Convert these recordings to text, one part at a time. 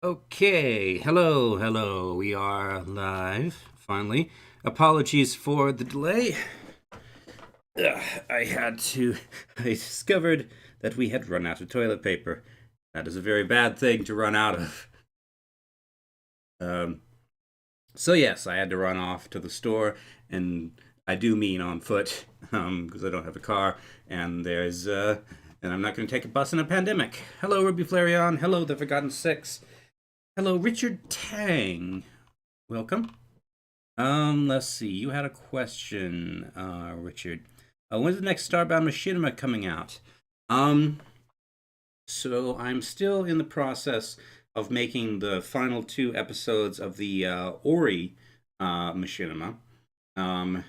Okay, hello. We are live, finally. Apologies for the delay. Ugh, I had to. I discovered that we had run out of toilet paper. That is a very bad thing to run out of. Um, so, yes, I had to run off to the store, and I do mean on foot, because I don't have a car, and and I'm not going to take a bus in a pandemic. Hello, Ruby Flareon. Hello, The Forgotten Six. Hello, Richard Tang. Welcome. Let's see. You had a question, Richard. When's the next Starbound Machinima coming out? Um, so I'm still in the process of making the final two episodes of the Ori Machinima. Um,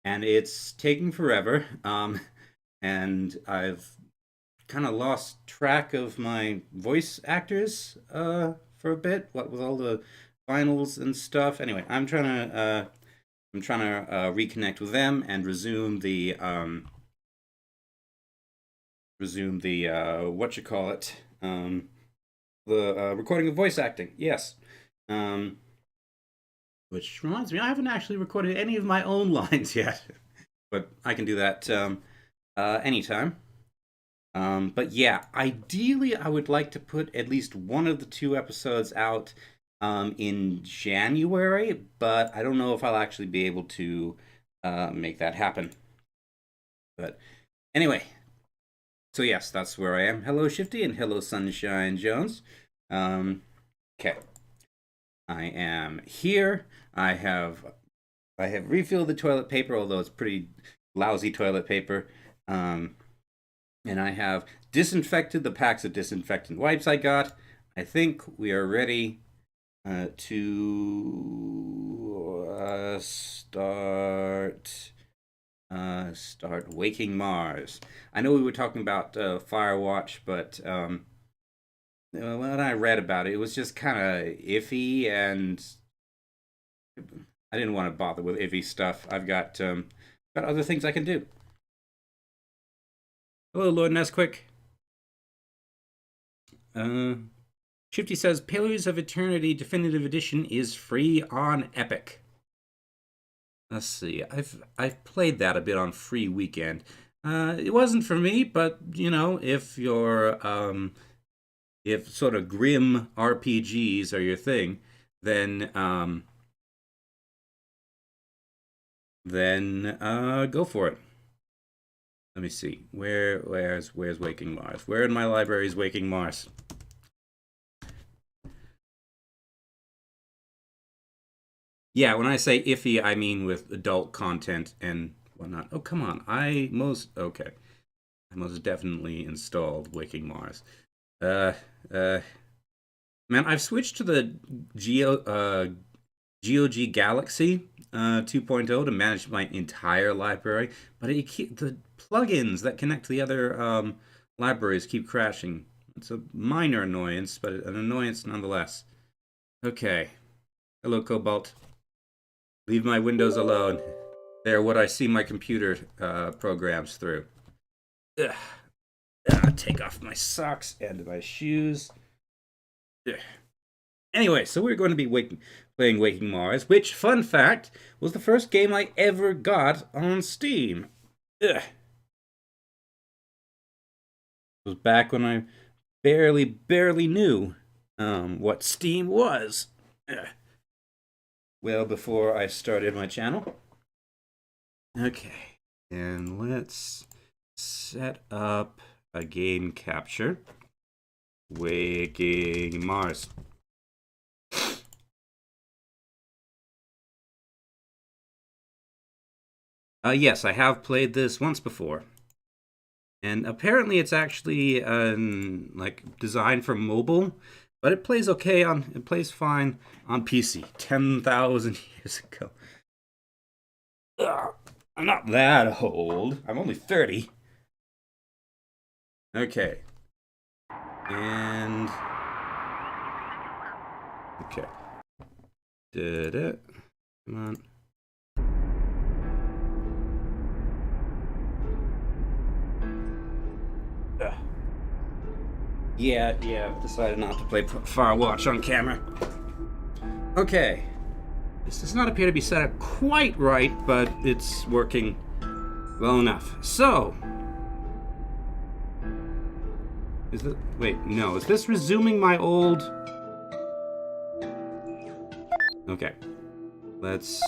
and it's taking forever. And I've kind of lost track of my voice actors for a bit, what with all the finals and stuff. Anyway, I'm trying to reconnect with them and resume the what you call it, the recording of voice acting. Yes. Um, which reminds me, I haven't actually recorded any of my own lines yet, but I can do that anytime. But yeah, ideally, I would like to put at least one of the two episodes out in January, but I don't know if I'll actually be able to make that happen. But anyway, so yes, that's where I am. Hello, Shifty, and hello, Sunshine Jones. Um, okay, I am here. I have refilled the toilet paper, although it's pretty lousy toilet paper. Um, and I have disinfected the packs of disinfectant wipes I got. I think we are ready to start Waking Mars. I know we were talking about Firewatch, but when I read about it, it was just kind of iffy, and I didn't want to bother with iffy stuff. I've got other things I can do. Hello, Lord Nesquick. Uh, Shifty says Pillars of Eternity Definitive Edition is free on Epic. Let's see. I've played that a bit on Free Weekend. It wasn't for me, but you know, if sort of grim RPGs are your thing, then go for it. Let me see. Where's Waking Mars? Where in my library is Waking Mars? Yeah, when I say iffy, I mean with adult content and whatnot. Oh, come on. I most definitely installed Waking Mars. Uh, uh, man, I've switched to the GOG Galaxy 2.0 to manage my entire library, but the plugins that connect to the other libraries keep crashing. It's a minor annoyance, but an annoyance nonetheless. Okay. Hello, Cobalt. Leave my windows alone. They're what I see my computer programs through. Ugh. Take off my socks and my shoes. Ugh. Anyway, so we're going to be playing Waking Mars, which, fun fact, was the first game I ever got on Steam. Ugh. It was back when I barely knew what Steam was. Ugh. Well, before I started my channel. Okay, and let's set up a game capture. Waking Mars. Yes, I have played this once before. And apparently it's actually like designed for mobile, but it plays fine on PC 10,000 years ago. Ugh, I'm not that old. I'm only 30. Okay. And okay. Did it. Come on. Ugh. Yeah, decided not to play Firewatch on camera. Okay. This does not appear to be set up quite right, but it's working well enough. So... Is this resuming my old... Okay. Let's...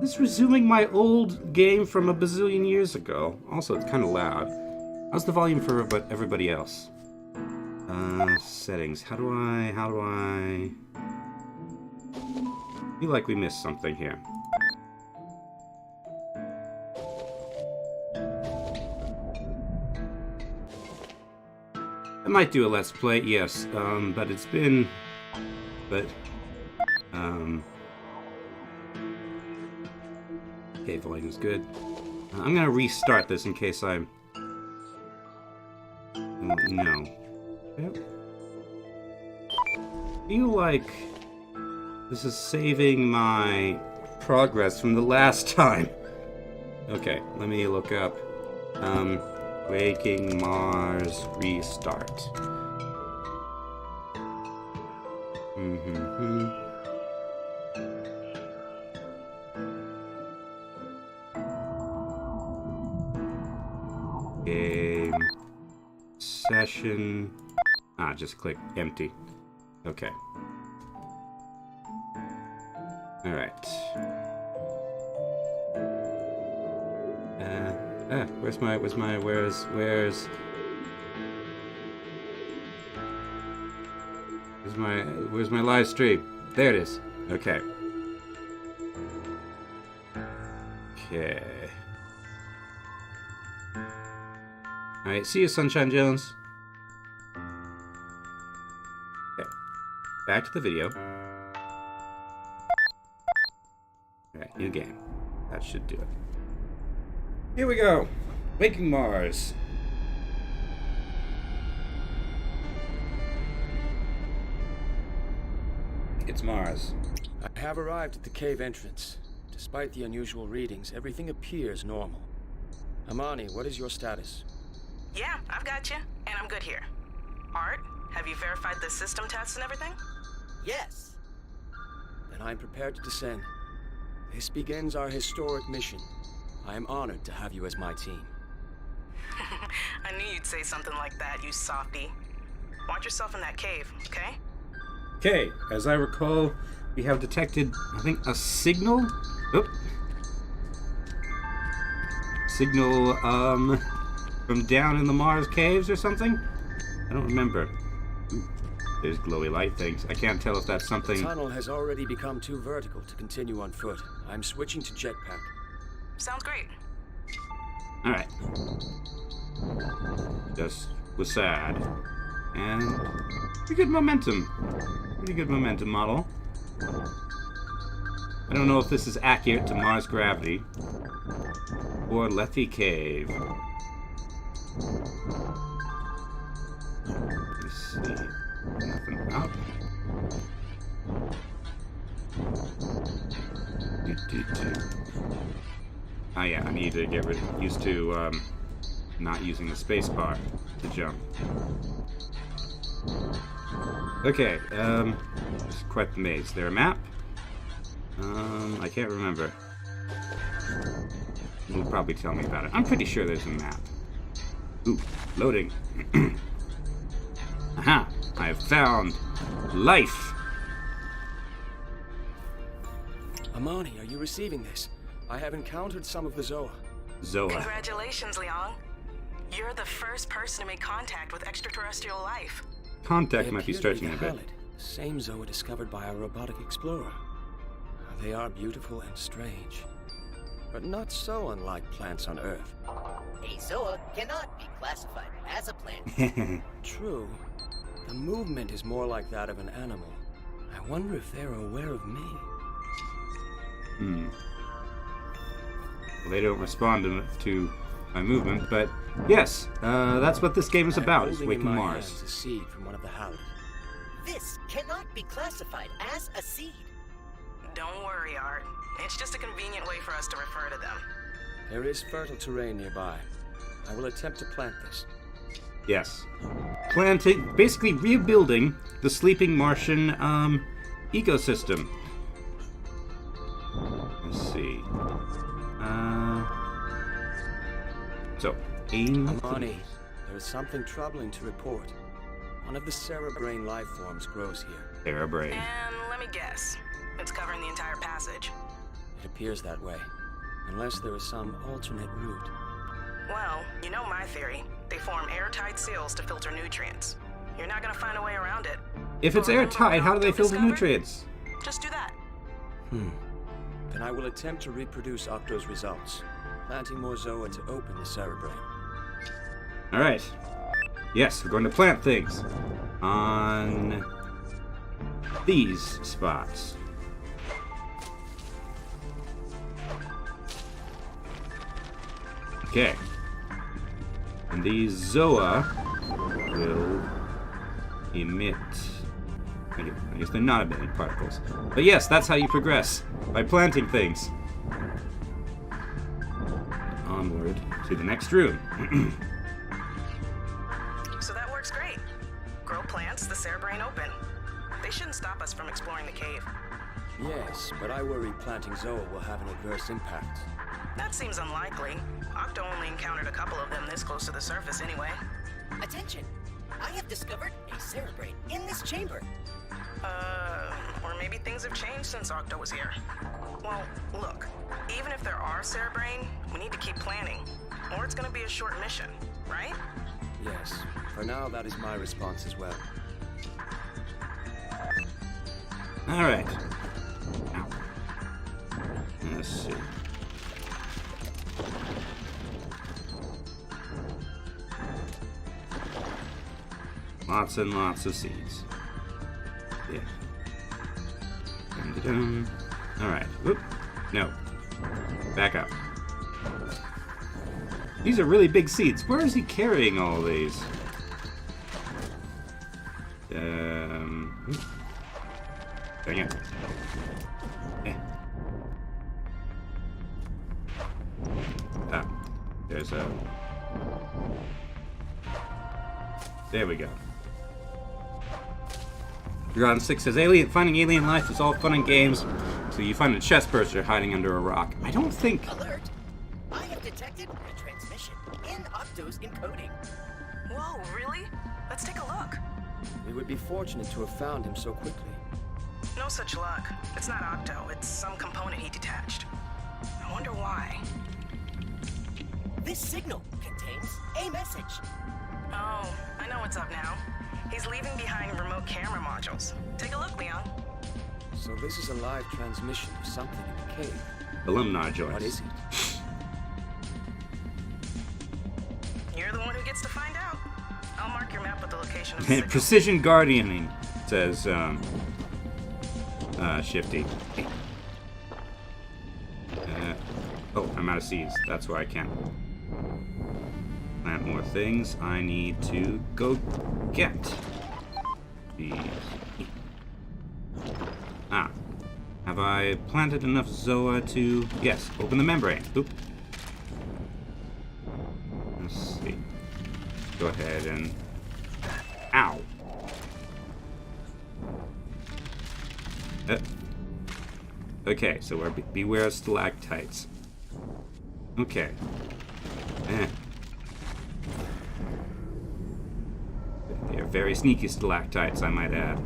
This is resuming my old game from a bazillion years ago. Also, it's kind of loud. How's the volume for everybody else? Settings. How do I... I feel like we missed something here. I might do a Let's Play, yes, but it's been... Okay, volume's good. I'm gonna restart this in case I'm... No. Yep. I feel like this is saving my progress from the last time. Okay, let me look up. Waking Mars restart. Game session. Just click empty. Okay. All right. Where's my live stream? There it is. Okay. Okay. All right. See you, Sunshine Jones. Okay. Back to the video. All right. New game. That should do it. Here we go. Waking Mars. It's Mars. I have arrived at the cave entrance. Despite the unusual readings, everything appears normal. Amani, what is your status? Yeah, I've got you, and I'm good here. Art, have you verified the system tests and everything? Yes. Then I'm prepared to descend. This begins our historic mission. I am honored to have you as my team. I knew you'd say something like that, you softy. Watch yourself in that cave, okay? Okay, as I recall, we have detected, I think, a signal? Oop. Signal, from down in the Mars caves or something? I don't remember. Ooh, there's glowy light things. I can't tell if that's something... The tunnel has already become too vertical to continue on foot. I'm switching to jetpack. Sounds great. Alright. Just was sad. And pretty good momentum. Pretty good momentum model. I don't know if this is accurate to Mars gravity. Or Lethe Cave. Let's see. Nothing up. Oh yeah, I need to get used to not using the space bar to jump. Okay, it's quite the maze. Is there a map? I can't remember. You'll probably tell me about it. I'm pretty sure there's a map. Ooh, loading. Aha! I have found life! Amani, are you receiving this? I have encountered some of the Zoa. Zoa. Congratulations, Leon. You're the first person to make contact with extraterrestrial life. Contact might be stretching a bit. Same Zoa discovered by our robotic explorer. They are beautiful and strange, but not so unlike plants on Earth. A Zoa cannot be classified as a plant. True. The movement is more like that of an animal. I wonder if they're aware of me. Well, they don't respond to my movement, but yes, that's what this game is about, is Waking Mars. Hands a seed from one of the Howlett. This cannot be classified as a seed. Don't worry, Art. It's just a convenient way for us to refer to them. There is fertile terrain nearby. I will attempt to plant this. Yes. Planting, basically rebuilding the sleeping Martian ecosystem. Let's see. So, aim. Amani, there is something troubling to report. One of the cerebrain life forms grows here. Cerebrain. And let me guess. It's covering the entire passage. It appears that way, unless there is some alternate route. Well, you know my theory. They form airtight seals to filter nutrients. You're not gonna find a way around it. If it's airtight, how do they filter Discover? nutrients? Just do that. Then I will attempt to reproduce Octo's results, planting more Zoa to open the cerebrain. Alright. Yes, we're going to plant things on these spots. Okay. And these Zoa will emit... I guess they're not emitting particles. But yes, that's how you progress. By planting things. Onward to the next room. So that works great. Grow plants, the cerebrain open. They shouldn't stop us from exploring the cave. Yes, but I worry planting Zoa will have an adverse impact. That seems unlikely. Octo only encountered a couple of them this close to the surface anyway. Attention! I have discovered a cerebrain in this chamber. Or maybe things have changed since Octo was here. Well, look, even if there are cerebrain, we need to keep planning. Or it's gonna be a short mission, right? Yes, for now that is my response as well. Alright. Ow. Let's see. Lots and lots of seeds. Yeah. Dum-da-dum. Alright. Whoop. No. Back up. These are really big seeds. Where is he carrying all these? Dang it. Ah. There's a... There we go. Dragon 6 says, finding alien life is all fun and games, so you find a chest burster hiding under a rock. I don't think... Alert! I have detected a transmission in Octo's encoding. Whoa, really? Let's take a look. We would be fortunate to have found him so quickly. No such luck. It's not Octo, it's some component he detached. I wonder why. This signal contains a message. Oh, I know what's up now. He's leaving behind remote camera modules. Take a look, Leon. So this is a live transmission of something in the cave. Alumni joints. What is it? You're the one who gets to find out. I'll mark your map with the location of the signal. Precision guardianing, says Shifty. Oh, I'm out of seeds. That's why I can't plant more things. I need to go get these. Ah. Have I planted enough Zoa to... Yes, open the membrane. Oop. Let's see. Go ahead and... Ow. Okay, so we're beware of stalactites. Okay. They're very sneaky stalactites, I might add.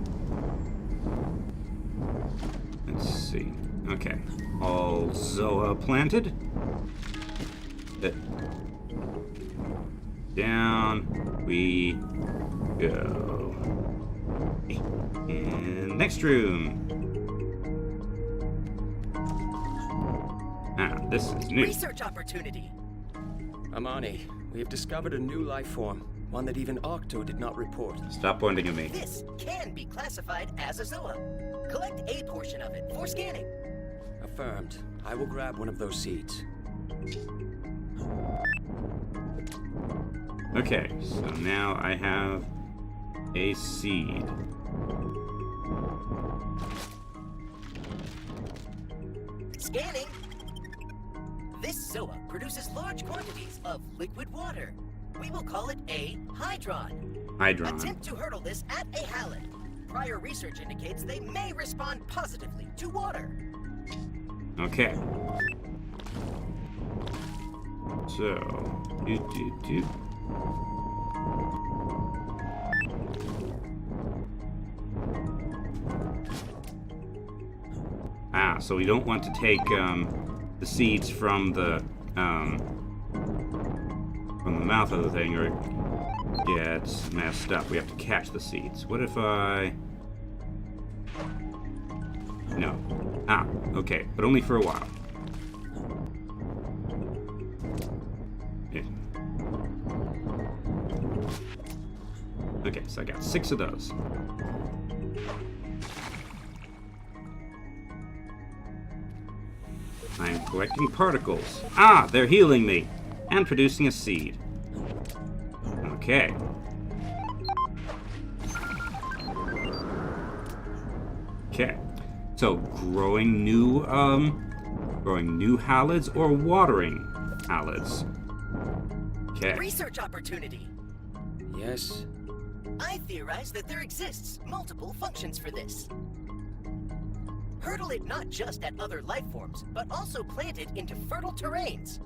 Let's see. Okay. All Zoa planted. Down we go. And next room. Ah, this is new. Research opportunity. Amani, we have discovered a new life form, one that even Octo did not report. Stop pointing at me. This can be classified as a Zoa. Collect a portion of it for scanning. Affirmed. I will grab one of those seeds. Okay, so now I have a seed. Scanning. This Azoa produces large quantities of liquid water. We will call it a hydron. Hydron. Attempt to hurdle this at a halid. Prior research indicates they may respond positively to water. Okay. So, so we don't want to take the seeds from the mouth of the thing, or it gets messed up. We have to catch the seeds. What if I? No. Okay, but only for a while. Yeah. Okay, so I got 6 of those. I'm collecting particles. They're healing me and producing a seed. Okay. Okay. So growing new halids or watering halids. Okay. Research opportunity. Yes. I theorize that there exists multiple functions for this. Hurdle it not just at other life forms, but also plant it into fertile terrains.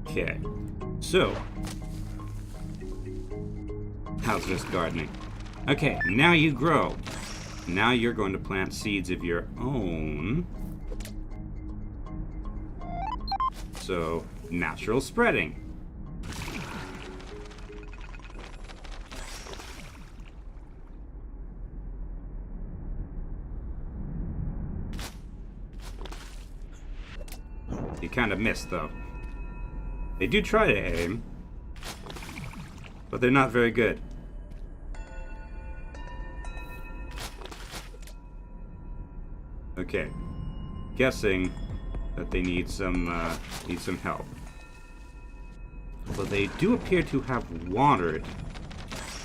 Okay. So, how's this gardening? Okay, now you grow. Now you're going to plant seeds of your own. So, natural spreading. You kind of missed, though. They do try to aim, but they're not very good. Okay, guessing that they need some help. But they do appear to have watered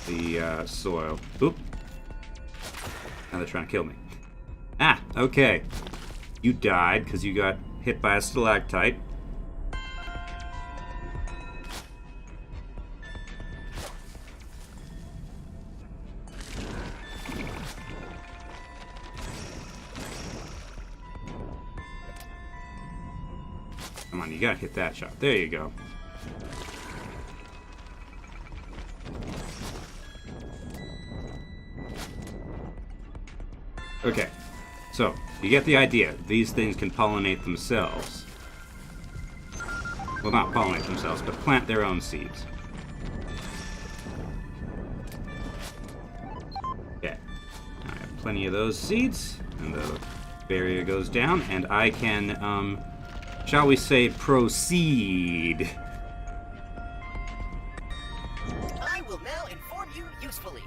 the soil. Oop! Now they're trying to kill me. Okay. You died because you got hit by a stalactite. Come on, you gotta hit that shot. There you go. Okay, so you get the idea. These things can pollinate themselves. Well, not pollinate themselves, but plant their own seeds. Okay, I have plenty of those seeds, and the barrier goes down, and I can, shall we say, proceed. I will now inform you usefully.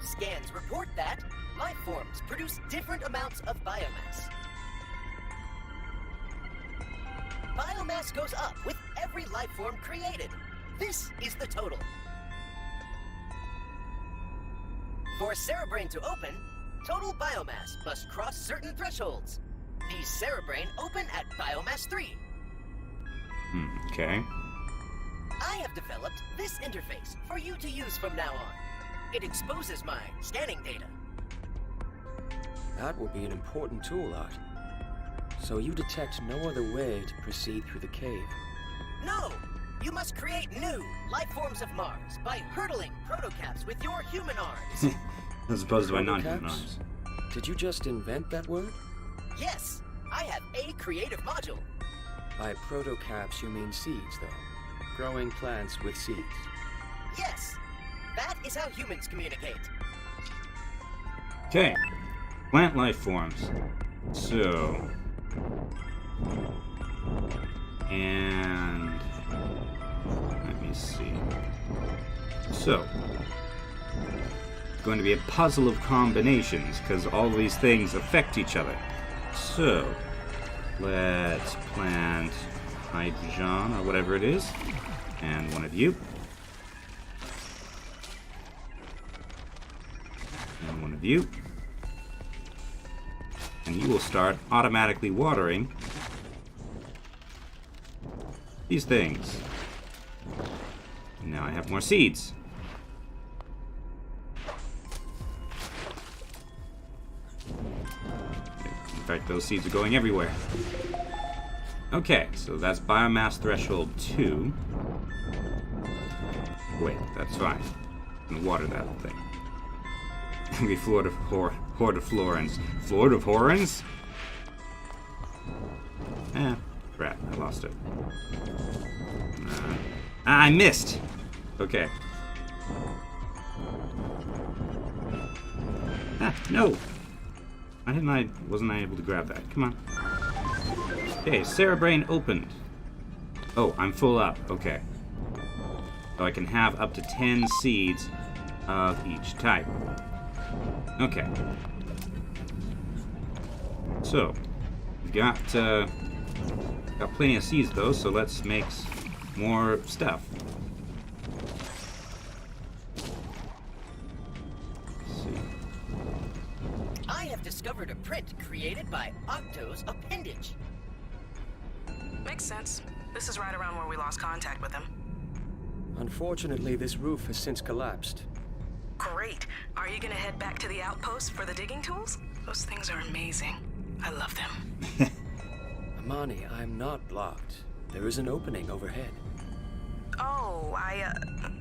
Scans report that life forms produce different amounts of biomass. Biomass goes up with every life form created. This is the total. For Cerebrain to open, total biomass must cross certain thresholds. These Cerebrain open at biomass 3. Okay. I have developed this interface for you to use from now on. It exposes my scanning data. That will be an important tool, Art. So you detect no other way to proceed through the cave? No! You must create new life forms of Mars by hurdling protocaps with your human arms. As opposed to my non-human Protocaps? arms. Did you just invent that word? Yes, I have a creative module. By protocaps, you mean seeds, though. Growing plants with seeds. Yes, that is how humans communicate. Okay. Plant life forms. So. And. Let me see. So. It's going to be a puzzle of combinations, because all these things affect each other. So. Let's plant hydrogen, or whatever it is. And one of you. And one of you. and you will start automatically watering these things. And now I have more seeds. In fact, those seeds are going everywhere. Okay, so that's biomass threshold 2. Wait, that's fine. I'm gonna water that thing. We horde of Florins. Horde of Horins? Crap, I lost it. I missed! Okay. No! Wasn't I able to grab that? Come on. Okay, Cerebrain opened. Oh, I'm full up. Okay. So I can have up to 10 seeds of each type. Okay. So, we've got plenty of seeds though, so let's make more stuff. Let's see. I have discovered a print created by Octo's appendage. Makes sense. This is right around where we lost contact with him. Unfortunately, this roof has since collapsed. Great. Are you gonna head back to the outpost for the digging tools? Those things are amazing. I love them. Amani, I'm not blocked. There is an opening overhead. Oh,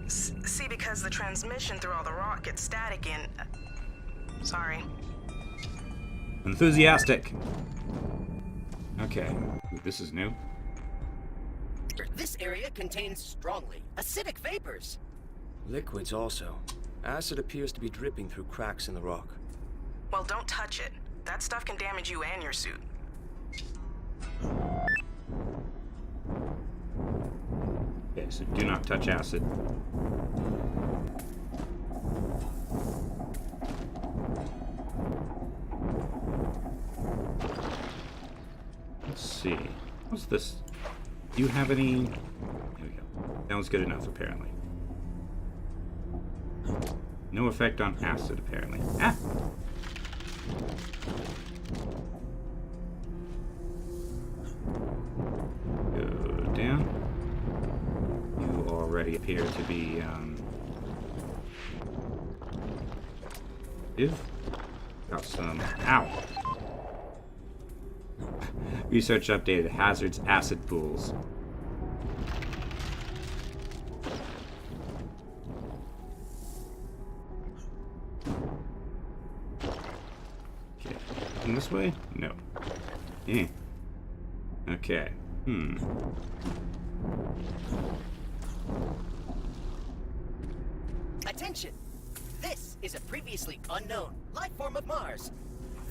see, because the transmission through all the rock gets static in... sorry. Enthusiastic. Okay. Ooh, this is new. This area contains strongly acidic vapors. Liquids also. Acid appears to be dripping through cracks in the rock. Well, don't touch it. That stuff can damage you and your suit. Okay, so do not touch acid. Let's see. What's this? Do you have any... There we go. That was good enough, apparently. No effect on acid, apparently. Ah! Go down. You already appear to be, got some... Ow! Research updated. Hazards, acid pools. Okay. In this way? No. Eh. Okay. Attention! This is a previously unknown life form of Mars.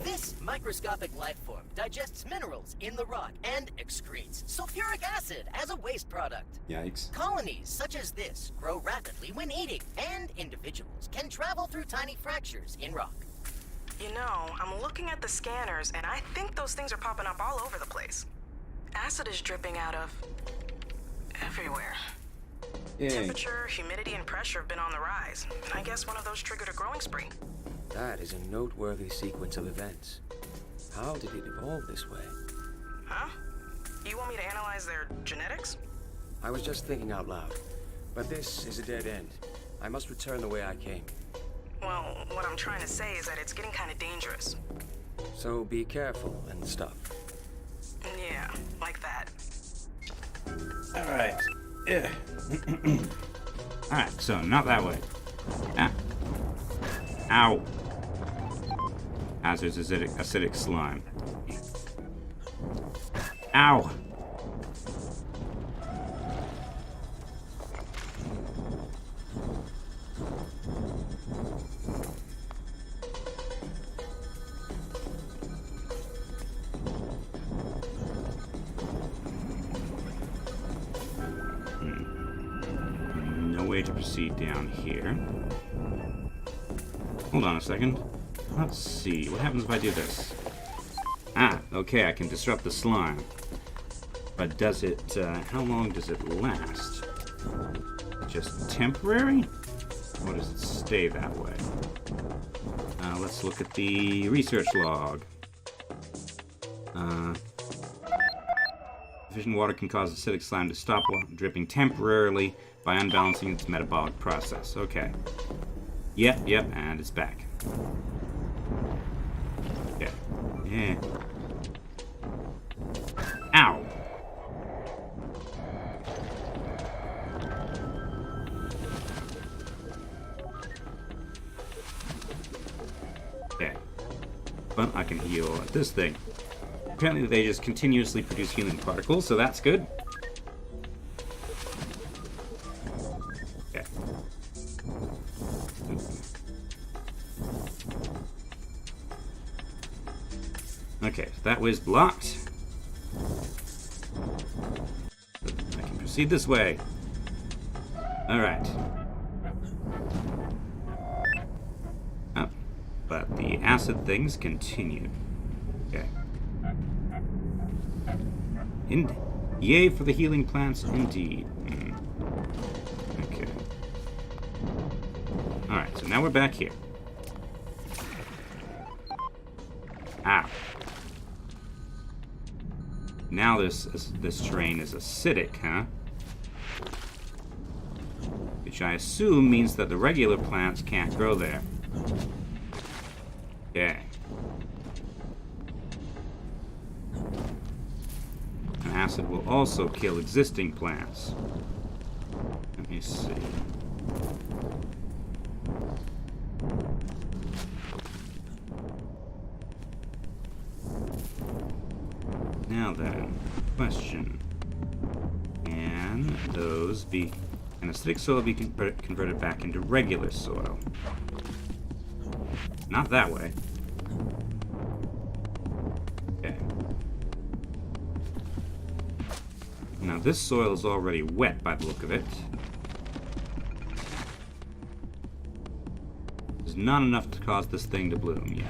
This microscopic life form digests minerals in the rock and excretes sulfuric acid as a waste product. Yikes. Colonies such as this grow rapidly when eating, and individuals can travel through tiny fractures in rock. You know, I'm looking at the scanners, and I think those things are popping up all over the place. Acid is dripping out of... everywhere. Yay. Temperature, humidity, and pressure have been on the rise. And I guess one of those triggered a growing spree. That is a noteworthy sequence of events. How did it evolve this way? Huh? You want me to analyze their genetics? I was just thinking out loud. But this is a dead end. I must return the way I came. Well, what I'm trying to say is that it's getting kind of dangerous. So be careful and stuff. Yeah, like that. Alright. Yeah. Alright, so not that way. Ah. Ow. Hazards, acidic slime. Ow. No way to proceed down here. Hold on a second. Let's see. What happens if I do this? Ah, okay, I can disrupt the slime. But does it, how long does it last? Just temporary? Or does it stay that way? Let's look at the research log. Sufficient water can cause acidic slime to stop dripping temporarily by unbalancing its metabolic process. Okay. Yep, and it's back. Okay. Yeah. Ow! Okay. But I can heal at this thing. Apparently they just continuously produce healing particles, so that's good. Okay. Okay, so that was blocked. I can proceed this way. Alright. Oh, but the acid things continue. Okay. Yay for the healing plants, indeed. Okay. Alright, so now we're back here. Ow. Now this terrain is acidic, huh? Which I assume means that the regular plants can't grow there. Okay. And acid will also kill existing plants. Let me see. Now then, question. Can acidic soil be converted back into regular soil? Not that way. Okay. Now this soil is already wet by the look of it. There's not enough to cause this thing to bloom yet.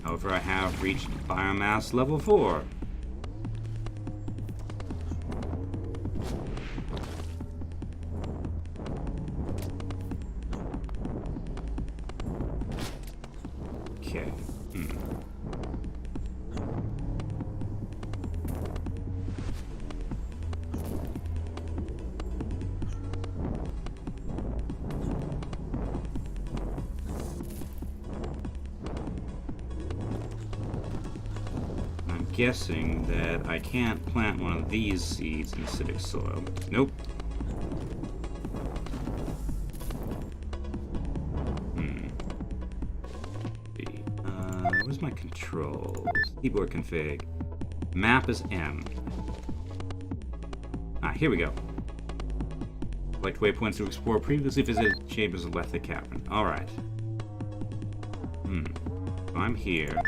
However, I have reached biomass level 4. Okay. Guessing that I can't plant one of these seeds in acidic soil. Nope. Where's my controls? Keyboard config. Map is M. Ah, here we go. Select waypoints to explore previously visited chambers of Lethe Cavern. Alright. So I'm here.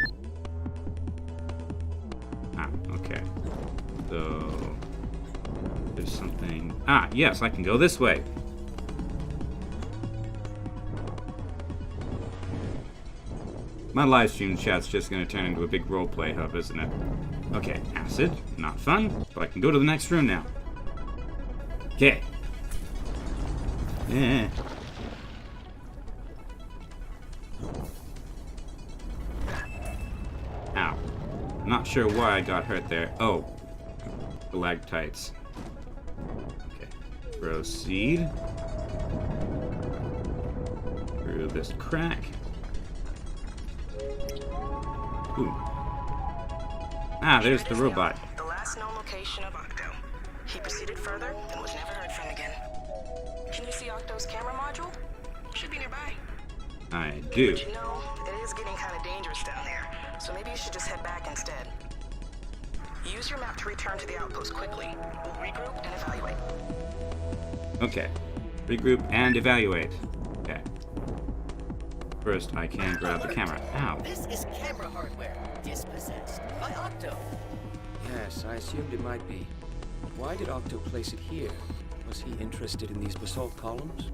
Okay. So there's something. Ah, yes, I can go this way. My live stream chat's just going to turn into a big roleplay hub, isn't it? Okay, acid, not fun, but I can go to the next room now. Okay. Yeah. Ow. Not sure why I got hurt there. Oh. Stalactites. Okay. Proceed. Through this crack. Ooh. Ah, there's the robot. The last known location of Octo. He proceeded further and was never heard from again. Can you see Octo's camera module? Should be nearby. I do. But you know, it is getting kind of dangerous down there, so maybe you should just head back instead. Use your map to return to the outpost quickly. We'll regroup and evaluate. Okay. Regroup and evaluate. Okay. First, I can grab the camera. Ow. This is camera hardware, dispossessed by Octo. Yes, I assumed it might be. Why did Octo place it here? Was he interested in these basalt columns?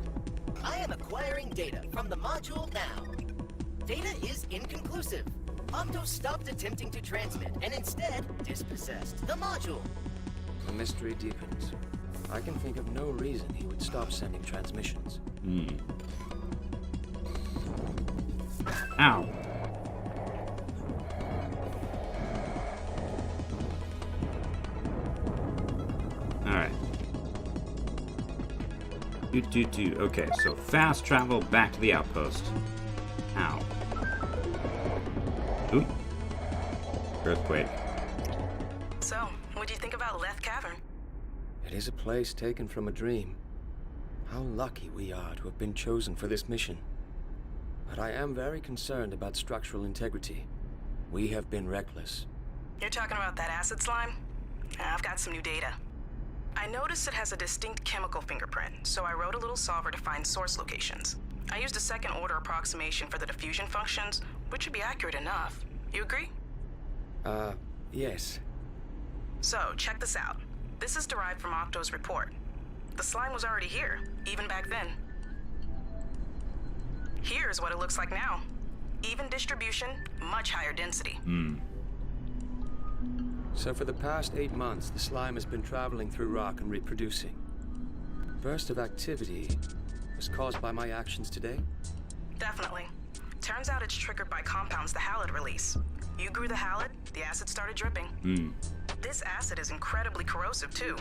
I am acquiring data from the module now. Data is inconclusive. Octo stopped attempting to transmit and instead dispossessed the module. The mystery deepens. I can think of no reason he would stop sending transmissions. Ow. Alright. Okay, so fast travel back to the outpost. Ow. Oop. Earthquake. So, what'd you think about Leth Cavern? It is a place taken from a dream. How lucky we are to have been chosen for this mission. But I am very concerned about structural integrity. We have been reckless. You're talking about that acid slime? I've got some new data. I noticed it has a distinct chemical fingerprint, so I wrote a little solver to find source locations. I used a second-order approximation for the diffusion functions, which should be accurate enough. You agree? Yes. So, check this out. This is derived from Octo's report. The slime was already here, even back then. Here's what it looks like now. Even distribution, much higher density. So for the past 8 months, the slime has been traveling through rock and reproducing. Burst of activity was caused by my actions today? Definitely. Turns out it's triggered by compounds the halide release. You grew the halide, the acid started dripping. This acid is incredibly corrosive, too.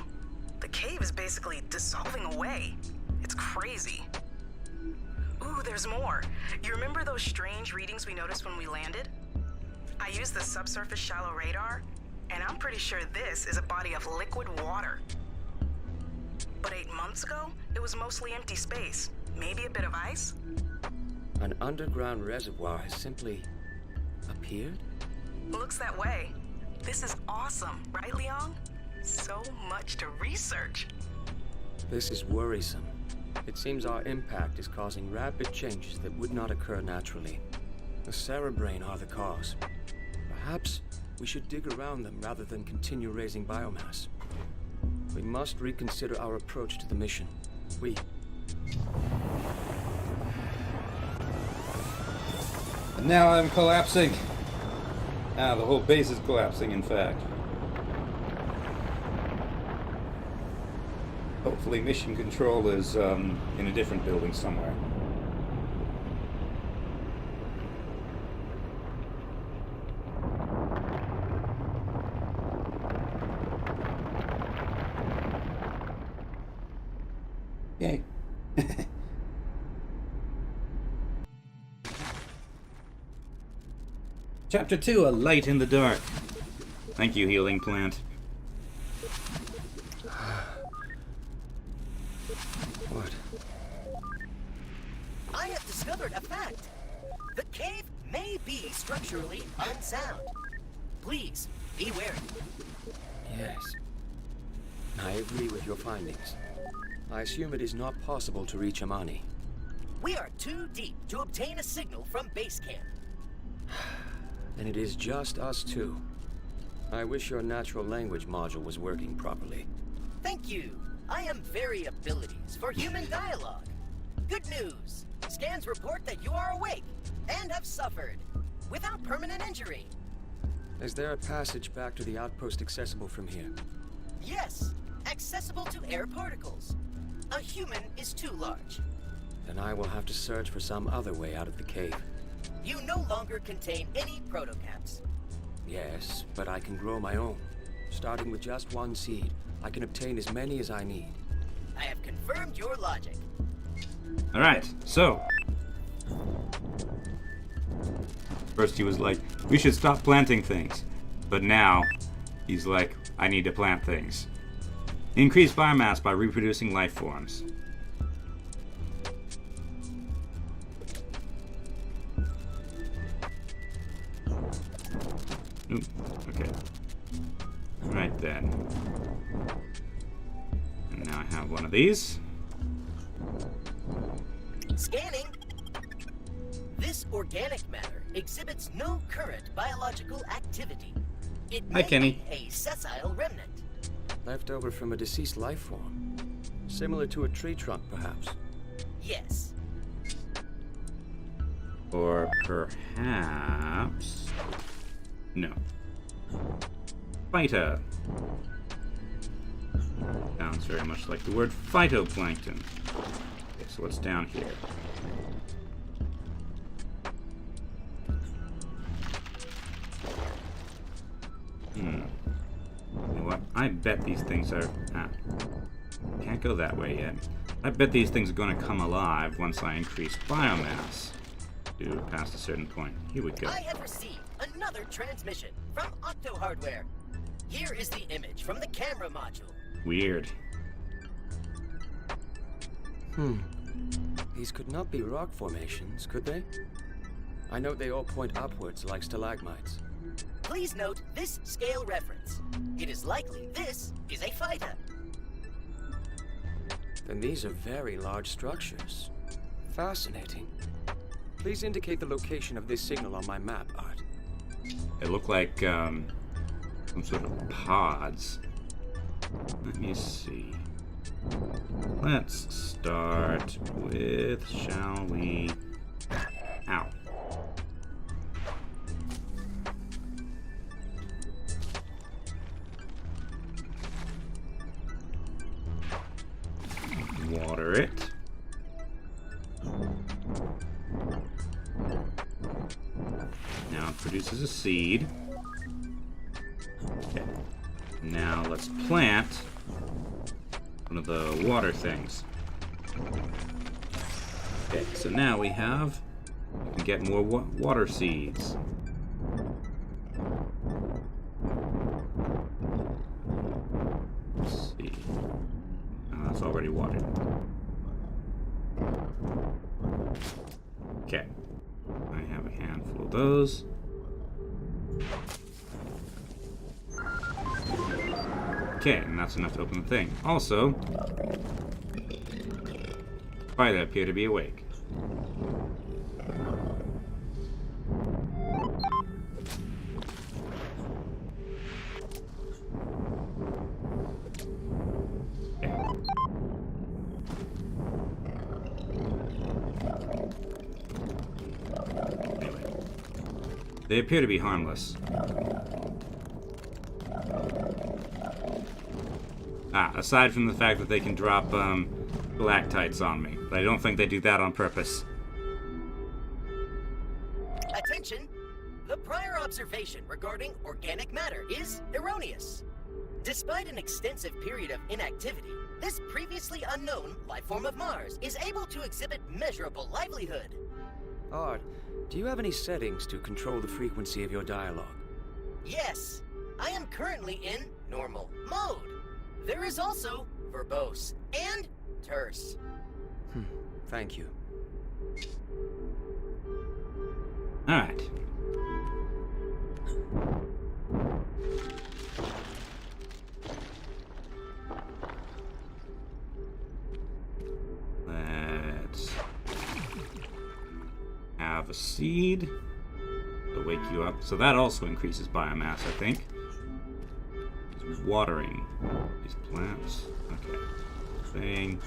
The cave is basically dissolving away. It's crazy. Ooh, there's more. You remember those strange readings we noticed when we landed? I used the subsurface shallow radar, and I'm pretty sure this is a body of liquid water. But 8 months ago, it was mostly empty space. Maybe a bit of ice? An underground reservoir has simply appeared? Looks that way. This is awesome, right, Leon? So much to research. This is worrisome. It seems our impact is causing rapid changes that would not occur naturally. The cerebrain are the cause. Perhaps we should dig around them rather than continue raising biomass. We must reconsider our approach to the mission. And now I'm collapsing. The whole base is collapsing, in fact. Hopefully mission control is in a different building somewhere. Yay. Chapter 2, A Light in the Dark. Thank you, healing plant. What? I have discovered a fact. The cave may be structurally unsound. Please, be wary. Yes. I agree with your findings. I assume it is not possible to reach Amani. We are too deep to obtain a signal from base camp. And it is just us two. I wish your natural language module was working properly. Thank you. I am very abilities for human dialogue. Good news. Scans report that you are awake and have suffered without permanent injury. Is there a passage back to the outpost accessible from here? Yes, accessible to air particles. A human is too large. Then I will have to search for some other way out of the cave. You no longer contain any protocaps. Yes, but I can grow my own. Starting with just one seed, I can obtain as many as I need. I have confirmed your logic. Alright, so. First he was like, we should stop planting things. But now, he's like, I need to plant things. Increase biomass by reproducing life forms. Oop, okay. Right then. And now I have one of these. Scanning. This organic matter exhibits no current biological activity. It Hi, may Kenny. be a sessile remnant. Left over from a deceased life form. Similar to a tree trunk, perhaps. Yes. Or perhaps... No. Fighter. Sounds very much like the word phytoplankton. Okay, so what's down here? You know what? I bet these things are... can't go that way yet. I bet these things are going to come alive once I increase biomass to past a certain point. Here we go. I have received another transmission from Octo Hardware. Here is the image from the camera module. Weird. These could not be rock formations, could they? I note they all point upwards like stalagmites. Please note this scale reference. It is likely this is a fighter. Then these are very large structures. Fascinating. Please indicate the location of this signal on my map, Art. They look like some sort of pods. Let me see. Let's start with, shall we? Ow. Water it. Now it produces a seed. Okay. Now let's plant one of the water things. Okay, so now we can get more water seeds. Let's see. Oh, that's already watered. Okay. I have a handful of those. Okay, and that's enough to open the thing. Also, spider appear to be awake. Anyway, they appear to be harmless. Aside from the fact that they can drop galactites on me. But I don't think they do that on purpose. Attention! The prior observation regarding organic matter is erroneous. Despite an extensive period of inactivity, this previously unknown life form of Mars is able to exhibit measurable livelihood. Art, do you have any settings to control the frequency of your dialogue? Yes, I am currently in normal mode. There is also verbose and terse. Thank you. Alright. Let's have a seed to wake you up. So that also increases biomass, I think. It's watering these plants. Okay. Thing.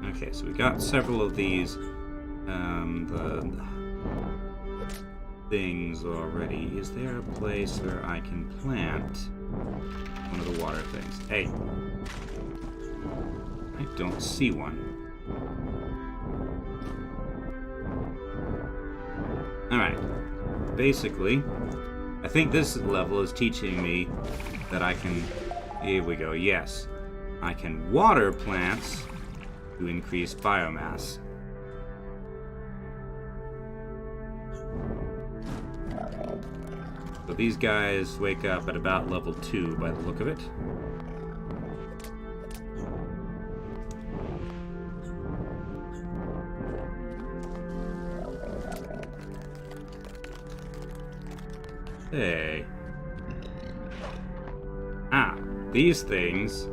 Okay, so we got several of these the things already. Is there a place where I can plant one of the water things? Hey, I don't see one. Alright, basically, I think this level is teaching me that I can, here we go, yes, I can water plants to increase biomass. So these guys wake up at about level 2 by the look of it. Hey. These things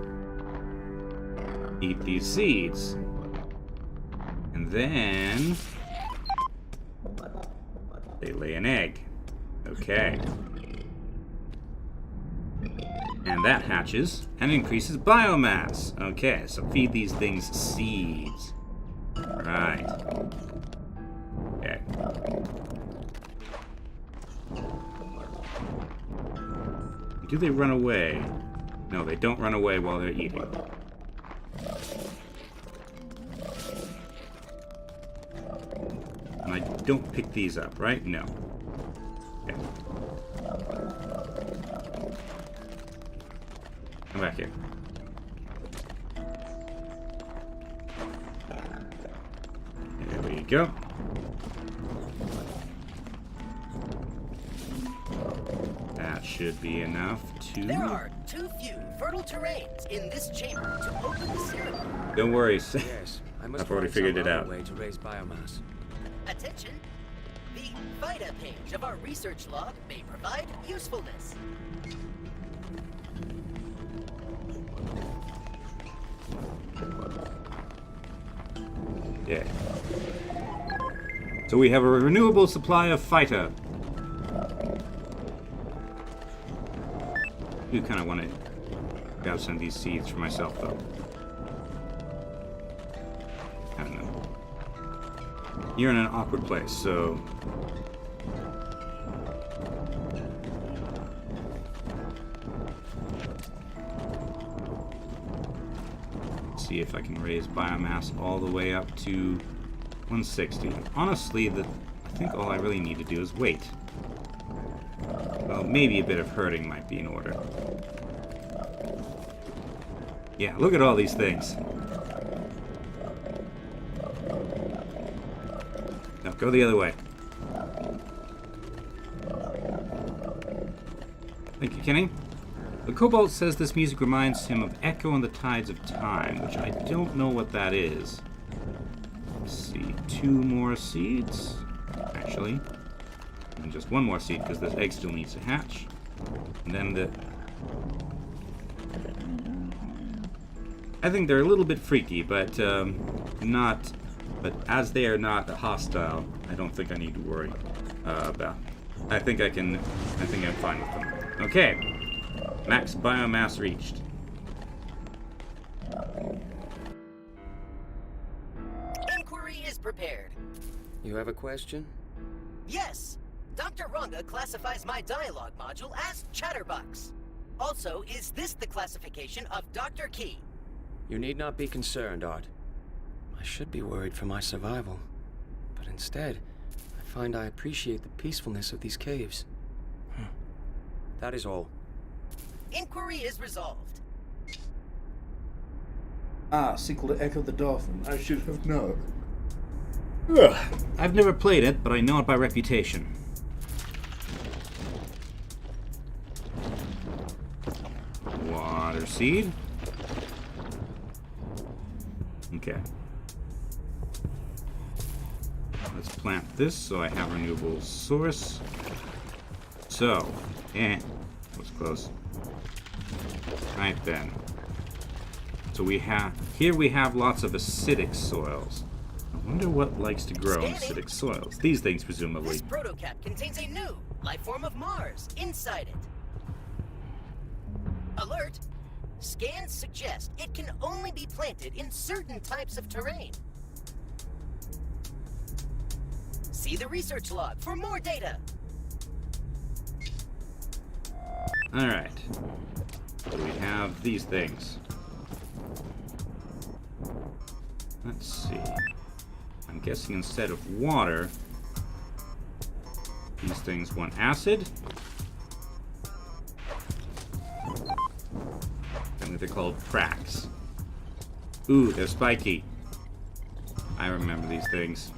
eat these seeds. And then they lay an egg. Okay. And that hatches and increases biomass. Okay, so feed these things seeds. Right. Okay. Do they run away? No, they don't run away while they're eating. And I don't pick these up, right? No. Okay. Come back here. There we go. That should be enough to... There are too few fertile terrains in this chamber to open the ceremony. Don't worry. Yes, I must I've already find figured some it other out. way to raise biomass. Attention! The FIDA page of our research log may provide usefulness. Yeah. So we have a renewable supply of phyta. I do kind of want to grab some of these seeds for myself, though. I don't know. You're in an awkward place, so... Let's see if I can raise biomass all the way up to 160. Honestly, I think all I really need to do is wait. Well, maybe a bit of herding might be in order. Yeah, look at all these things. No, go the other way. Thank you, Kenny. The Cobalt says this music reminds him of Echo and the Tides of Time, which I don't know what that is. Let's see, 2 more seeds, actually. And just 1 more seed, because this egg still needs to hatch. And then I think they're a little bit freaky, but not... But as they are not hostile, I don't think I need to worry about. I think I'm fine with them. Okay. Max biomass reached. Inquiry is prepared. You have a question? Yes! Dr. Ranga classifies my dialogue module as Chatterbox. Also, is this the classification of Dr. Key? You need not be concerned, Art. I should be worried for my survival. But instead, I find I appreciate the peacefulness of these caves. That is all. Inquiry is resolved. Ah, sequel to Echo the Dolphin. I should have known. Ugh. I've never played it, but I know it by reputation. Water seed. Okay. Let's plant this so I have a renewable source. So, that was close. Right then. So we have lots of acidic soils. I wonder what likes to grow in acidic soils. These things, presumably. This protocap contains a new life form of Mars inside it. Alert! Scans suggest it can only be planted in certain types of terrain. See the research log for more data. Alright. So we have these things. Let's see. I'm guessing instead of water, these things want acid. I think they're called cracks. Ooh, they're spiky. I remember these things.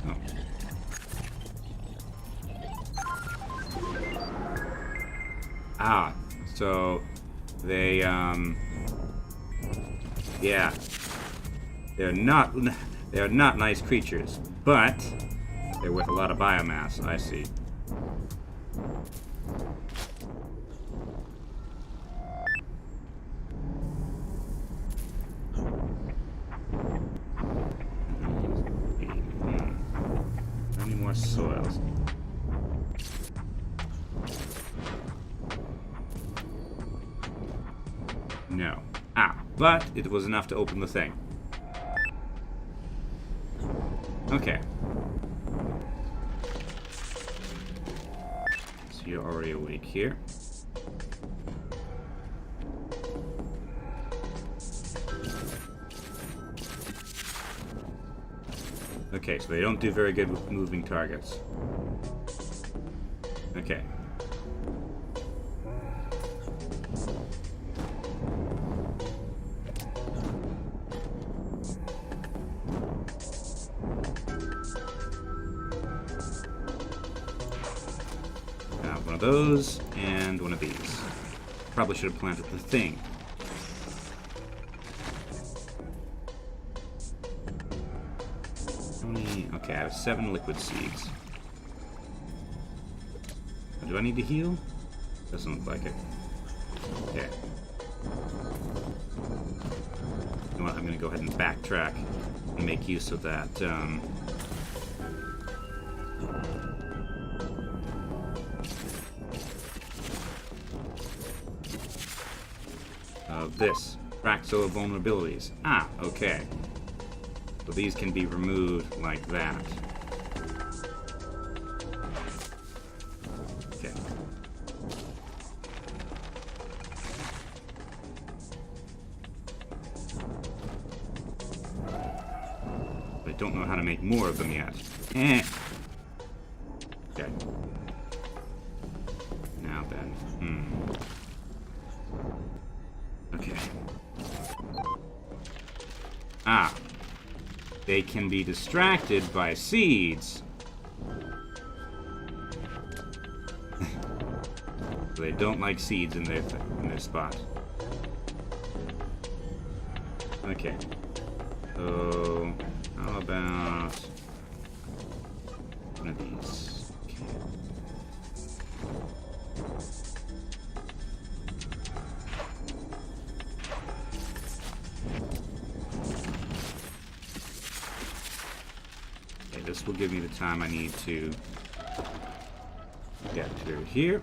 Oh. Ah, so they, yeah. They're not nice creatures, but they're worth a lot of biomass, I see. Any more soils? No. Ah, but it was enough to open the thing. Okay. So you're already awake here. Okay, so they don't do very good with moving targets. Okay. One of those, and one of these. Probably should have planted the thing. Okay, I have 7 liquid seeds. Do I need to heal? Doesn't look like it. Okay. You know what? I'm going to go ahead and backtrack and make use of that. Of this. Fraxo vulnerabilities. Ah, okay. So these can be removed like that. Okay. I don't know how to make more of them yet. Okay. Now then. Okay. Ah. They can be distracted by seeds. They don't like seeds in their spot. Okay. So, how about one of these? Okay. This will give me the time I need to get to here.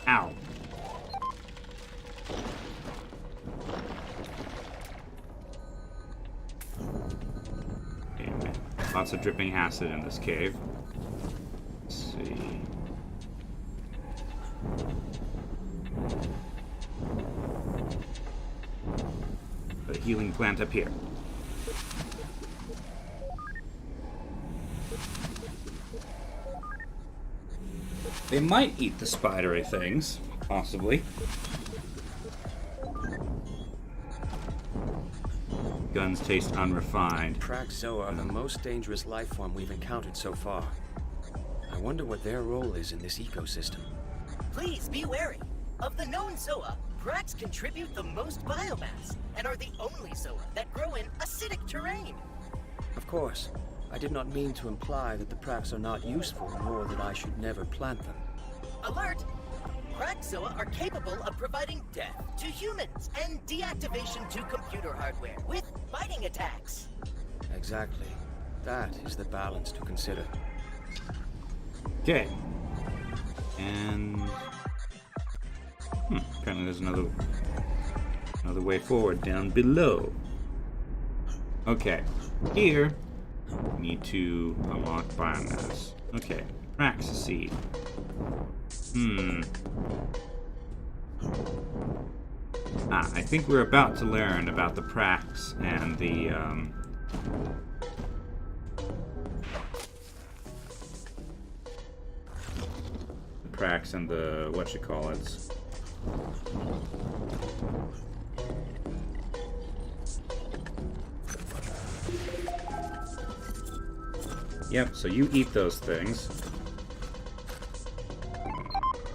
Ow. Lots of dripping acid in this cave. Let's see. The healing plant up here. They might eat the spidery things, possibly. Guns taste unrefined. Praxoa are the most dangerous life form we've encountered so far. I wonder what their role is in this ecosystem. Please be wary. Of the known Zoa, Prax contribute the most biomass and are the only Zoa that grow in acidic terrain. Of course. I did not mean to imply that the Prax are not useful, nor that I should never plant them. Alert! Praxoa are capable of providing death to humans and deactivation to computer hardware with biting attacks. Exactly. That is the balance to consider. Okay. And apparently there's another way forward down below. Okay. Here we need to unlock biomass. Okay. Prax seed. I think we're about to learn about the Prax and the Prax and the whatchamacallits. Yep, so you eat those things.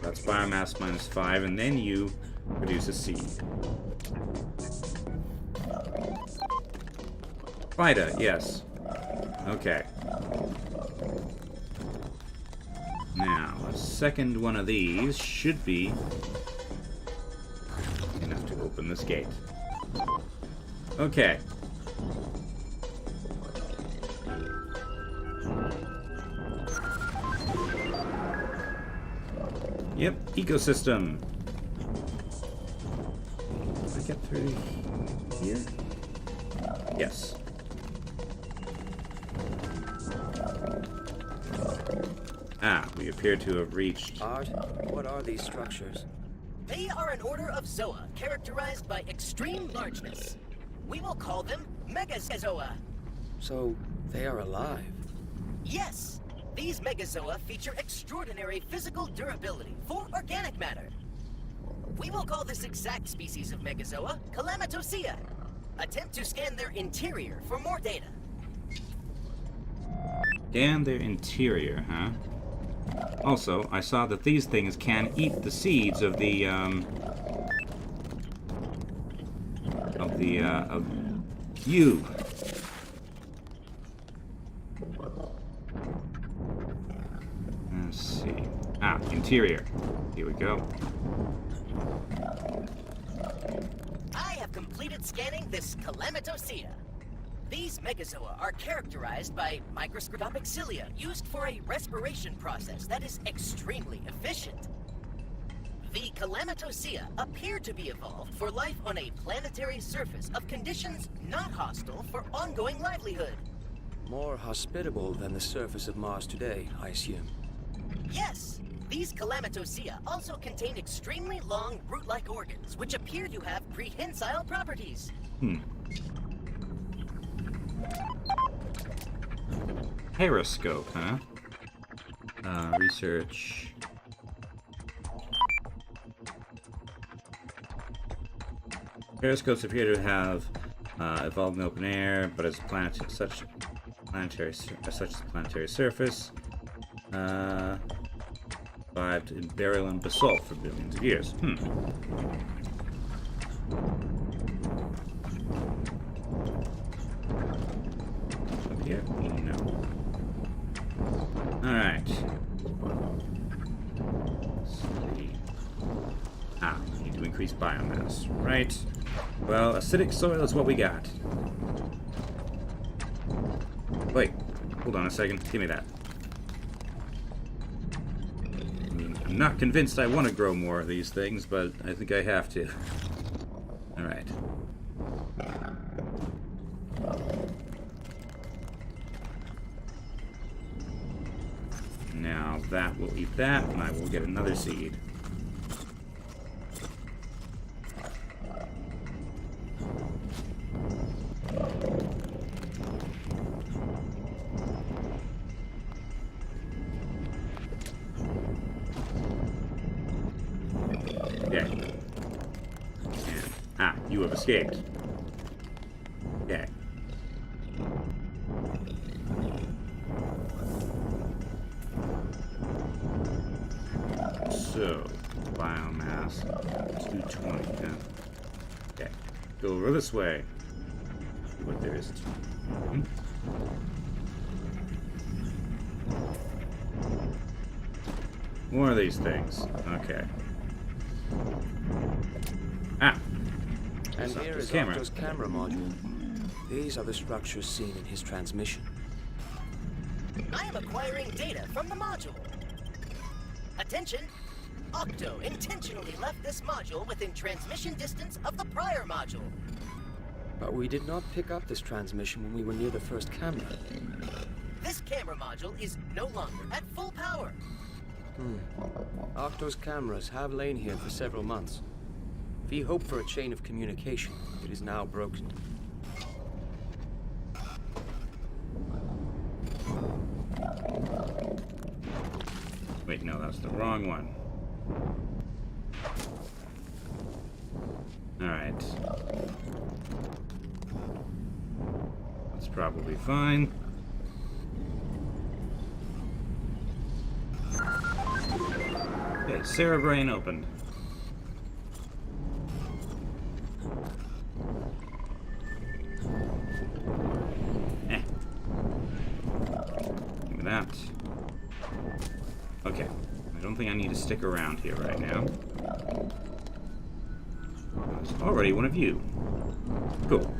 That's biomass -5, and then you produce a seed. Vita, yes. Okay. Now, a second one of these should be enough to open this gate. Okay. Yep, ecosystem. Did I get through here? Yes. Ah, we appear to have reached... Art, what are these structures? They are an order of Zoa characterized by extreme largeness. We will call them Megazoa. So, they are alive. Yes, these Megazoa feature extraordinary physical durability for organic matter. We will call this exact species of Megazoa Calamitosea. Attempt to scan their interior for more data. Scan their interior, huh? Also, I saw that these things can eat the seeds of you. Let's see. Ah, interior. Here we go. I have completed scanning this Calamitosea. These Megazoa are characterized by microscopic cilia used for a respiration process that is extremely efficient. The Calamitosea appear to be evolved for life on a planetary surface of conditions not hostile for ongoing livelihood. More hospitable than the surface of Mars today, I assume. Yes, these Calamitosea also contain extremely long root-like organs, which appear to have prehensile properties. Periscope, huh? Research. Periscopes appear to have evolved in open air, but as such as planetary surface, survived in burial and basalt for billions of years. Up here? No. Alright. Let's see. Ah, we need to increase biomass. Right. Well, acidic soil is what we got. Wait, hold on a second. Give me that. I mean, I'm not convinced I want to grow more of these things, but I think I have to. Alright. Now that will eat that, and I will get another seed. Okay. And, you have escaped. Okay. So, biomass, 220, yeah. Okay, go over this way. See what there is. More of these things. Okay. Ah! And here is Octo's camera module. These are the structures seen in his transmission. I am acquiring data from the module. Attention! Octo intentionally left this module within transmission distance of the prior module. But we did not pick up this transmission when we were near the first camera. This camera module is no longer at full power. Octo's cameras have lain here for several months. If he hoped for a chain of communication, it is now broken. Wait, no, that's the wrong one. Alright. That's probably fine. Okay, Cerebrain opened. Give me that. Okay. I don't think I need to stick around here right now. There's already one of you. Cool.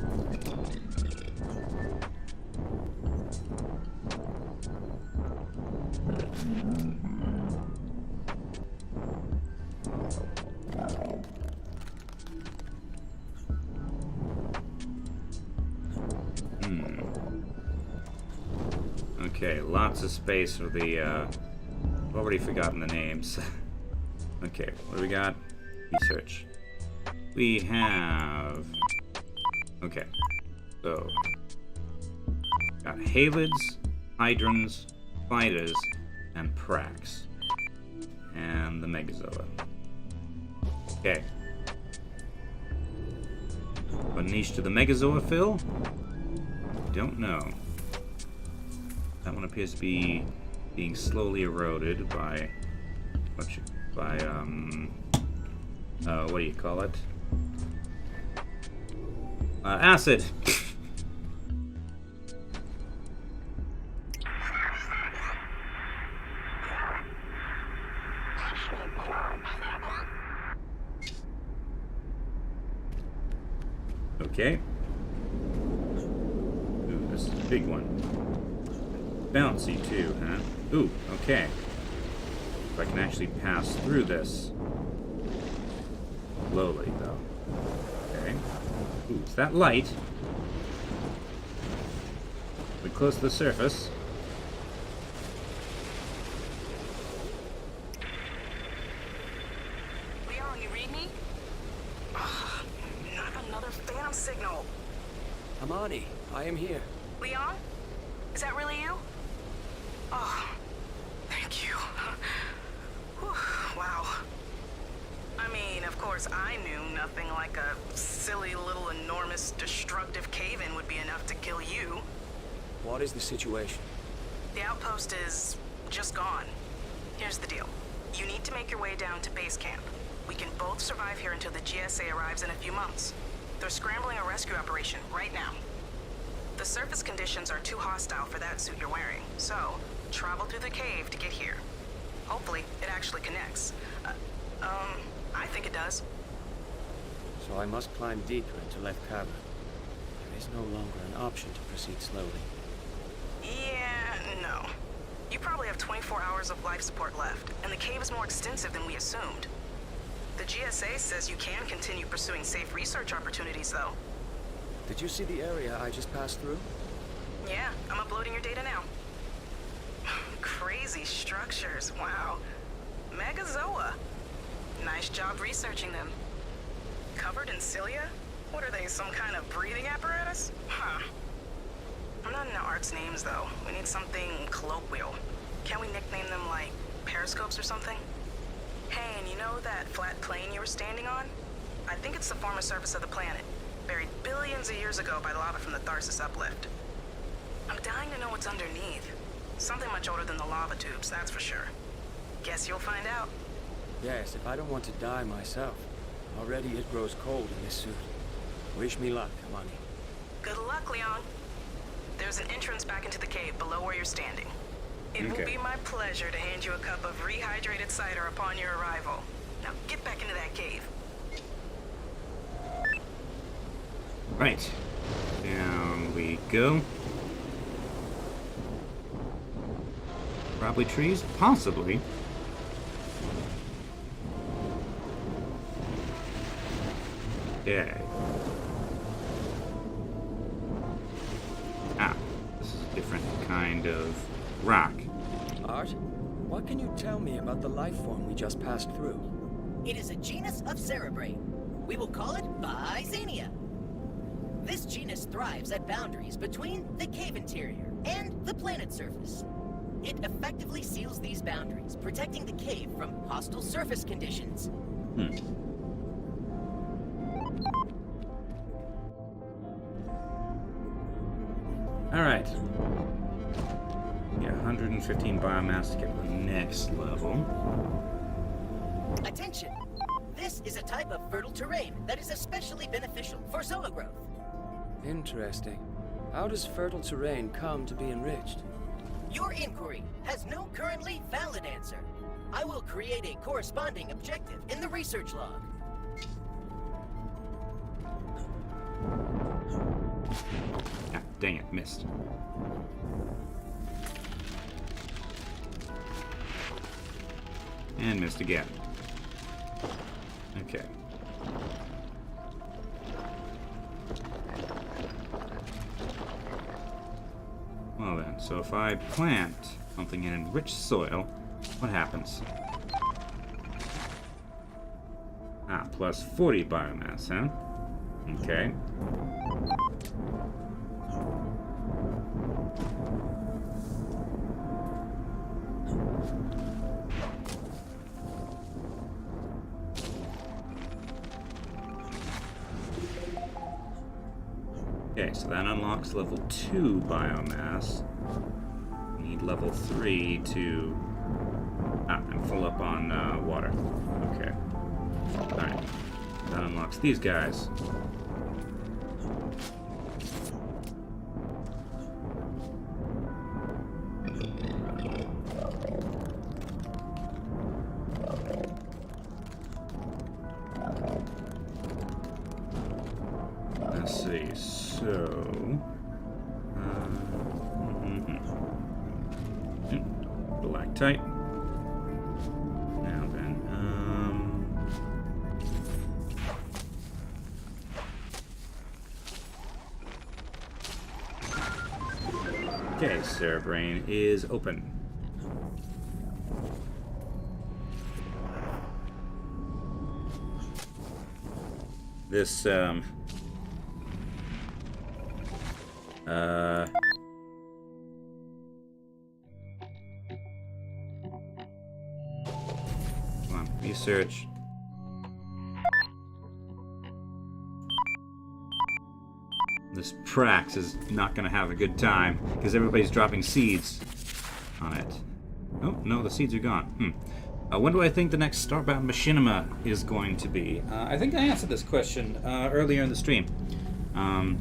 Okay, lots of space for the, I've already forgotten the names. Okay, what do we got? Research. We have... Okay, so... Got Halids, Hydrons, Fighters, and Prax. And the Megazoa. Okay. What niche to the Megazoa fill? Don't know. That one appears to be being slowly eroded by what do you call it? Acid. Okay. Ooh, this is a big one. Bouncy too, huh? Ooh, okay. If I can actually pass through this. Slowly, though. Okay. Ooh, it's that light. We're close to the surface. Leon, you read me? Ugh, not another phantom signal. Amani, I am here. Leon? Is that really you? Oh, thank you. Whew, wow. I mean, of course, I knew nothing like a silly little enormous destructive cave-in would be enough to kill you. What is the situation? The outpost is just gone. Here's the deal. You need to make your way down to base camp. We can both survive here until the GSA arrives in a few months. They're scrambling a rescue operation right now. The surface conditions are too hostile for that suit you're wearing, so travel through the cave to get here. Hopefully, it actually connects. I think it does. So I must climb deeper into left cavern. There is no longer an option to proceed slowly. Yeah, no. You probably have 24 hours of life support left, and the cave is more extensive than we assumed. The GSA says you can continue pursuing safe research opportunities, though. Did you see the area I just passed through? Yeah, I'm uploading your data now. Crazy structures, wow. Megazoa. Nice job researching them. Covered in cilia? What are they, some kind of breathing apparatus? Huh. I'm not into arts names, though. We need something colloquial. Can't we nickname them, like, periscopes or something? Hey, and you know that flat plane you were standing on? I think it's the former surface of the planet, buried billions of years ago by lava from the Tharsis uplift. I'm dying to know what's underneath. Something much older than the lava tubes, that's for sure. Guess you'll find out. Yes, if I don't want to die myself. Already it grows cold in this suit. Wish me luck, Amani. Good luck, Leon. There's an entrance back into the cave below where you're standing. It will be my pleasure to hand you a cup of rehydrated cider upon your arrival. Now get back into that cave. Right. Down we go. Probably trees? Possibly. Okay. Ah, this is a different kind of rock. Art, what can you tell me about the life form we just passed through? It is a genus of cerebrate. We will call it Byzania. This genus thrives at boundaries between the cave interior and the planet surface. It effectively seals these boundaries, protecting the cave from hostile surface conditions. Alright. Yeah, 115 biomass to get to the next level. Attention! This is a type of fertile terrain that is especially beneficial for zoa growth. Interesting. How does fertile terrain come to be enriched? Your inquiry has no currently valid answer. I will create a corresponding objective in the research log. Ah, dang it, missed. And missed again. Okay. Well then, so if I plant something in enriched soil, what happens? Ah, plus 40 biomass, huh? Okay. Okay, so that unlocks level 2 biomass. We need level 3 to... Ah, I'm full up on water. Okay. Alright. That unlocks these guys. Let's see, so... Galactite. Now then, okay, Cerebrain is open. This, come on, research. This Prax is not going to have a good time because everybody's dropping seeds on it. Oh, no, the seeds are gone. When do I think the next Starbound Machinima is going to be? I think I answered this question earlier in the stream. And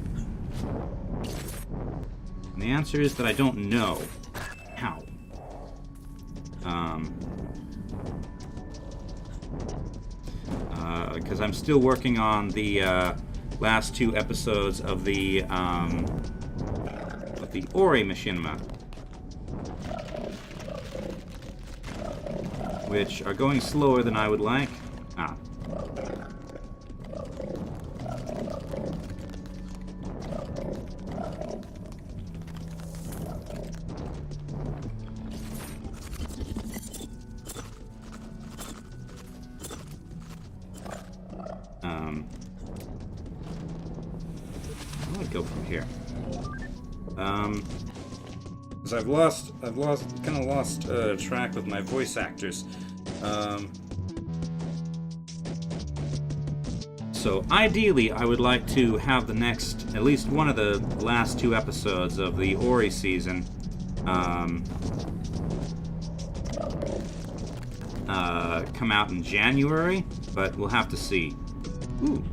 the answer is that I don't know how. Because I'm still working on the last 2 episodes of the Ori Machinima, which are going slower than I would like. Ah. Where do I go from here? Because I've kind of lost track with my voice actors. So ideally, I would like to have the next, at least one of the last 2 episodes of the Ori season, come out in January, but we'll have to see. Ooh.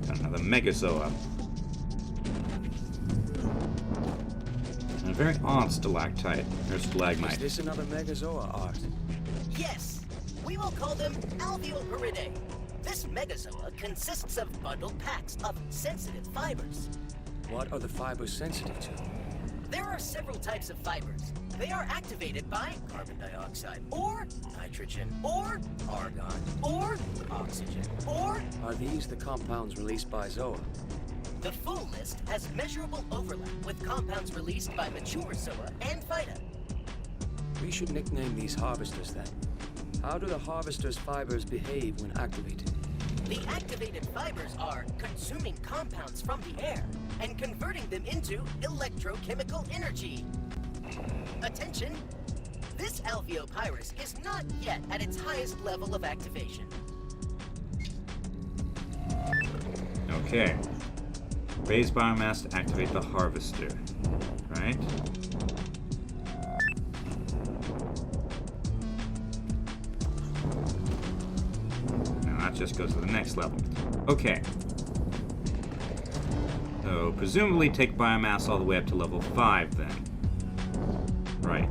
Got another Megazoa. And a very odd stalactite, or stalagmite. Is this another Megazoa, Art? Yes! We will call them Alveoliparidae. This megazoa consists of bundled packs of sensitive fibers. What are the fibers sensitive to? There are several types of fibers. They are activated by carbon dioxide, or nitrogen, or argon, or oxygen, or... Are these the compounds released by Zoa? The full list has measurable overlap with compounds released by mature Zoa and Phyta. We should nickname these harvesters then. How do the harvester's fibers behave when activated? The activated fibers are consuming compounds from the air and converting them into electrochemical energy. Attention! This Alveopyrus is not yet at its highest level of activation. Okay. Raise biomass to activate the harvester. Right? Now that just goes to the next level. Okay. So, presumably take biomass all the way up to level 5 then. Right.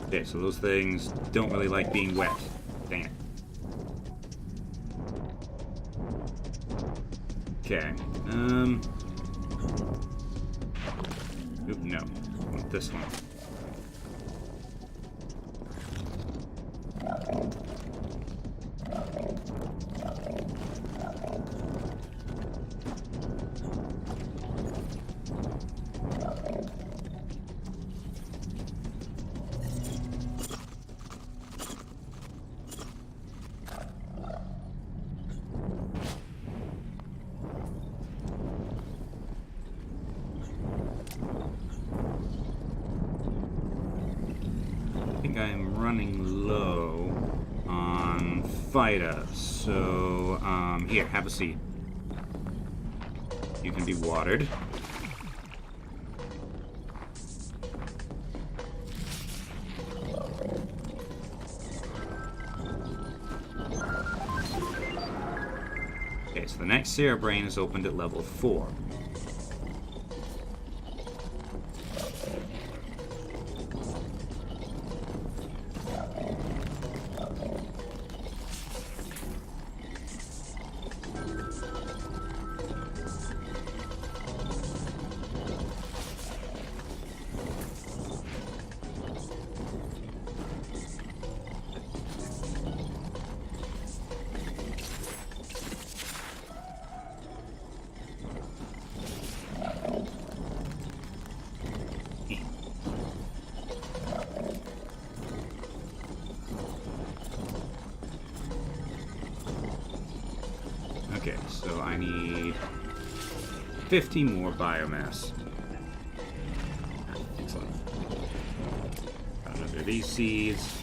Okay, so those things don't really like being wet. Dang it. Okay. Oop, no. I want this one. I think I'm running low on Phyta, so here, have a seat. You can be watered. Okay, so the next Cerebrain is opened at level 4. Okay, so I need 50 more biomass. Excellent. Got another of these seeds.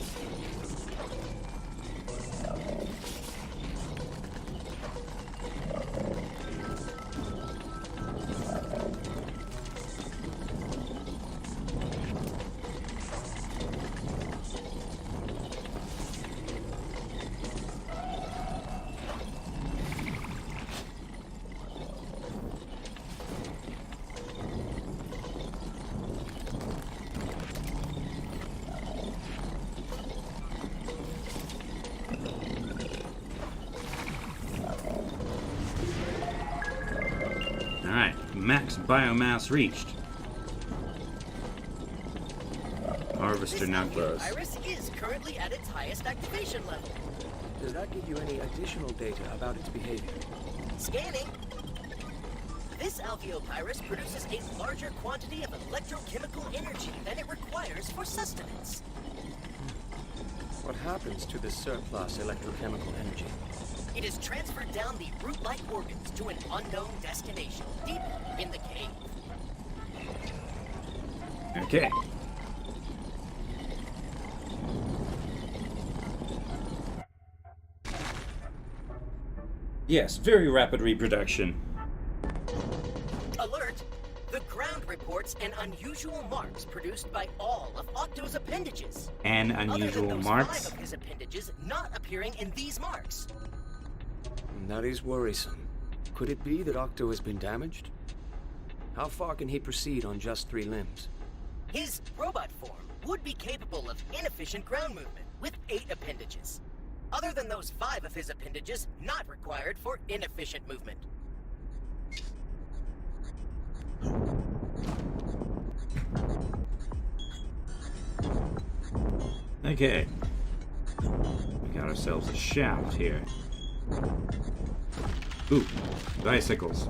Max biomass reached. Harvester now glows. Iris is currently at its highest activation level. Does that give you any additional data about its behavior? Scanning. This Alveopyrus produces a larger quantity of electrochemical energy than it requires for sustenance. What happens to this surplus electrochemical energy? It is transferred down the root-like organs to an unknown destination, deep in the cave. Okay. Yes, very rapid reproduction. Alert! The ground reports an unusual marks produced by all of Octo's appendages. And unusual Other than those marks? 5 of his appendages not appearing in these marks. That is worrisome. Could it be that Octo has been damaged? How far can he proceed on just 3 limbs? His robot form would be capable of inefficient ground movement with 8 appendages. Other than those 5 of his appendages not required for inefficient movement. Okay. We got ourselves a shaft here. Ooh, bicycles.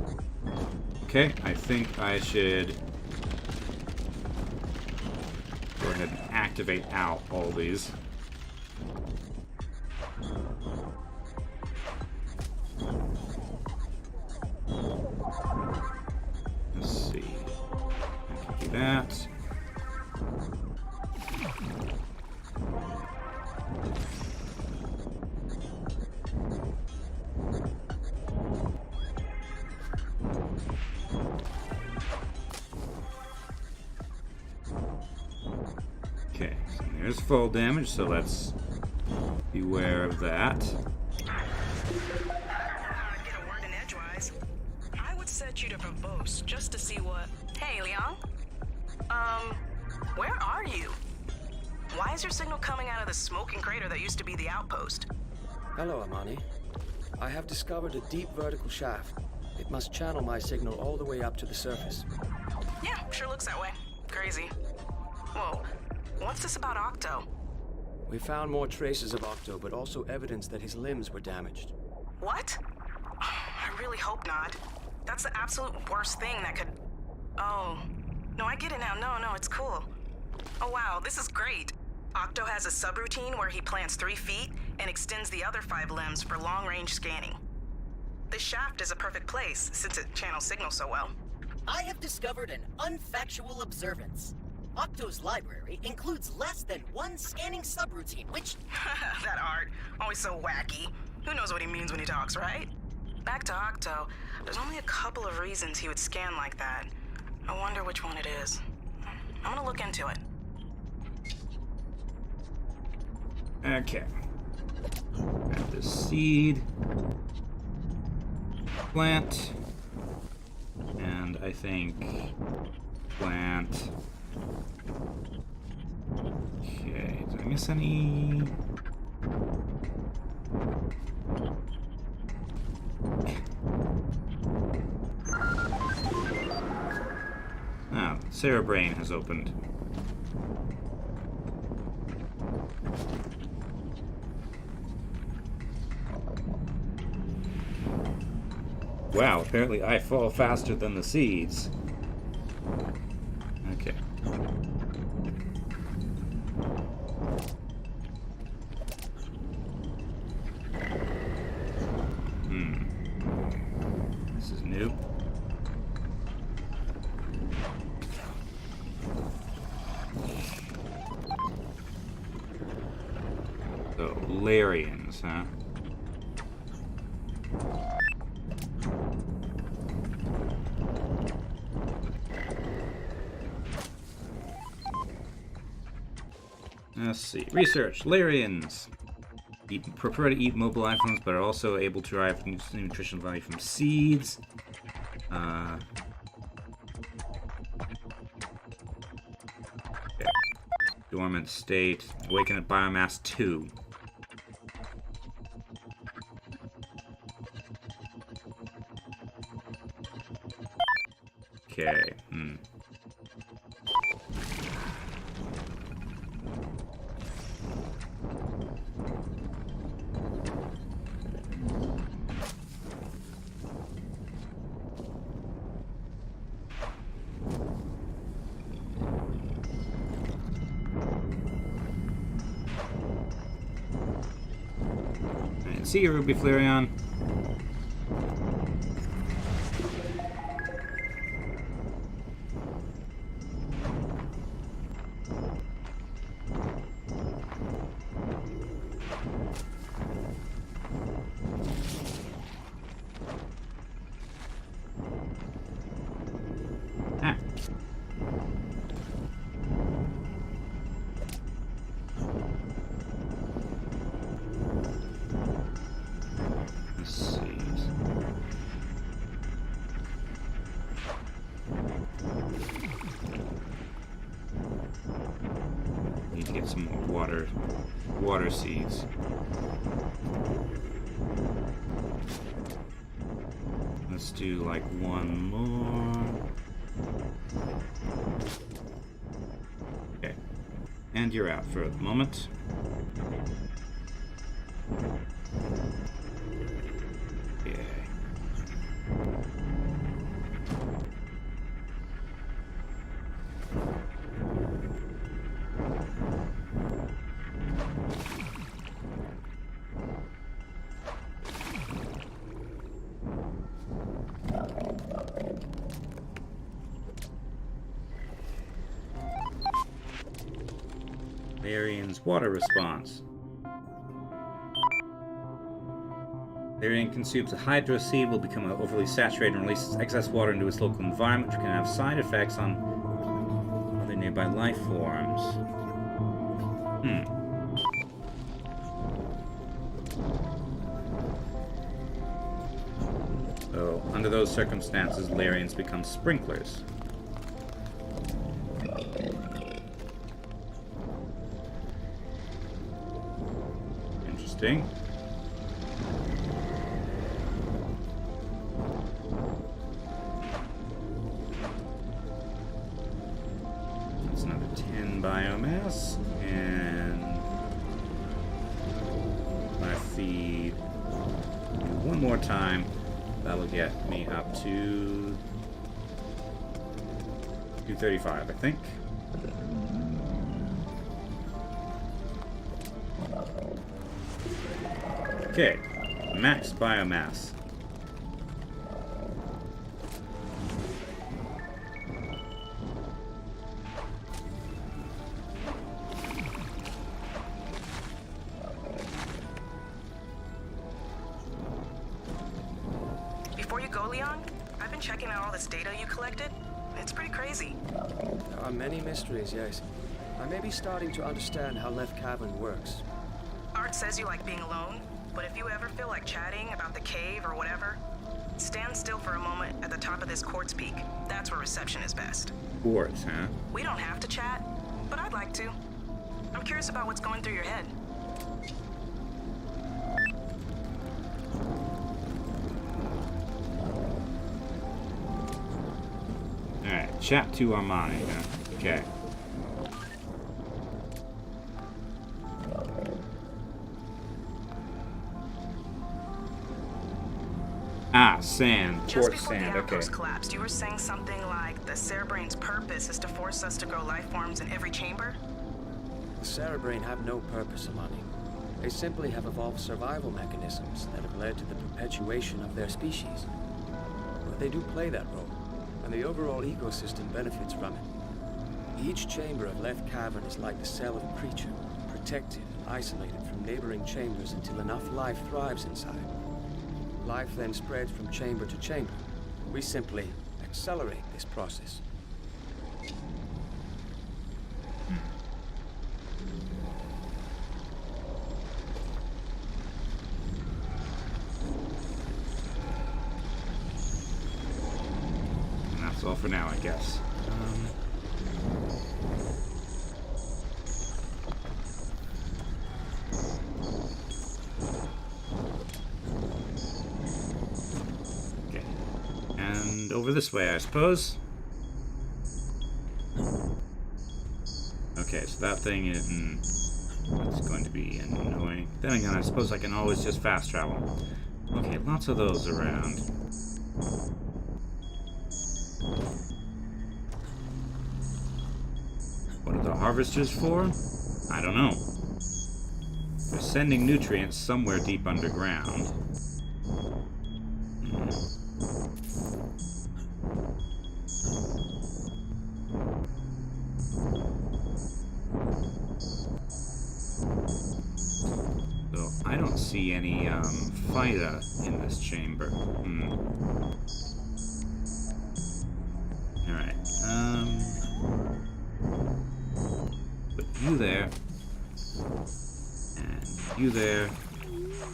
Okay, I think I should go ahead and activate out all these. Let's see. I can do that. Okay, so there's full damage, so let's beware of that. Get a word in edgewise. I would set you to verbose just to see what. Hey, Leon. Where are you? Why is your signal coming out of the smoking crater that used to be the outpost? Hello, Amani. I have discovered a deep vertical shaft. It must channel my signal all the way up to the surface. Yeah, sure looks that way. Crazy. Whoa, what's this about Octo? We found more traces of Octo, but also evidence that his limbs were damaged. What? I really hope not. That's the absolute worst thing that could... Oh. No, I get it now. No, it's cool. Oh wow, this is great. Octo has a subroutine where he plants 3 feet and extends the other 5 limbs for long-range scanning. This shaft is a perfect place since it channels signal so well. I have discovered an unfactual observance. Octo's library includes less than 1 scanning subroutine, which... That art, always so wacky. Who knows what he means when he talks, right? Back to Octo, there's only a couple of reasons he would scan like that. I wonder which one it is. I'm gonna look into it. Okay. Got the seed. Plant. And I think plant. Okay, did I miss any? Ah, Cerebrain has opened. Wow, apparently I fall faster than the seeds. Okay. This is new. So, Larians, huh? Let's see. Research. Larians prefer to eat mobile items, but are also able to derive nutritional value from seeds. Okay. Dormant state. Awaken at biomass 2. Okay. See you, Ruby Flareon. Ah. Need to get some more water seeds. Let's do like one more. Okay. And you're out for the moment. Okay. Larian's water response. Larian consumes a hydro seed, will become overly saturated and releases excess water into its local environment, which can have side effects on other nearby life forms. So, under those circumstances, Larians become sprinklers. Interesting. That's another 10 biomass. And I feed one more time. That'll get me up to 235, I think. Okay, max biomass. Before you go, Leon, I've been checking out all this data you collected. It's pretty crazy. There are many mysteries, yes. I may be starting to understand how Left Cavern works. Art says you like being alone, but if you ever feel like chatting about the cave or whatever, stand still for a moment at the top of this quartz peak. That's where reception is best. Quartz, huh? We don't have to chat, but I'd like to. I'm curious about what's going through your head. Alright, chat to Armani, huh? Okay. Ah, sand. Just Quartz before sand, the okay. outpost collapsed, you were saying something like the Cerebrain's purpose is to force us to grow life forms in every chamber? The Cerebrain have no purpose, Amani. They simply have evolved survival mechanisms that have led to the perpetuation of their species. But they do play that role, and the overall ecosystem benefits from it. Each chamber of Left Cavern is like the cell of a creature, protected and isolated from neighboring chambers until enough life thrives inside. Life then spreads from chamber to chamber. We simply accelerate this process. And that's all for now, I guess. Okay. And over this way, I suppose. Okay, so that thing is... that's going to be annoying. Then again, I suppose I can always just fast travel. Okay, lots of those around. What are the harvesters for? I don't know. They're sending nutrients somewhere deep underground. So I don't see any phyta in this chamber. Alright. Put you there. And you there.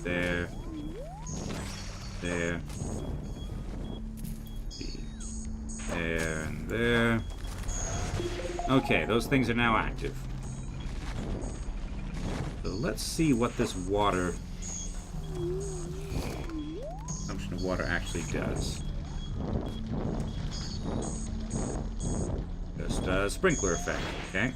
There. There. There and there. Okay, those things are now active. So let's see what this water consumption of water actually does. Just a sprinkler effect, okay?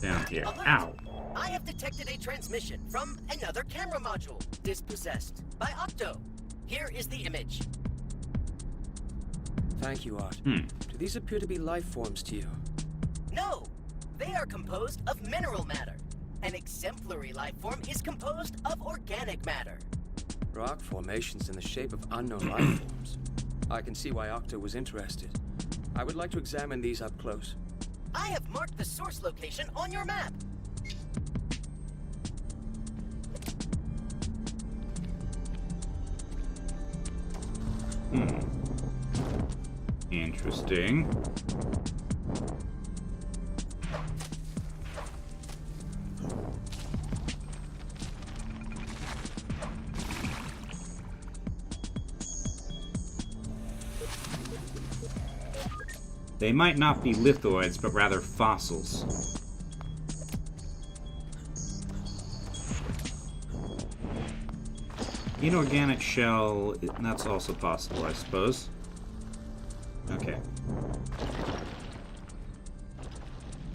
Down here. Alert! Ow! I have detected a transmission from another camera module, dispossessed by Octo. Here is the image. Thank you, Art. Do these appear to be life forms to you? No! They are composed of mineral matter. An exemplary life form is composed of organic matter. Rock formations in the shape of unknown life forms. I can see why Octo was interested. I would like to examine these up close. I have marked the source location on your map. Interesting. They might not be lithoids, but rather fossils. Inorganic shell, that's also possible, I suppose. Okay.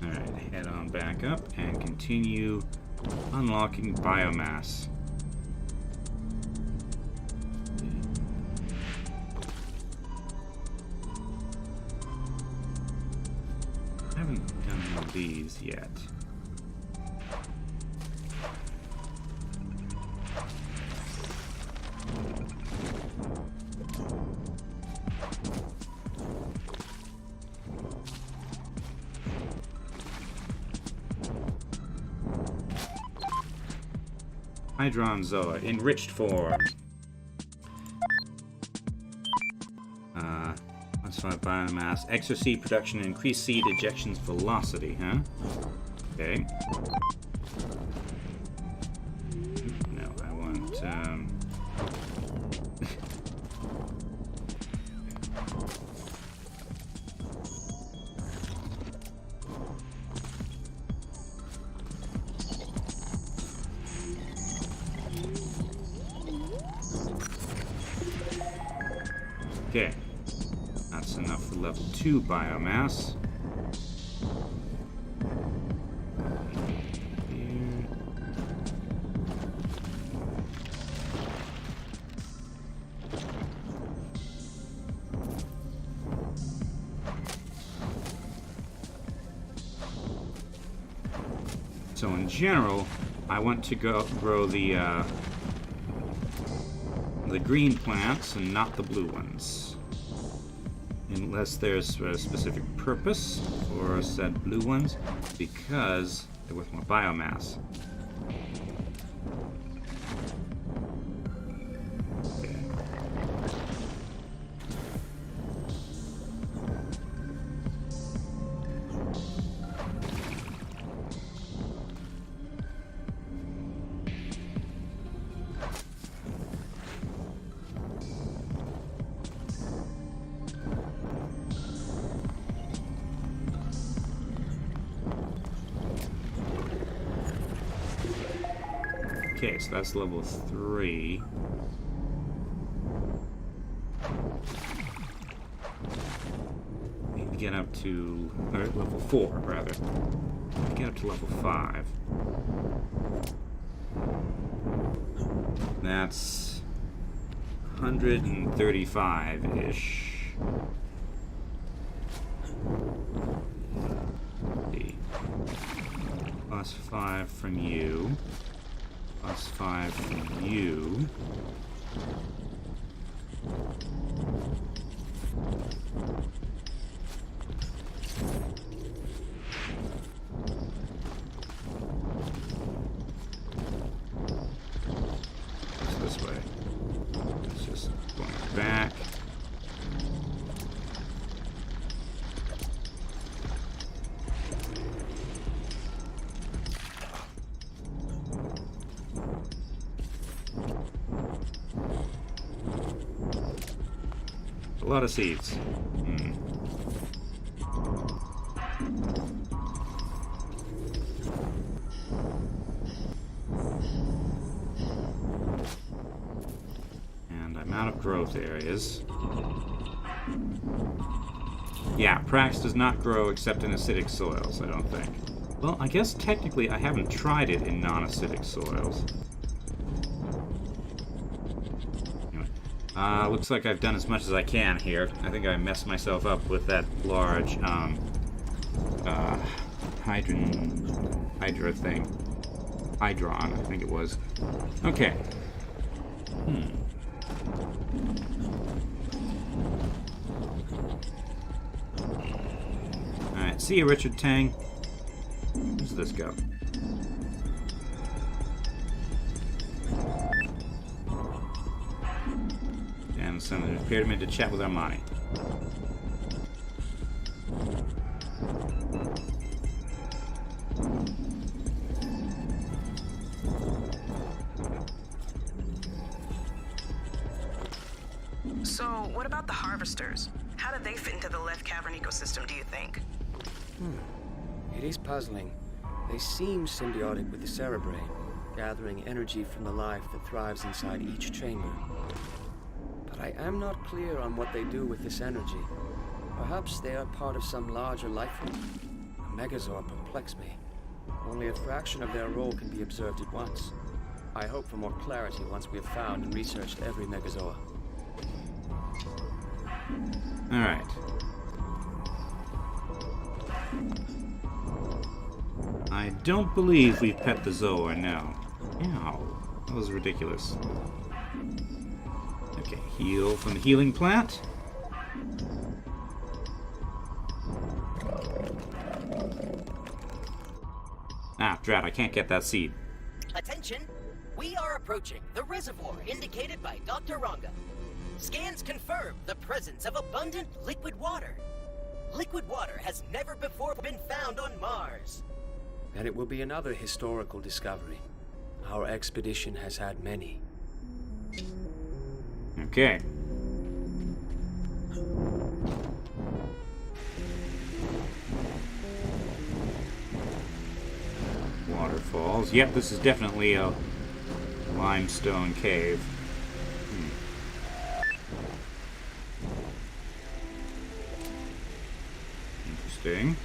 Alright, head on back up and continue unlocking biomass. I haven't done one of these yet. Hydronzoa, enriched form. Plus 5 biomass. Extra seed production and increased seed ejections velocity, huh? Okay. No, I want, okay. That's enough for level 2 biomass. So in general, I want to grow the green plants and not the blue ones. Unless there's a specific purpose for said blue ones, because they're worth more biomass. Okay. Okay, so that's level 3. Need to get up to, or level 4, rather. Get up to level 5. That's 135-ish. Plus 5 from you. Plus 5 from you. It's this way. It's just going back. A lot of seeds. And I'm out of growth areas. Yeah, Prax does not grow except in acidic soils, I don't think. Well, I guess technically I haven't tried it in non-acidic soils. Looks like I've done as much as I can here. I think I messed myself up with that large, Hydra thing. Hydron, I think it was. Okay. Alright, see you, Richard Tang. Where does this go? And send the pyramid to chat with Armani. So, what about the harvesters? How do they fit into the left cavern ecosystem, do you think? It is puzzling. They seem symbiotic with the cerebrain, gathering energy from the life that thrives inside each chamber. But I am not clear on what they do with this energy. Perhaps they are part of some larger life form. A Megazord perplex me. Only a fraction of their role can be observed at once. I hope for more clarity once we have found and researched every Megazoa. Alright. I don't believe we've pet the Zoa, no. Ow. That was ridiculous. Okay, heal from the healing plant. Ah, drat, I can't get that seed. Attention! We are approaching the reservoir indicated by Dr. Ranga. Scans confirm the presence of abundant liquid water. Liquid water has never before been found on Mars. And it will be another historical discovery. Our expedition has had many. Okay. Waterfalls. Yep, this is definitely a limestone cave. Interesting.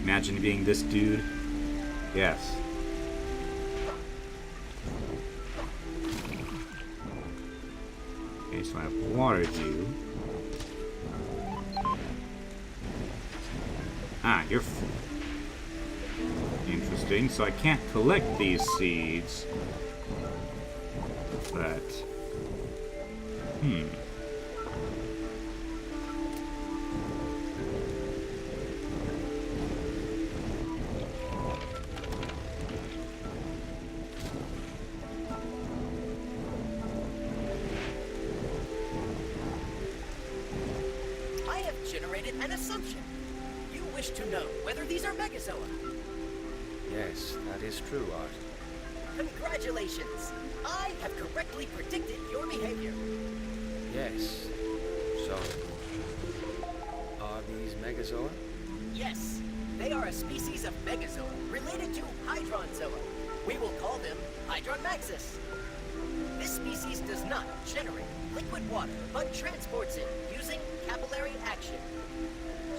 Imagine being this dude. Yes. Okay, so I have water dew. Ah, you're interesting. So I can't collect these seeds. But... I have generated an assumption. You wish to know whether these are Megazoa. Yes, that is true, Art. Congratulations! I have correctly predicted your behavior. Yes. So, are these Megazoa? Yes, they are a species of Megazoa related to Hydronzoa. We will call them Hydronmaxis. This species does not generate liquid water, but transports it using capillary action.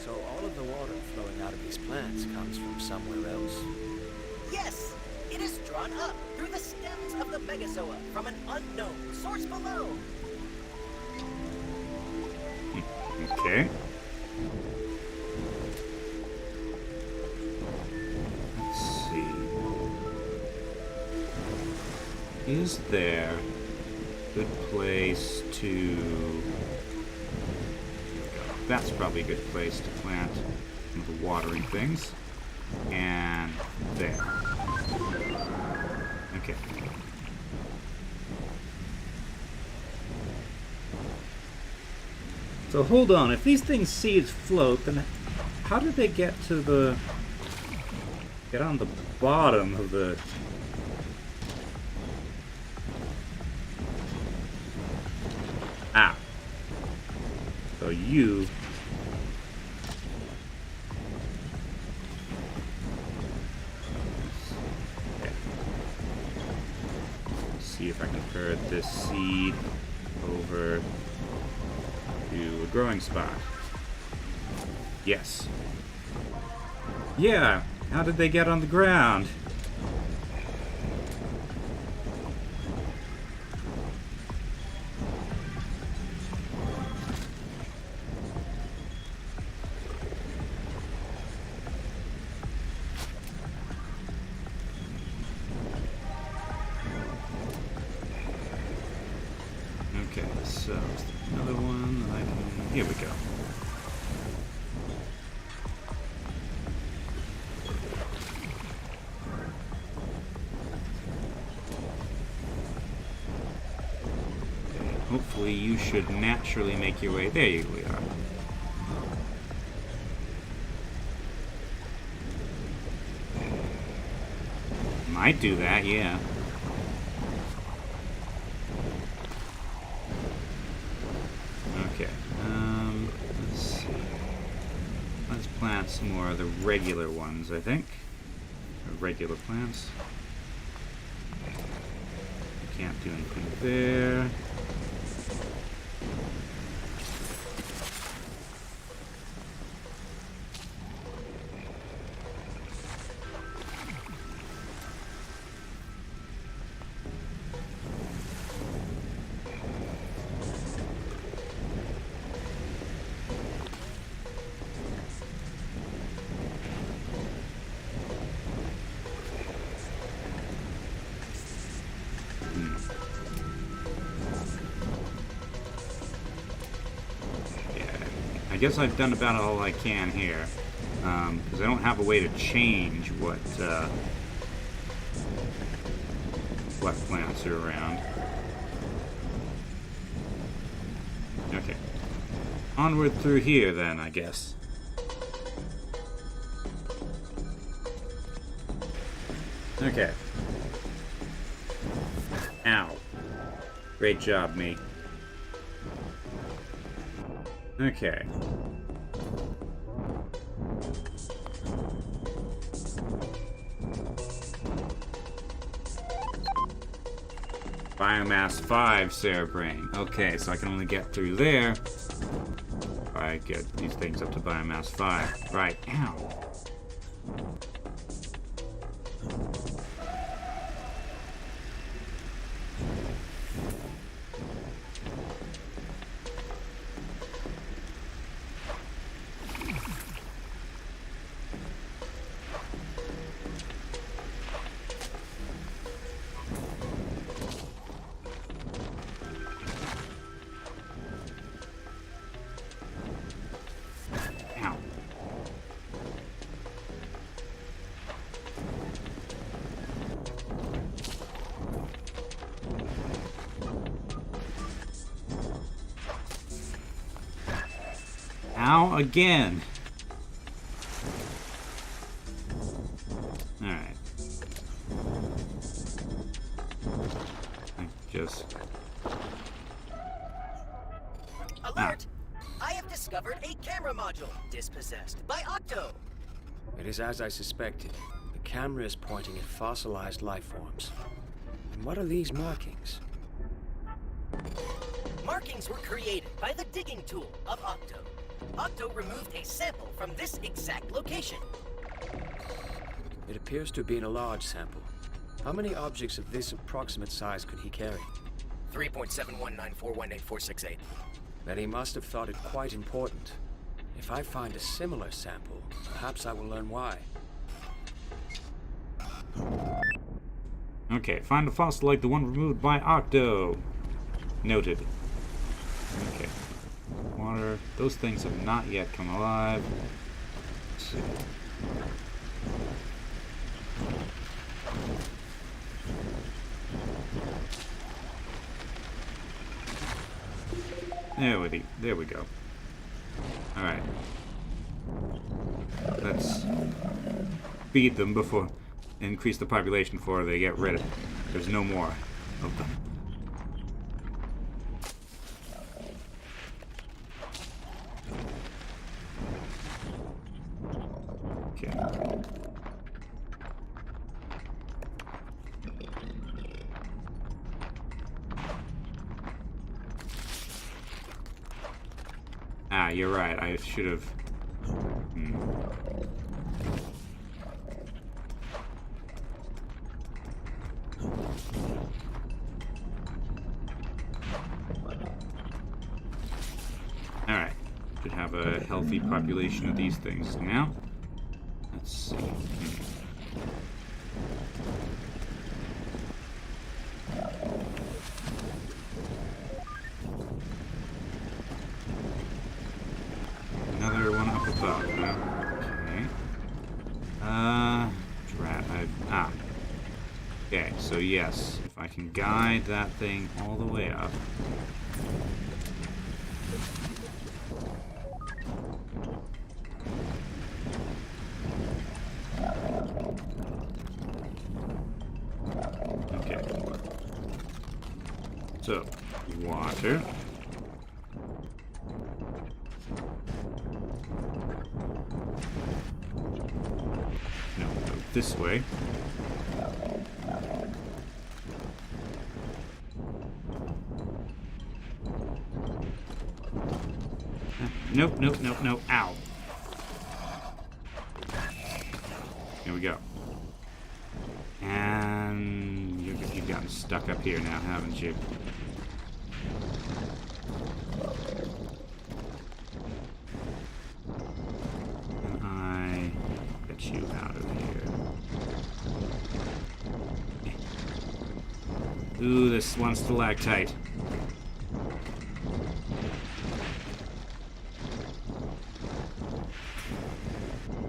So all of the water flowing out of these plants comes from somewhere else? Yes, it is drawn up through the stems of the Megazoa from an unknown source below. Okay. Let's see. Is there a good place to... That's probably a good place to plant some of the watering things. And there. Okay. So hold on, if these things' seeds float, then how did they get to the... get on the bottom of the... Ah. So you... Okay. Let's see if I can herd this seed over to a growing spot. Yes. Yeah, how did they get on the ground? Okay, so another one that I can... Here we go. Hopefully you should naturally make your way. There you are. might do that, yeah. Okay, let's see. Let's plant some more of the regular ones, I think. Or regular plants. Can't do anything there. I guess I've done about all I can here, because I don't have a way to change what plants are around. Okay. Onward through here then, I guess. Okay. Ow. Great job, me. Okay. Biomass 5 cerebrain. Okay, so I can only get through there if I get these things up to biomass 5. Right. Ow. Ow, again. Alright. I just... Alert! I have discovered a camera module dispossessed by Octo. It is as I suspected. The camera is pointing at fossilized life forms. And what are these markings? Markings were created by the digging tool of Octo. Octo removed a sample from this exact location. It appears to have been a large sample. How many objects of this approximate size could he carry? 3.719418468. Then he must have thought it quite important. If I find a similar sample, perhaps I will learn why. Okay, find a fossil like the one removed by Octo. Noted. Okay. Water. Those things have not yet come alive. Let's see. There we go. Alright. Let's feed them before... increase the population before they get rid of it. There's no more of them. Okay. Ah, you're right. I should have... Alright. Should have a healthy population of these things now. Let's see. Another one up above. Okay. Drat. Okay, so yes, if I can guide that thing all the way up. So, water. No, go this way. Nope, nope, nope, nope. Ow. Here we go. And you've gotten stuck up here now, haven't you? And I get you out of here. Ooh, this one stalactite.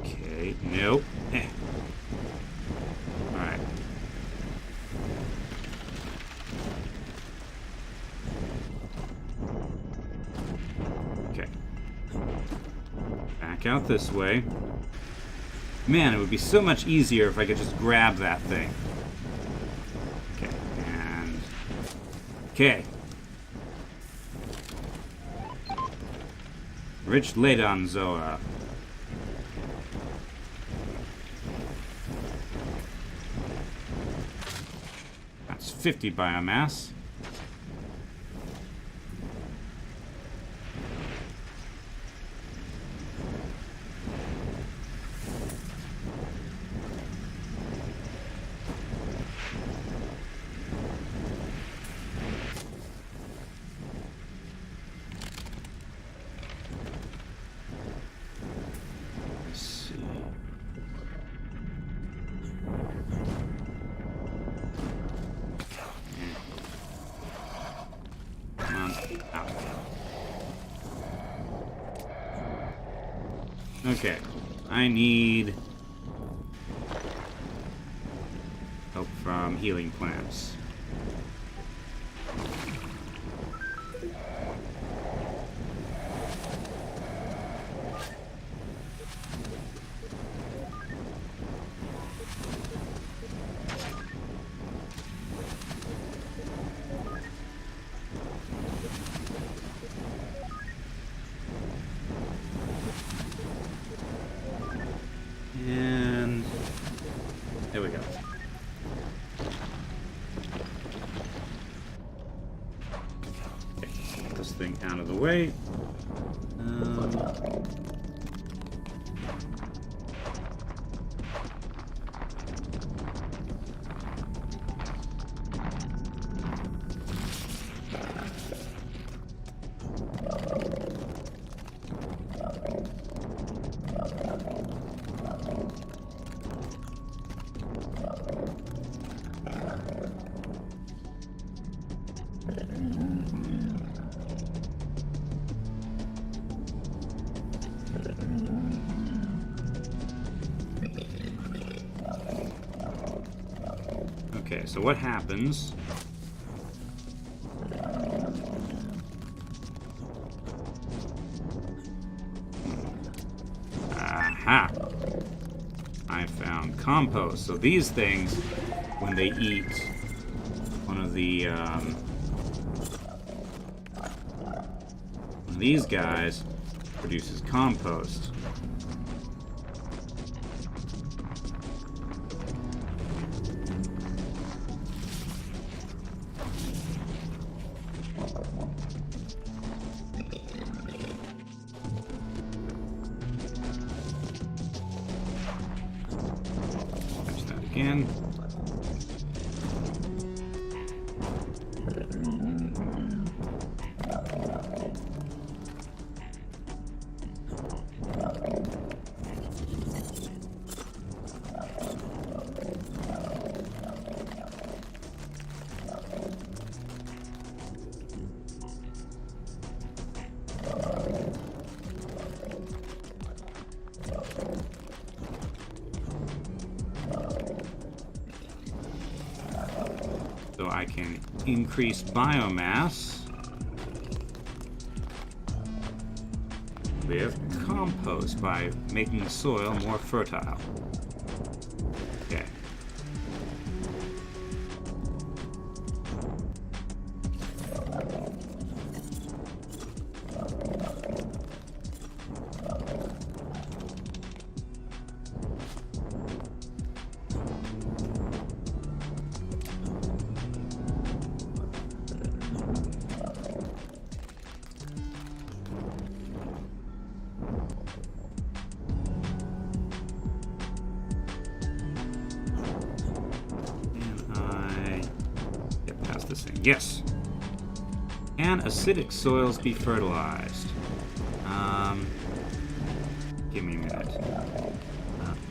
Okay, nope. Alright. Okay. Back out this way. Man, it would be so much easier if I could just grab that thing. Okay, and... Okay. Rich Ladon Zoa. That's 50 biomass. Let's see. Come on, out. Okay, I need help from healing plants. And there we go. Okay, get this thing out of the way. Okay, so what happens? Aha! I found compost. So these things, when they eat one of these guys, produces compost. Touch that again. So I can increase biomass with compost by making the soil more fertile. Okay. Yes. Can acidic soils be fertilized? Give me a minute.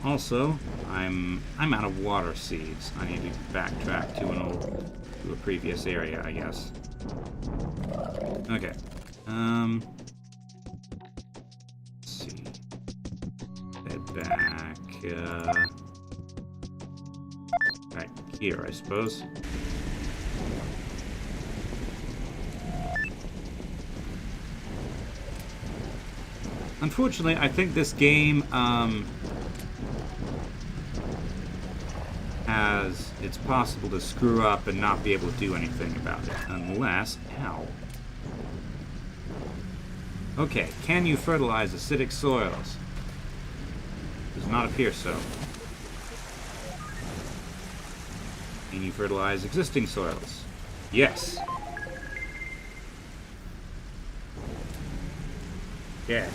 Also, I'm out of water seeds. I need to backtrack to a previous area, I guess. Okay. Let's see. Head back. Right here, I suppose. Unfortunately, I think this game it's possible to screw up and not be able to do anything about it, unless... Ow. Okay, can you fertilize acidic soils? Does not appear so. Can you fertilize existing soils? Yes. Yeah.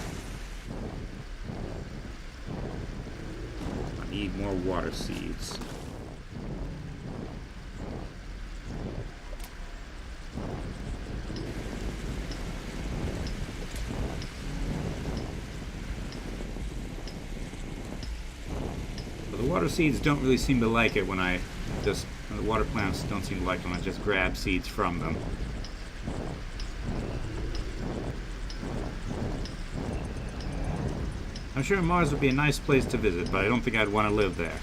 I need more water seeds. But the water seeds don't really seem to like it when I just... The water plants don't seem to like when I just grab seeds from them. I'm sure Mars would be a nice place to visit, but I don't think I'd want to live there.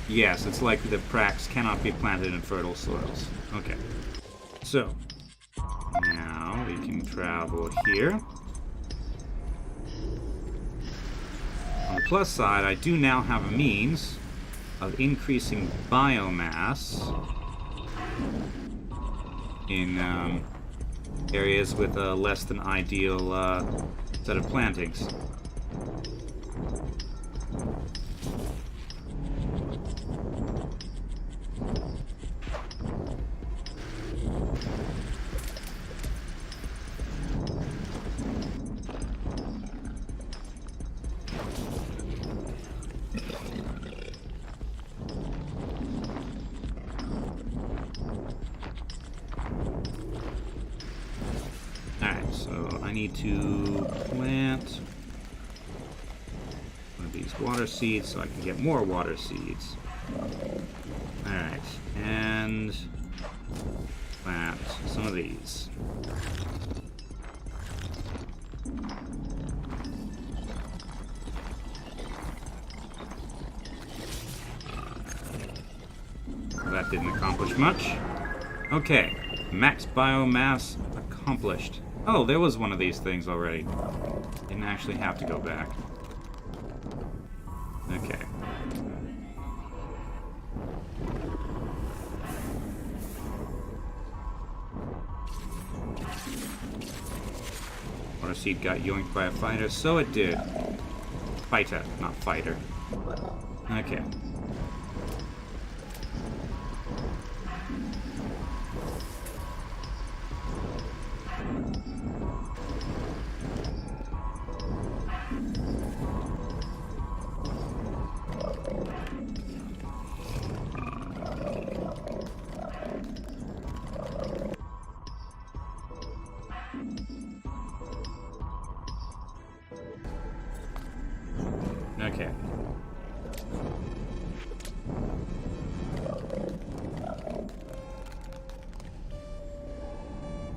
Yes, it's likely that Prax cannot be planted in fertile soils. Okay. So, now we can travel here. On the plus side, I do now have a means of increasing biomass in areas with a less than ideal set of plantings. To plant one of these water seeds so I can get more water seeds. Alright, and plant some of these. That didn't accomplish much. Okay, max biomass accomplished. Oh, there was one of these things already. Didn't actually have to go back. Okay. Water seed got yoinked by a fighter, so it did. Fighter, not fighter. Okay. Okay.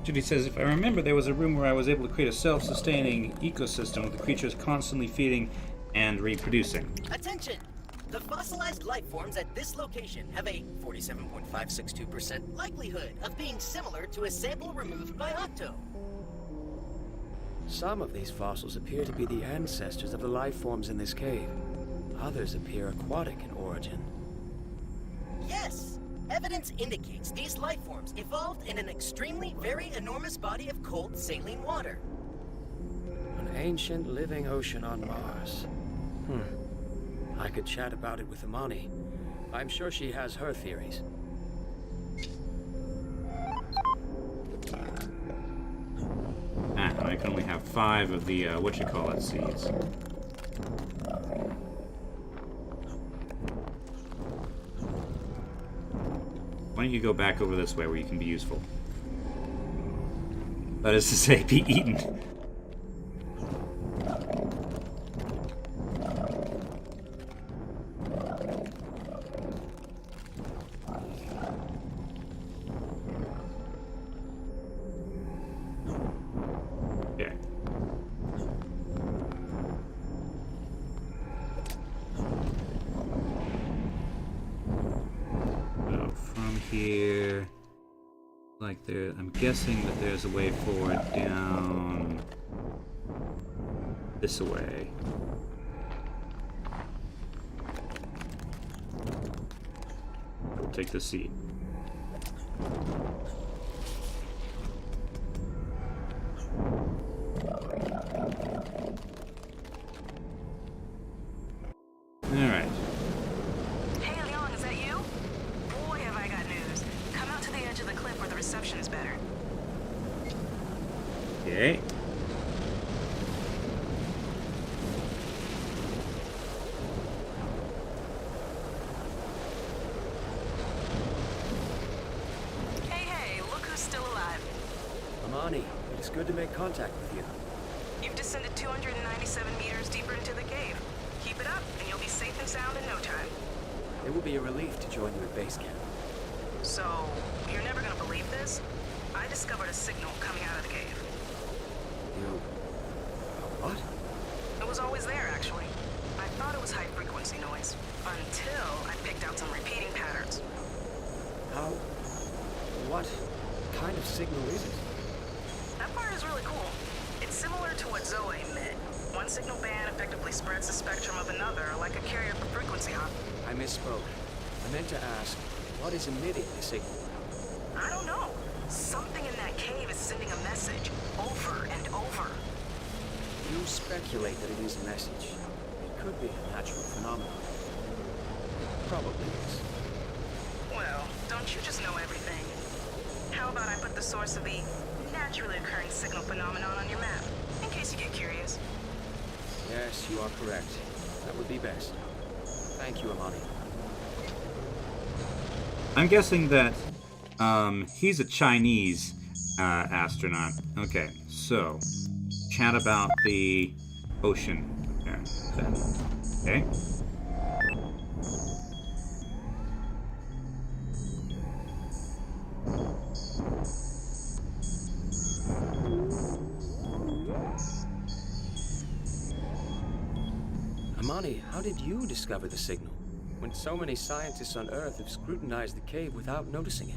Judy says, if I remember, there was a room where I was able to create a self-sustaining ecosystem with the creatures constantly feeding and reproducing. Attention! The fossilized life forms at this location have a 47.562% likelihood of being similar to a sample removed by Octo. Some of these fossils appear to be the ancestors of the life forms in this cave. Others appear aquatic in origin. Yes! Evidence indicates these life forms evolved in an extremely very enormous body of cold saline water. An ancient living ocean on Mars. I could chat about it with Imani. I'm sure she has her theories. I can only have 5 of the, seeds. why don't you go back over this way where you can be useful? That is to say, be eaten. Okay. So from here, like there, I'm guessing that there's a way forward down this way. We'll take the seat. Alright. Hey, Leon, is that you? Boy, have I got news. Come out to the edge of the cliff where the reception is better. Okay. Hey, look who's still alive. Amani, it is good to make contact with you. You've descended 297 meters deeper into the cave. Keep it up, and you'll be safe and sound in no time. It will be a relief to join you at base camp. So, you're never gonna believe this? I discovered a signal coming out of the cave. You... what? It was always there, actually. I thought it was high-frequency noise, until I picked out some repeating patterns. How... what kind of signal is it? That part is really cool. It's similar to what Zoe meant. One signal band effectively spreads the spectrum of another, like a carrier for frequency hop. I misspoke. I meant to ask, what is emitting the signal? I don't know. Something in that cave is sending a message, over and over. You speculate that it is a message. It could be a natural phenomenon. Probably is. Well, don't you just know everything? How about I put the source of the naturally occurring signal phenomenon on your map, in case you get curious? Yes, you are correct. That would be best. Thank you, Amani. I'm guessing that he's a Chinese astronaut. Okay, so chat about the ocean there. Okay. Amani, how did you discover the signal? When so many scientists on Earth have scrutinized the cave without noticing it.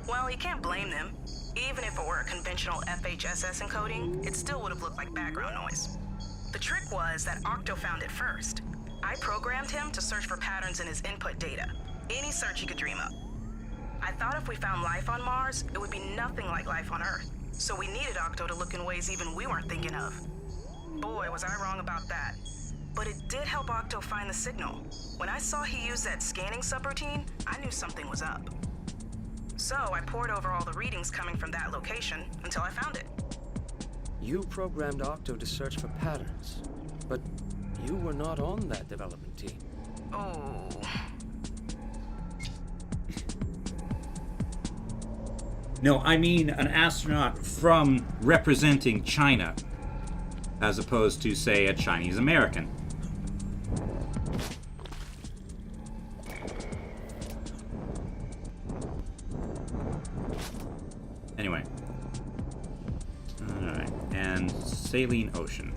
Well, you can't blame them. Even if it were a conventional FHSS encoding, it still would have looked like background noise. The trick was that Octo found it first. I programmed him to search for patterns in his input data. Any search he could dream up. I thought if we found life on Mars, it would be nothing like life on Earth. So we needed Octo to look in ways even we weren't thinking of. Boy, was I wrong about that. But it did help Octo find the signal. When I saw he used that scanning subroutine, I knew something was up. So I poured over all the readings coming from that location until I found it. You programmed Octo to search for patterns, but you were not on that development team. Oh. No, I mean an astronaut from representing China, as opposed to, say, a Chinese American. Anyway. Alright, and saline ocean.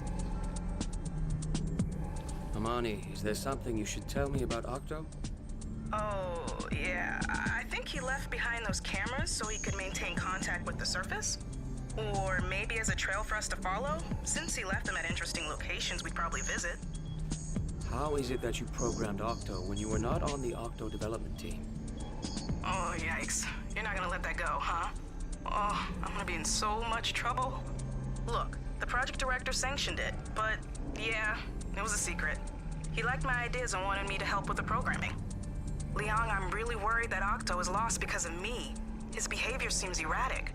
Amani, is there something you should tell me about Octo? Oh, yeah. I think he left behind those cameras so he could maintain contact with the surface. Or maybe as a trail for us to follow. Since he left them at interesting locations we'd probably visit. How is it that you programmed Octo when you were not on the Octo development team? Oh, yikes. You're not gonna let that go, huh? Oh, I'm gonna be in so much trouble. Look, the project director sanctioned it, but yeah, it was a secret. He liked my ideas and wanted me to help with the programming. Liang, I'm really worried that Octo is lost because of me. His behavior seems erratic.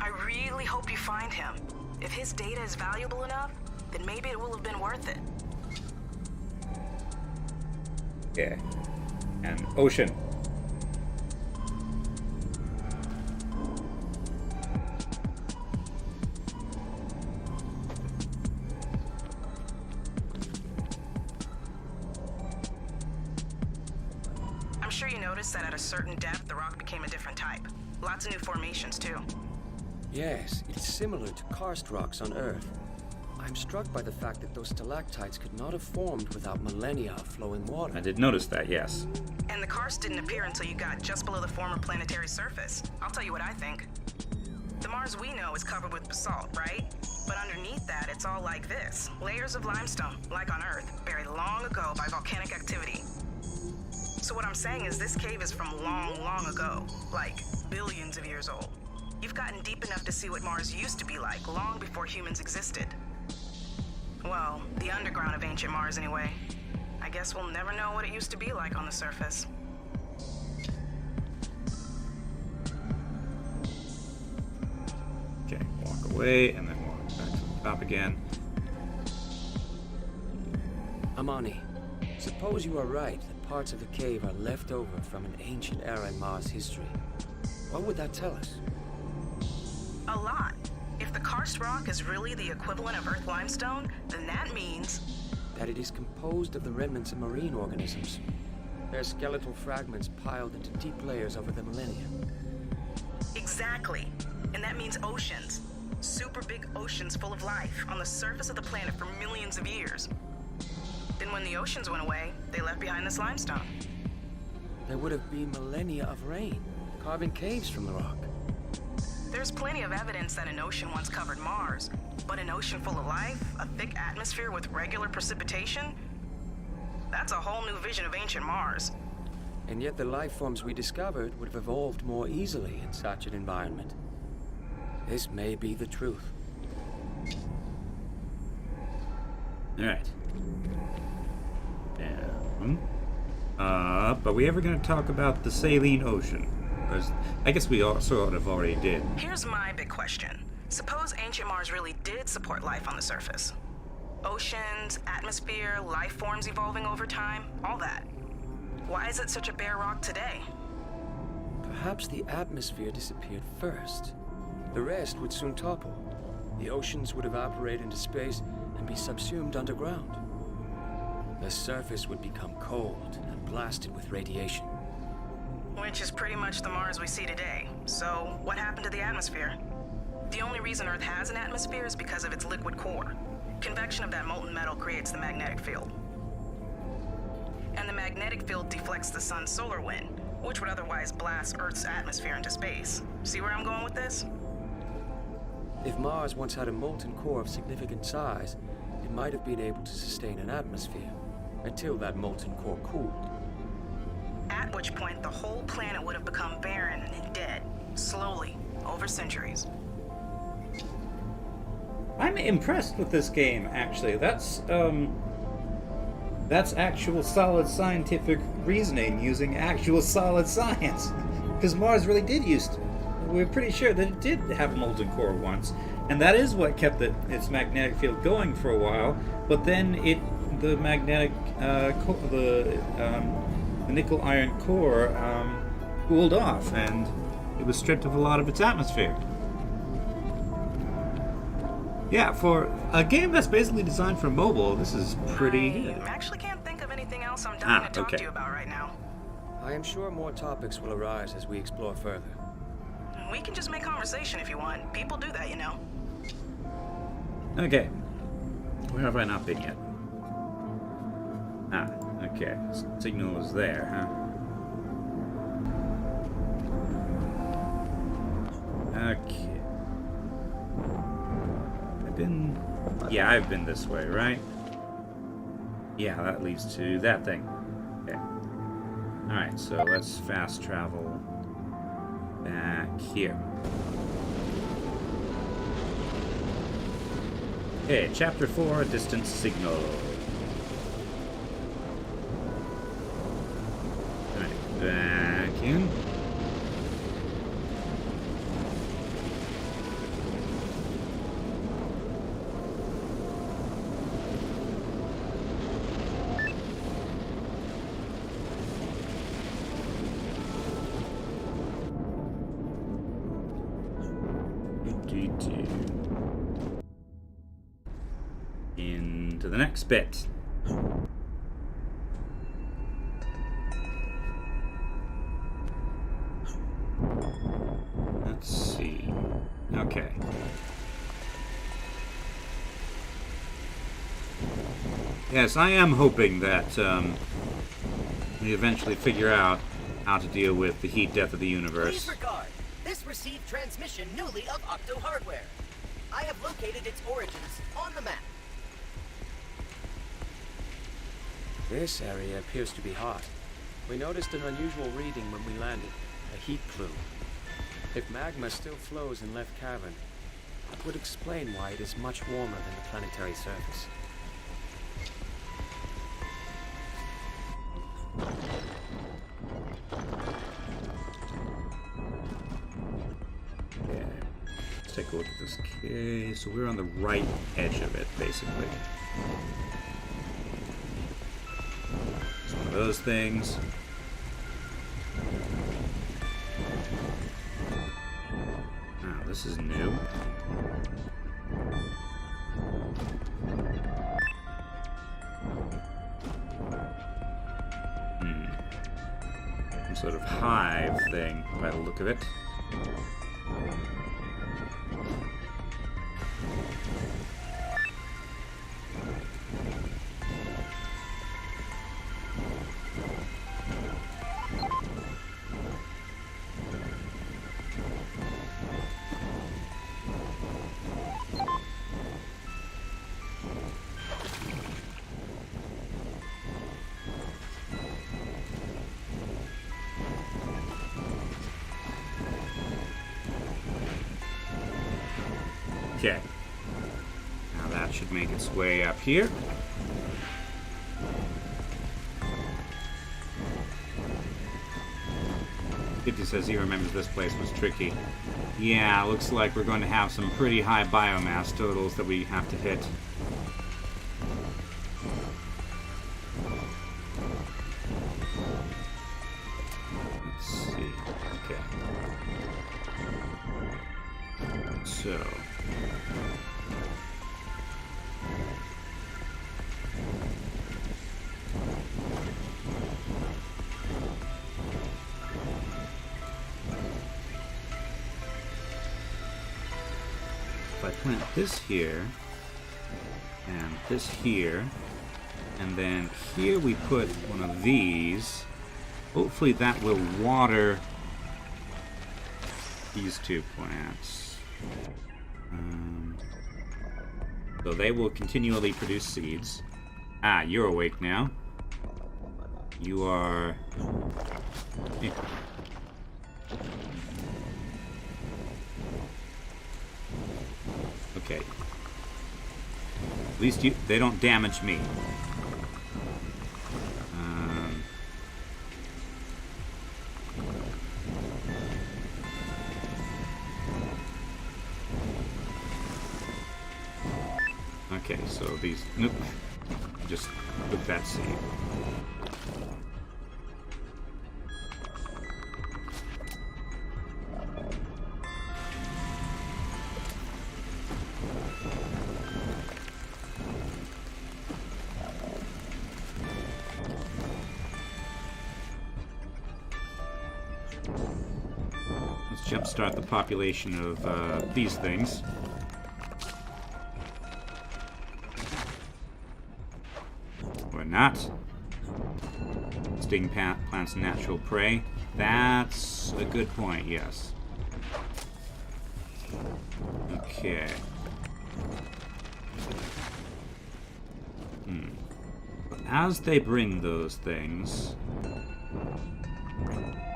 I really hope you find him. If his data is valuable enough, then maybe it will have been worth it. Yeah. And ocean. noticed that at a certain depth, the rock became a different type? Lots of new formations, too. Yes, it's similar to karst rocks on Earth. I'm struck by the fact that those stalactites could not have formed without millennia of flowing water. I did notice that, yes. And the karst didn't appear until you got just below the former planetary surface. I'll tell you what I think. The Mars we know is covered with basalt, right? But underneath that, it's all like this. Layers of limestone, like on Earth, buried long ago by volcanic activity. So what I'm saying is this cave is from long, long ago. Like, billions of years old. You've gotten deep enough to see what Mars used to be like, long before humans existed. Well, the underground of ancient Mars anyway. I guess we'll never know what it used to be like on the surface. Okay, walk away and then walk back to the top again. Amani, suppose you are right that parts of the cave are left over from an ancient era in Mars history. What would that tell us? A lot. If the karst rock is really the equivalent of Earth limestone, then that means... that it is composed of the remnants of marine organisms. Their skeletal fragments piled into deep layers over the millennia. Exactly. And that means oceans. Super big oceans full of life on the surface of the planet for millions of years. Then when the oceans went away, they left behind this limestone. There would have been millennia of rain, carving caves from the rock. There's plenty of evidence that an ocean once covered Mars, but an ocean full of life, a thick atmosphere with regular precipitation? That's a whole new vision of ancient Mars. And yet the life forms we discovered would have evolved more easily in such an environment. This may be the truth. Alright. But we ever going to talk about the saline ocean? I guess we all sort of already did. Here's my big question. Suppose ancient Mars really did support life on the surface. Oceans, atmosphere, life forms evolving over time, all that. Why is it such a bare rock today? Perhaps the atmosphere disappeared first. The rest would soon topple. The oceans would evaporate into space and be subsumed underground. The surface would become cold and blasted with radiation. Which is pretty much the Mars we see today. So, what happened to the atmosphere? The only reason Earth has an atmosphere is because of its liquid core. Convection of that molten metal creates the magnetic field. And the magnetic field deflects the sun's solar wind, which would otherwise blast Earth's atmosphere into space. See where I'm going with this? If Mars once had a molten core of significant size, it might have been able to sustain an atmosphere, until that molten core cooled. At which point, the whole planet would have become barren and dead, slowly, over centuries. I'm impressed with this game, actually. That's actual solid scientific reasoning using actual solid science. Because Mars really did used to. We're pretty sure that it did have a molten core once, and that is what kept its magnetic field going for a while. But then the magnetic, the nickel iron core cooled off, and it was stripped of a lot of its atmosphere. Yeah, for a game that's basically designed for mobile, this is pretty good. I actually can't think of anything else I'm dying to talk to you about right now. I am sure more topics will arise as we explore further. We can just make conversation if you want. People do that, you know. Okay. Where have I not been yet? Okay. Signal is there, huh? Okay. I've been this way, right? Yeah, that leads to that thing. Okay. Alright, so let's fast travel back here. Okay, Chapter 4, Distant Signal. Alright, back in. Into the next bit. Yes, I am hoping that we eventually figure out how to deal with the heat death of the universe. Please regard this received transmission newly of Octo hardware. I have located its origins on the map. This area appears to be hot. We noticed an unusual reading when we landed, a heat plume. If magma still flows in left cavern, that would explain why it is much warmer than the planetary surface. Yeah. Let's take a look at this. Okay, so we're on the right edge of it, basically. It's one of those things. Oh, this is new. Some sort of hive thing, by the look of it. Okay. Now that should make its way up here. Kitty says he remembers this place was tricky. Yeah, looks like we're going to have some pretty high biomass totals that we have to hit. Let's see. Okay. So... if I plant this here, and this here, and then here we put one of these, hopefully that will water these two plants. So they will continually produce seeds. Ah, you're awake now. You are... eh. Okay. At least they don't damage me. Okay, so these... nope. Just put that seed. Let's jumpstart the population of these things. Or not. Sting plants natural prey. That's a good point, yes. Okay. As they bring those things,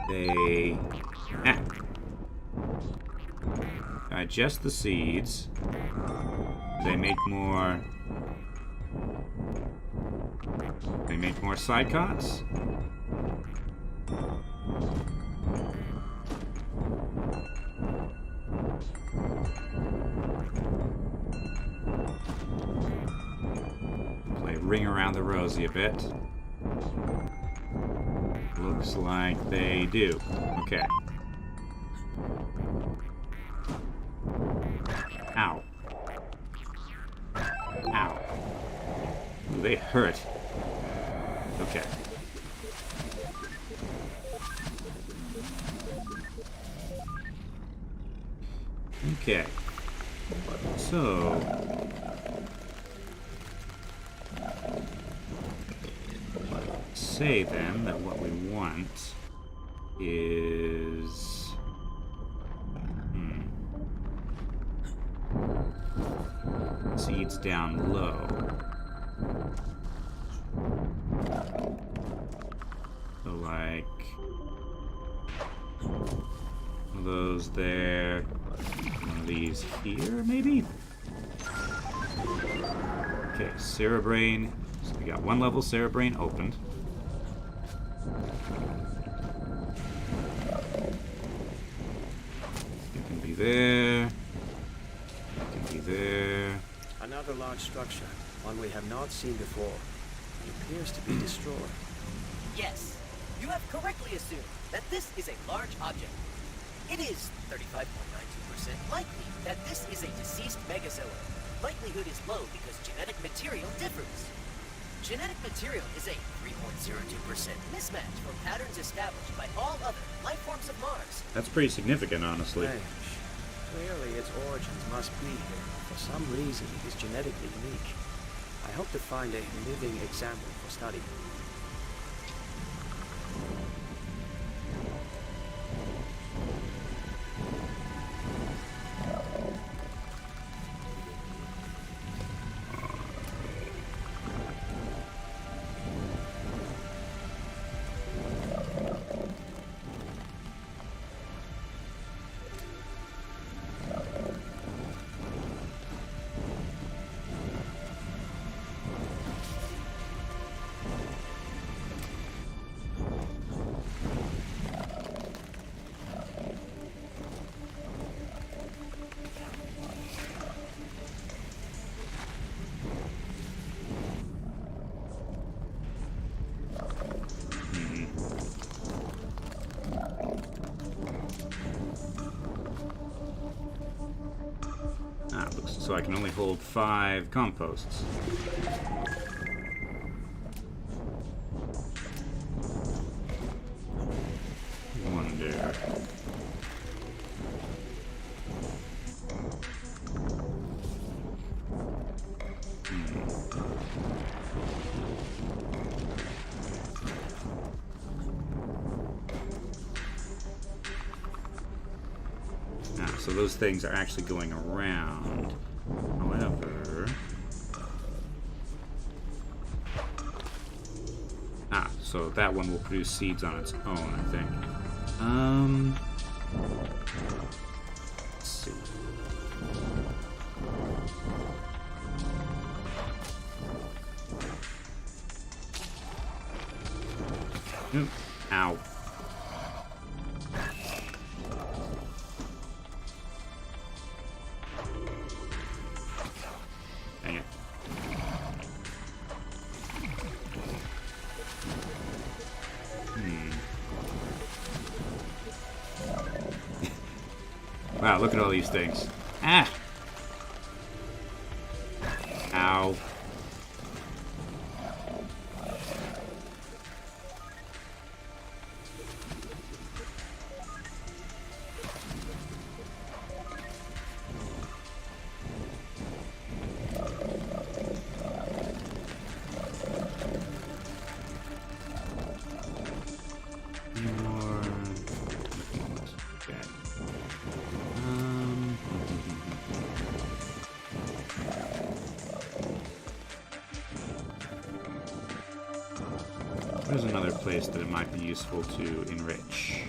they digest the seeds. They make more. They make more psychots. Play Ring Around the Rosie a bit. Looks like they do. Okay. Ow. Ow. Ooh, they hurt. Okay. Okay. So... say then that what we want is... seeds down low. So like... one of those there. One of these here, maybe? Okay, Cerebrain. So we got one level Cerebrain opened. It can be there. It can be there. Another large structure, one we have not seen before. It appears to be destroyed. Yes, you have correctly assumed that this is a large object. It is 35.92% likely that this is a deceased megazoa. Likelihood is low because genetic material differs. Genetic material is a 3.02% mismatch from patterns established by all other life forms of Mars. That's pretty significant, honestly. Strange. Clearly its origins must be here. For some reason it is genetically unique. I hope to find a living example for study. So I can only hold 5 composts. Wonder. So those things are actually going around. However... so that one will produce seeds on its own, I think. Let's see. Oop. Ow. Dang it. Wow, look at all these things. Ah! Ow. There's another place that it might be useful to enrich.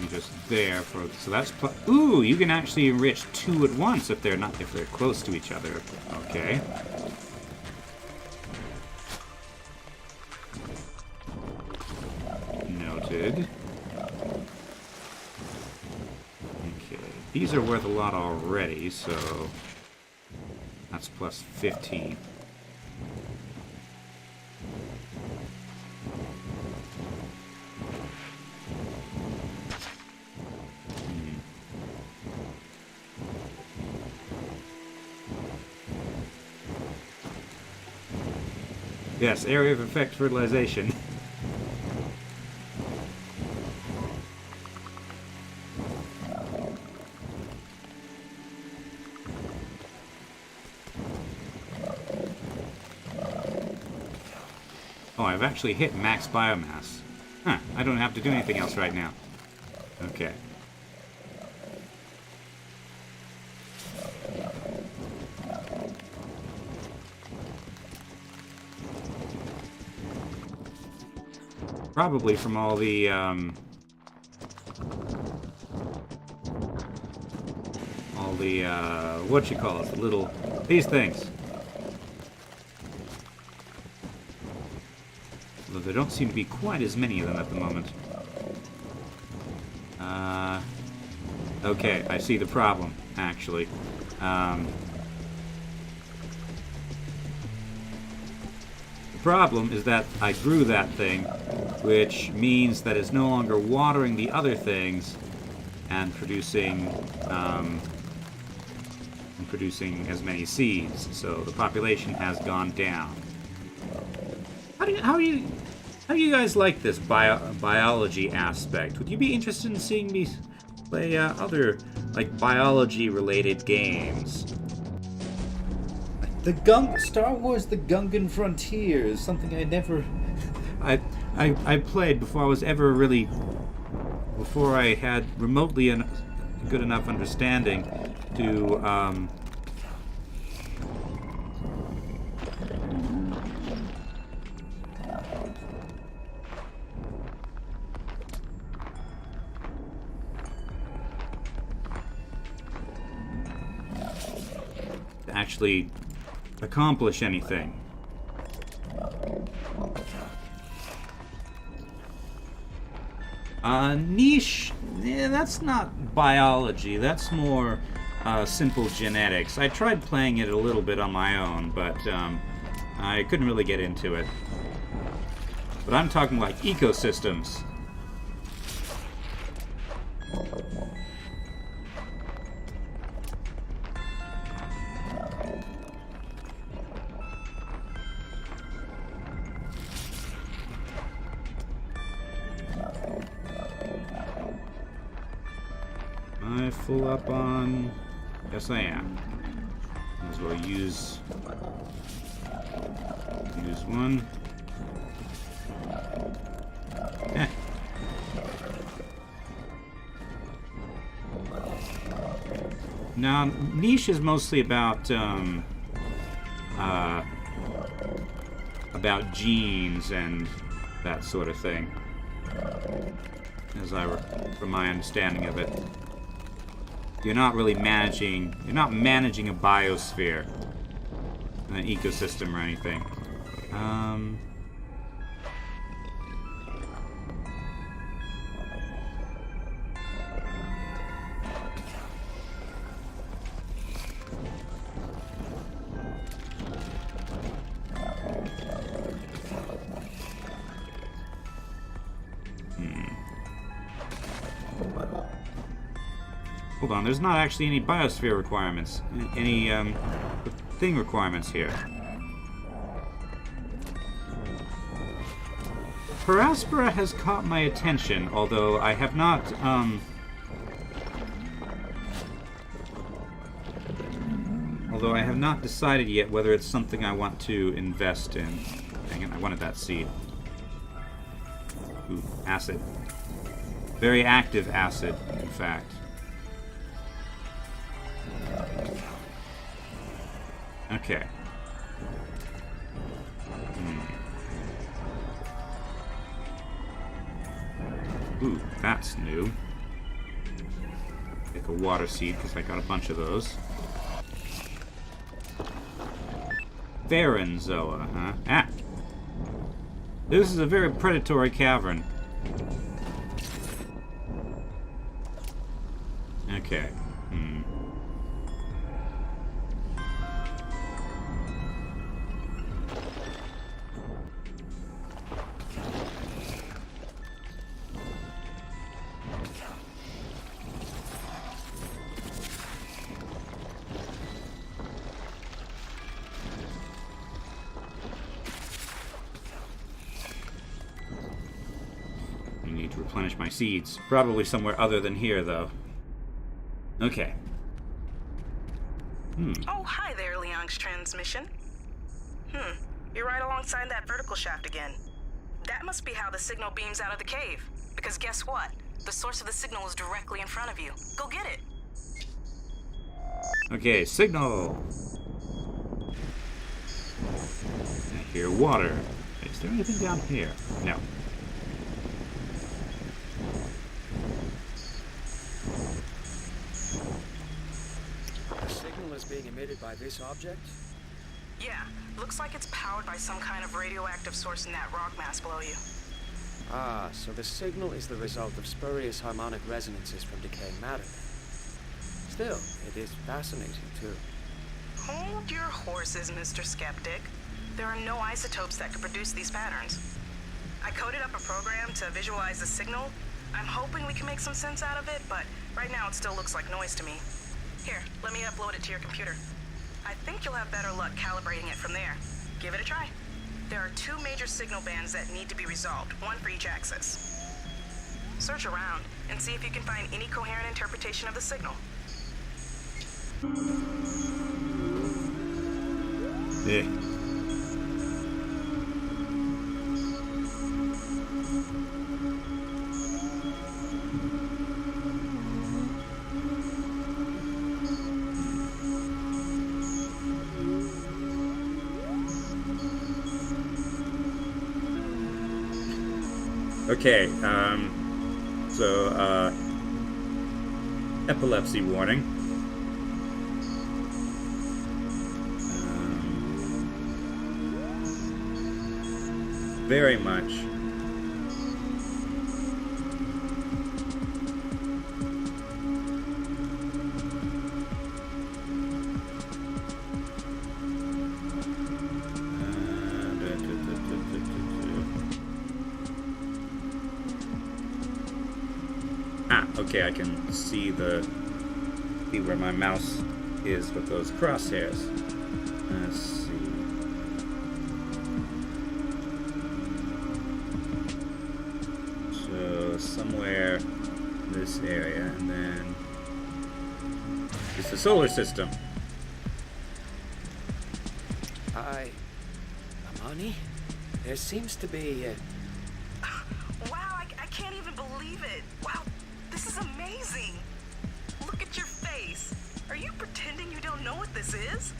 Just there for so that's ooh, you can actually enrich 2 at once if they're close to each other. Okay. Noted. Okay, these are worth a lot already, so that's plus 15. Yes, area of effect fertilization. Oh, I've actually hit max biomass. Huh, I don't have to do anything else right now. Okay. Probably from all the, what you call it, the little, these things. Though there don't seem to be quite as many of them at the moment. Okay, I see the problem, actually. The problem is that I grew that thing, which means that it's no longer watering the other things and producing as many seeds. So the population has gone down. How do you guys like this biology aspect? Would you be interested in seeing me play other like biology-related games? Star Wars: The Gungan Frontier is something I never. I played before I had remotely a good enough understanding to actually accomplish anything. Niche, that's not biology, that's more simple genetics. I tried playing it a little bit on my own, but I couldn't really get into it. But I'm talking like ecosystems. Am I full up on... Yes, I am. Might as well use one. Eh. Now, niche is mostly about genes and that sort of thing, from my understanding of it. You're not really managing a biosphere, an ecosystem or anything. Hold on, there's not actually any biosphere requirements, any thing requirements here. Paraspora has caught my attention, although I have not decided yet whether it's something I want to invest in. Dang it, I wanted that seed. Ooh, acid. Very active acid, in fact. Okay. Ooh, that's new. Take a water seed, because I got a bunch of those. Pharenzoa, huh? Ah! This is a very predatory cavern. Okay. replenish my seeds. Probably somewhere other than here, though. Okay. Oh, hi there, Liang's transmission. You're right alongside that vertical shaft again. That must be how the signal beams out of the cave. Because guess what? The source of the signal is directly in front of you. Go get it. Okay, signal. I hear water. Is there anything down here? No. The signal is being emitted by this object? Yeah, looks like it's powered by some kind of radioactive source in that rock mass below you. Ah, so the signal is the result of spurious harmonic resonances from decaying matter. Still, it is fascinating, too. Hold your horses, Mr. Skeptic. There are no isotopes that could produce these patterns. I coded up a program to visualize the signal. I'm hoping we can make some sense out of it, but right now it still looks like noise to me. Here, let me upload it to your computer. I think you'll have better luck calibrating it from there. Give it a try. There are 2 major signal bands that need to be resolved, one for each axis. Search around and see if you can find any coherent interpretation of the signal. Yeah. Okay, epilepsy warning. Very much. Okay, I can see where my mouse is with those crosshairs. Let's see. So somewhere in this area, and then it's the solar system. Hi, Amani? There seems to be a... Wow, I can't even believe it. Wow, this is amazing. Look at your face. Are you pretending you don't know what this is?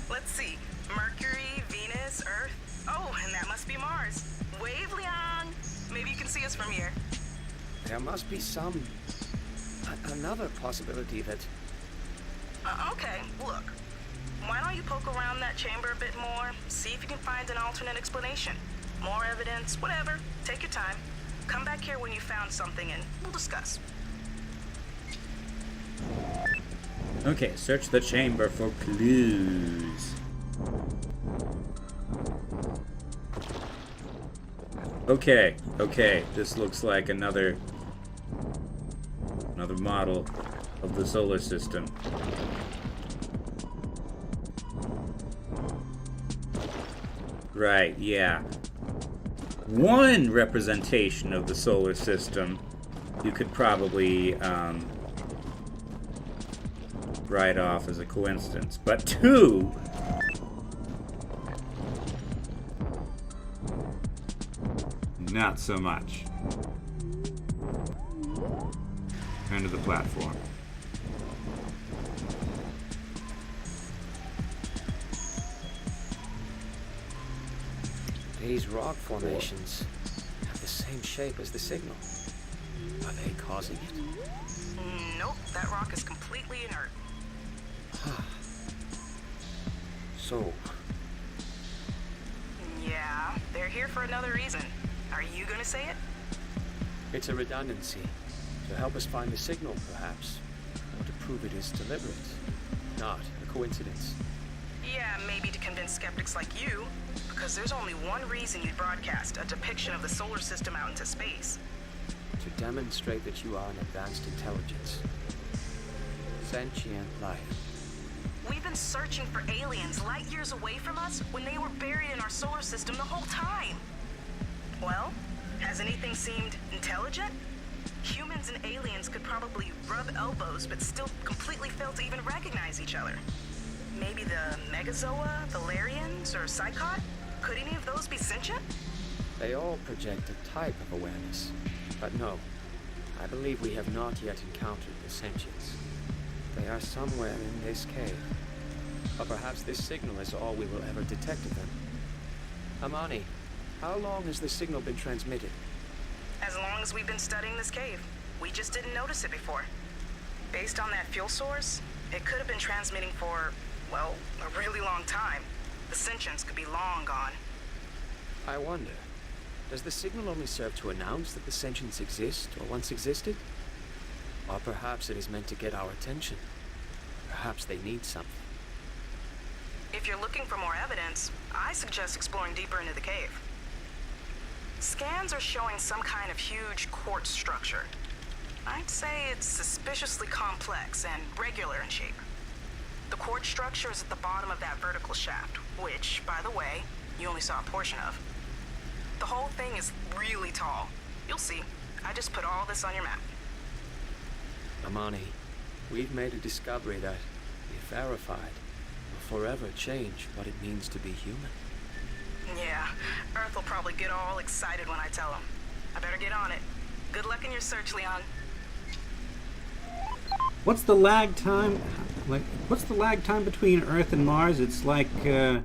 Let's see. Mercury, Venus, Earth. Oh, and that must be Mars. Wave, Leon. Maybe you can see us from here. There must be another possibility that... Okay, look. Why don't you poke around that chamber a bit more, see if you can find an alternate explanation. More evidence, whatever. Take your time. Come back here when you found something and we'll discuss. Okay, search the chamber for clues. Okay, this looks like another model of the solar system. Right, yeah. One representation of the solar system you could probably write off as a coincidence, but 2? Not so much. Turn to the platform. These rock formations have the same shape as the signal. Are they causing it? Nope, that rock is completely inert. So... Yeah, they're here for another reason. Are you gonna say it? It's a redundancy. To help us find the signal, perhaps. Or to prove it is deliberate. Not a coincidence. Yeah, maybe to convince skeptics like you. Because there's only one reason you'd broadcast a depiction of the solar system out into space. To demonstrate that you are an advanced intelligence. Sentient life. We've been searching for aliens light years away from us when they were buried in our solar system the whole time. Well, has anything seemed intelligent? humans and aliens could probably rub elbows but still completely fail to even recognize each other. Maybe the Megazoa, the Larians, or Psychot? Could any of those be sentient? They all project a type of awareness. But no, I believe we have not yet encountered the sentients. They are somewhere in this cave. Or perhaps this signal is all we will ever detect of them. Amani, how long has this signal been transmitted? As long as we've been studying this cave. We just didn't notice it before. Based on that fuel source, it could have been transmitting for, well, a really long time. The sentients could be long gone. I wonder, does the signal only serve to announce that the sentients exist or once existed? Or perhaps it is meant to get our attention. Perhaps they need something. If you're looking for more evidence, I suggest exploring deeper into the cave. Scans are showing some kind of huge quartz structure. I'd say it's suspiciously complex and regular in shape. The quartz structure is at the bottom of that vertical shaft, which, by the way, you only saw a portion of. The whole thing is really tall. You'll see. I just put all this on your map. Amani, we've made a discovery that, if verified, will forever change what it means to be human. Yeah, Earth will probably get all excited when I tell him. I better get on it. Good luck in your search, Leon. What's the lag time? What's the lag time between Earth and Mars? It's like, I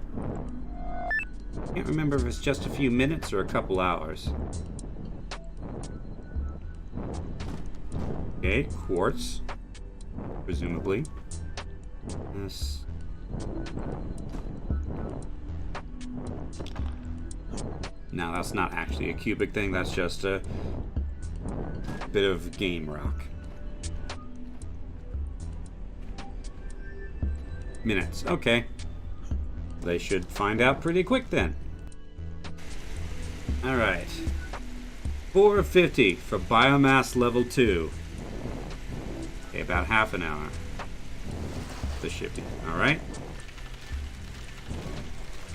can't remember if it's just a few minutes or a couple hours. Okay, quartz. Presumably. This. No, that's not actually a cubic thing. That's just a bit of game rock. Minutes. Okay. They should find out pretty quick then. Alright. 450 for biomass level 2. Okay, about half an hour. The shifting. Alright.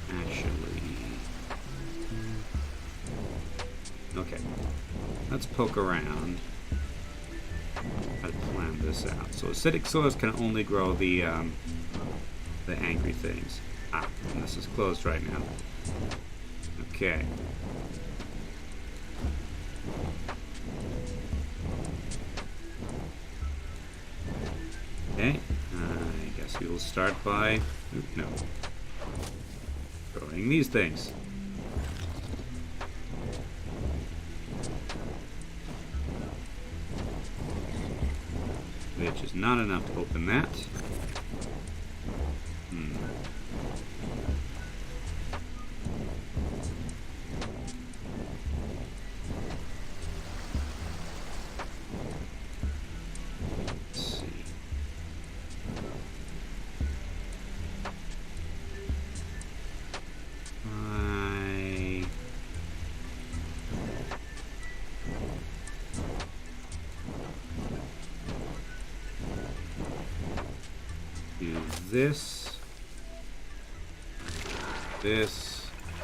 Actually. Okay. Let's poke around. How to plan this out. So acidic soils can only grow the angry things. Ah, and this is closed right now. Okay. Okay, I guess we will start by, no, growing these things. Which is not enough to open that. This,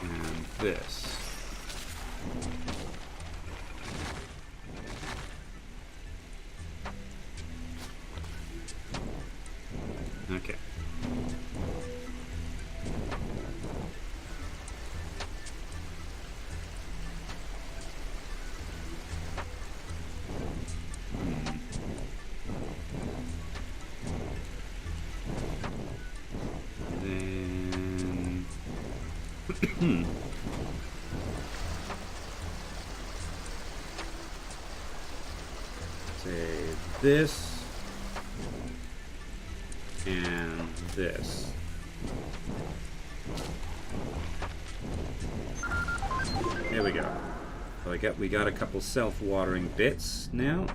and this. Okay. Say this and this. There we go. So we got a couple self-watering bits now.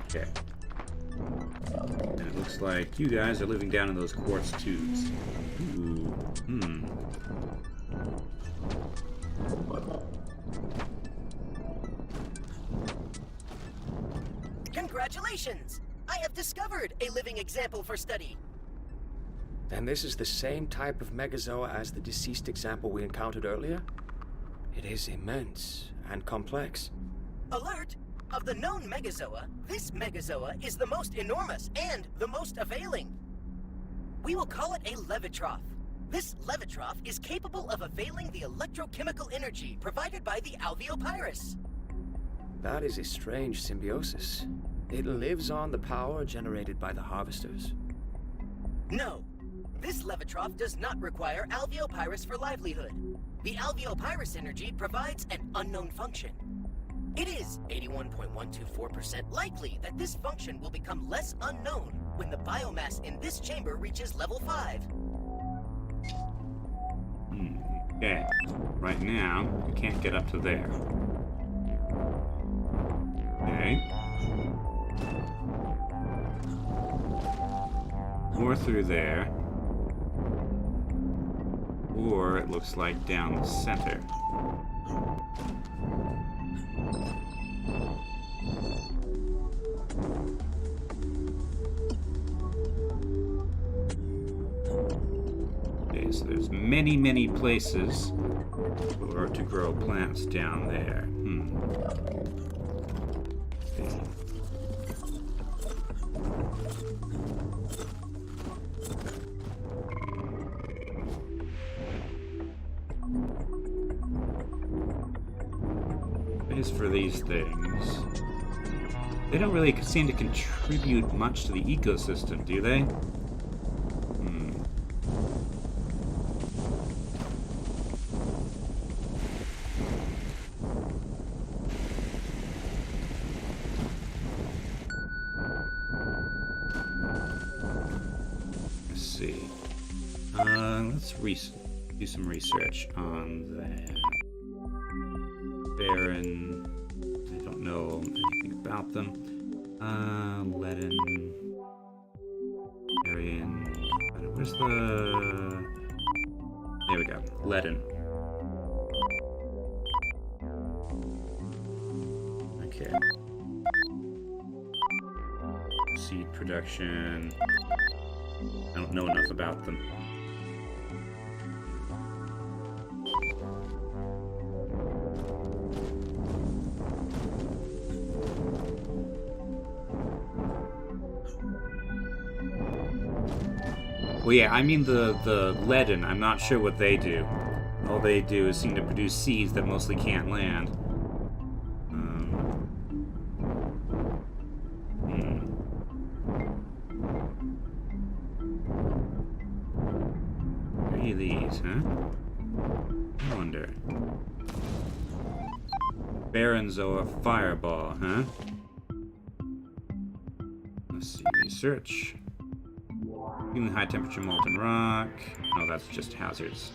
Okay. And it looks like you guys are living down in those quartz tubes. Ooh. Congratulations! I have discovered a living example for study. Then this is the same type of megazoa as the deceased example we encountered earlier? It is immense and complex. Alert! Of the known megazoa, this megazoa is the most enormous and the most availing. We will call it a levitroph. This levitroph is capable of availing the electrochemical energy provided by the alveopyrus. That is a strange symbiosis. It lives on the power generated by the harvesters. No, this levitroph does not require alveopyrus for livelihood. The alveopyrus energy provides an unknown function. It is 81.124% likely that this function will become less unknown when the biomass in this chamber reaches level 5. Okay. Right now, we can't get up to there. Okay. Or through there. Or it looks like down the center. Okay, so there's many places to grow plants down there. Okay. As for these things, they don't really seem to contribute much to the ecosystem, do they? Let's see. Let's do some research on that. Baron, I don't know anything about them. Leaden, Arian, where's the... There we go, Leaden. Okay. Seed production. I don't know enough about them. Well, yeah, I mean the Leaden, I'm not sure what they do. All they do is seem to produce seeds that mostly can't land. Three of these, huh? I wonder. Baronzoa Fireball, huh? Let's see, research. Even high temperature molten rock. Oh, that's just hazards.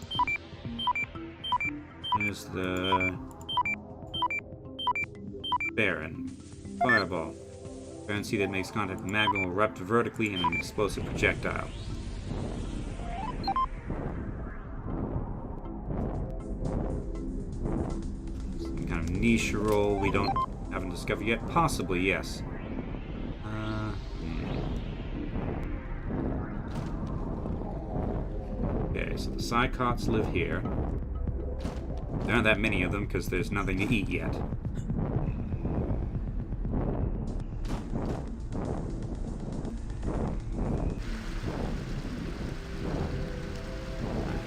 Here's the Baron. Fireball. Baron seed that makes contact with magma will erupt vertically in an explosive projectile. Some kind of niche role we haven't discovered yet. Possibly, yes. Okay, so the Psychots live here. There aren't that many of them because there's nothing to eat yet.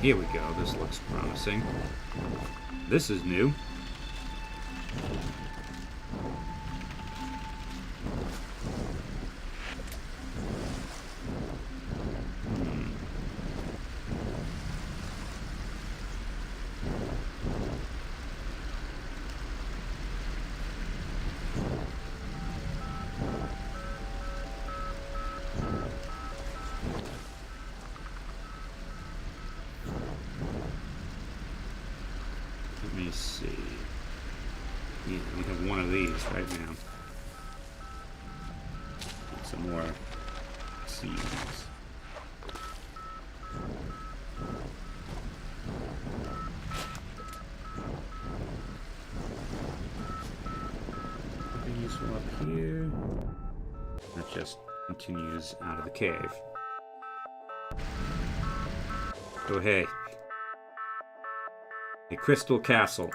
Here we go. This looks promising. This is new. Let me see. Yeah, we have one of these right now. Get some more seeds. Nothing useful up here. That just continues out of the cave. Oh, hey. A crystal castle.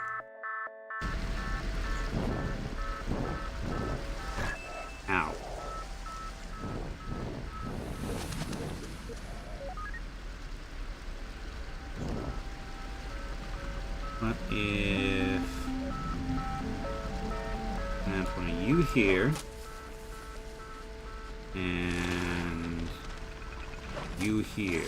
here. And you here.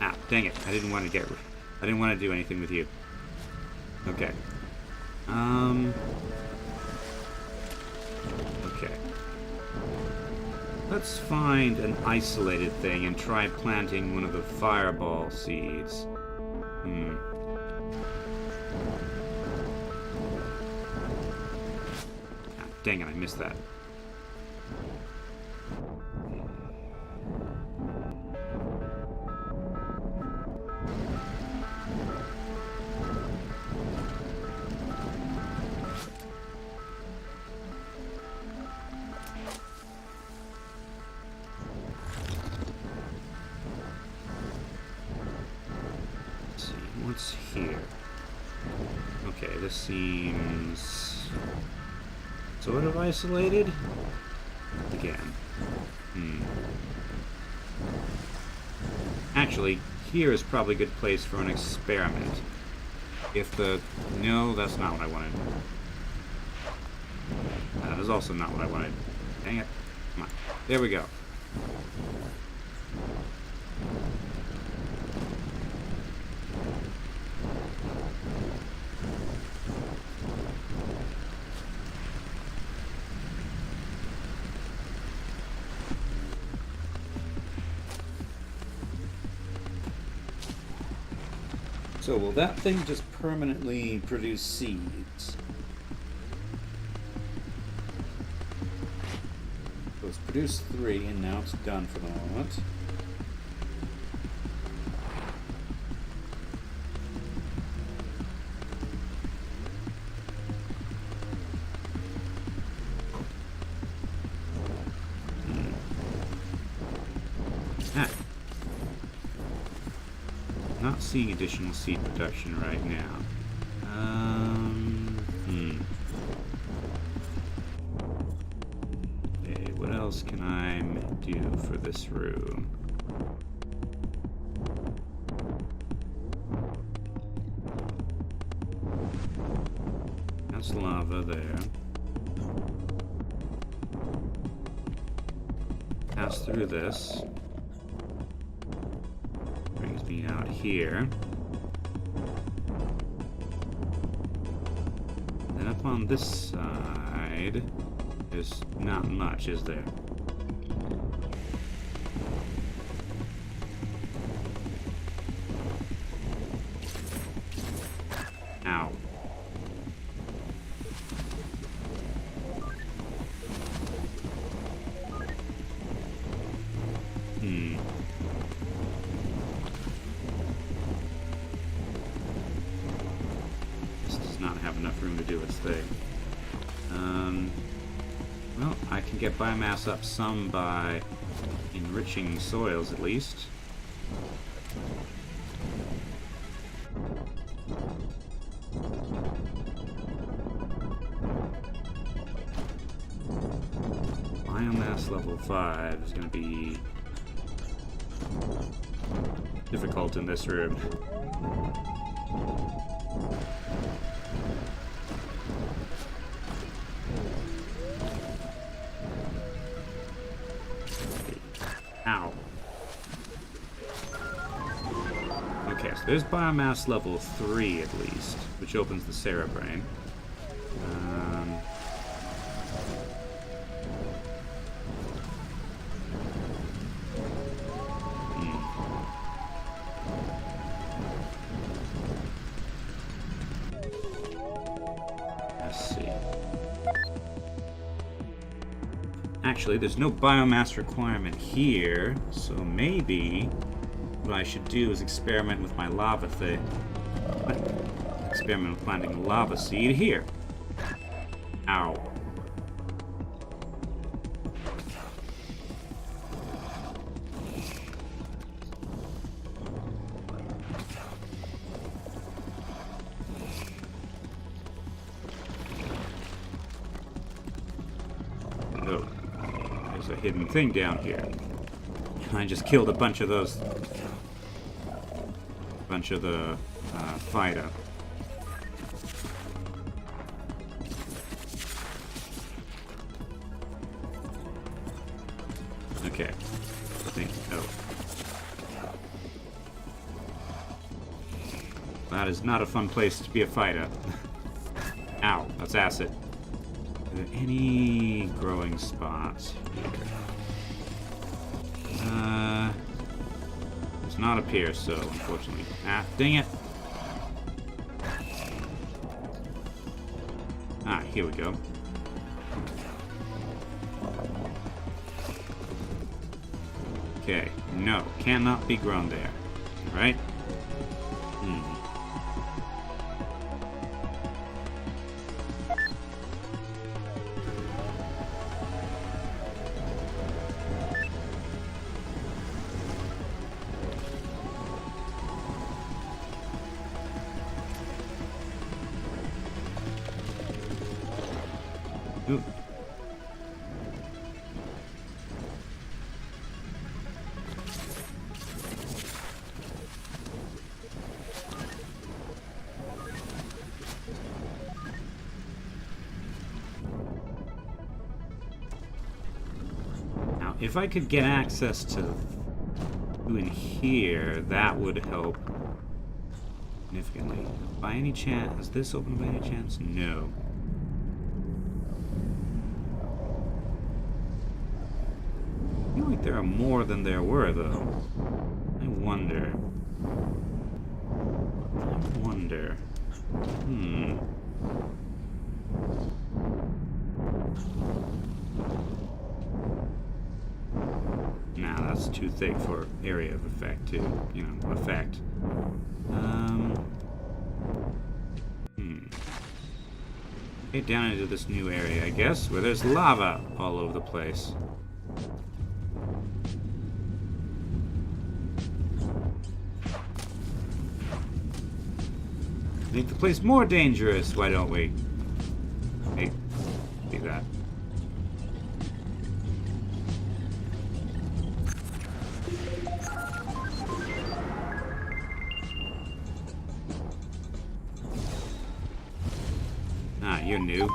Ah, dang it. I didn't want to do anything with you. Okay. Okay. Let's find an isolated thing and try planting one of the fireball seeds. Ah, dang it, I missed that. What's here? Okay, this seems sort of isolated. Again. Actually, here is probably a good place for an experiment. No, that's not what I wanted. That is also not what I wanted. Dang it. Come on. There we go. So will that thing just permanently produce seeds? So it's produced 3 and now it's done for the moment. Not seeing additional seed production right now. Okay, what else can I do for this room? That's lava there. Pass through this. Brings me out here. Then up on this side, there's not much, is there? Ow. Have enough room to do its thing. Well, I can get biomass up some by enriching soils at least. Biomass level 5 is going to be difficult in this room. Ow. Okay, so there's biomass level 3 at least, which opens the cerebrain. Let's see. Actually, there's no biomass requirement here, so maybe what I should do is experiment with my lava thing. Experiment with planting a lava seed here. Ow. Oh, there's a hidden thing down here. I just killed a bunch of those. Bunch of the fighter. Okay. I think. Oh. That is not a fun place to be a fighter. Ow, that's acid. Are there any growing spots here? Does not appear so, unfortunately. Ah, dang it. Ah, here we go. Okay, no, cannot be grown there. Right? Ooh. Now, if I could get access to in here, that would help significantly. By any chance, is this open by any chance? No. I feel like there are more than there were, though. I wonder. Nah, that's too thick for area of effect, too. You know, effect. Get down into this new area, I guess, where there's lava all over the place. Make the place more dangerous, why don't we? Hey, do that. Ah, you're new.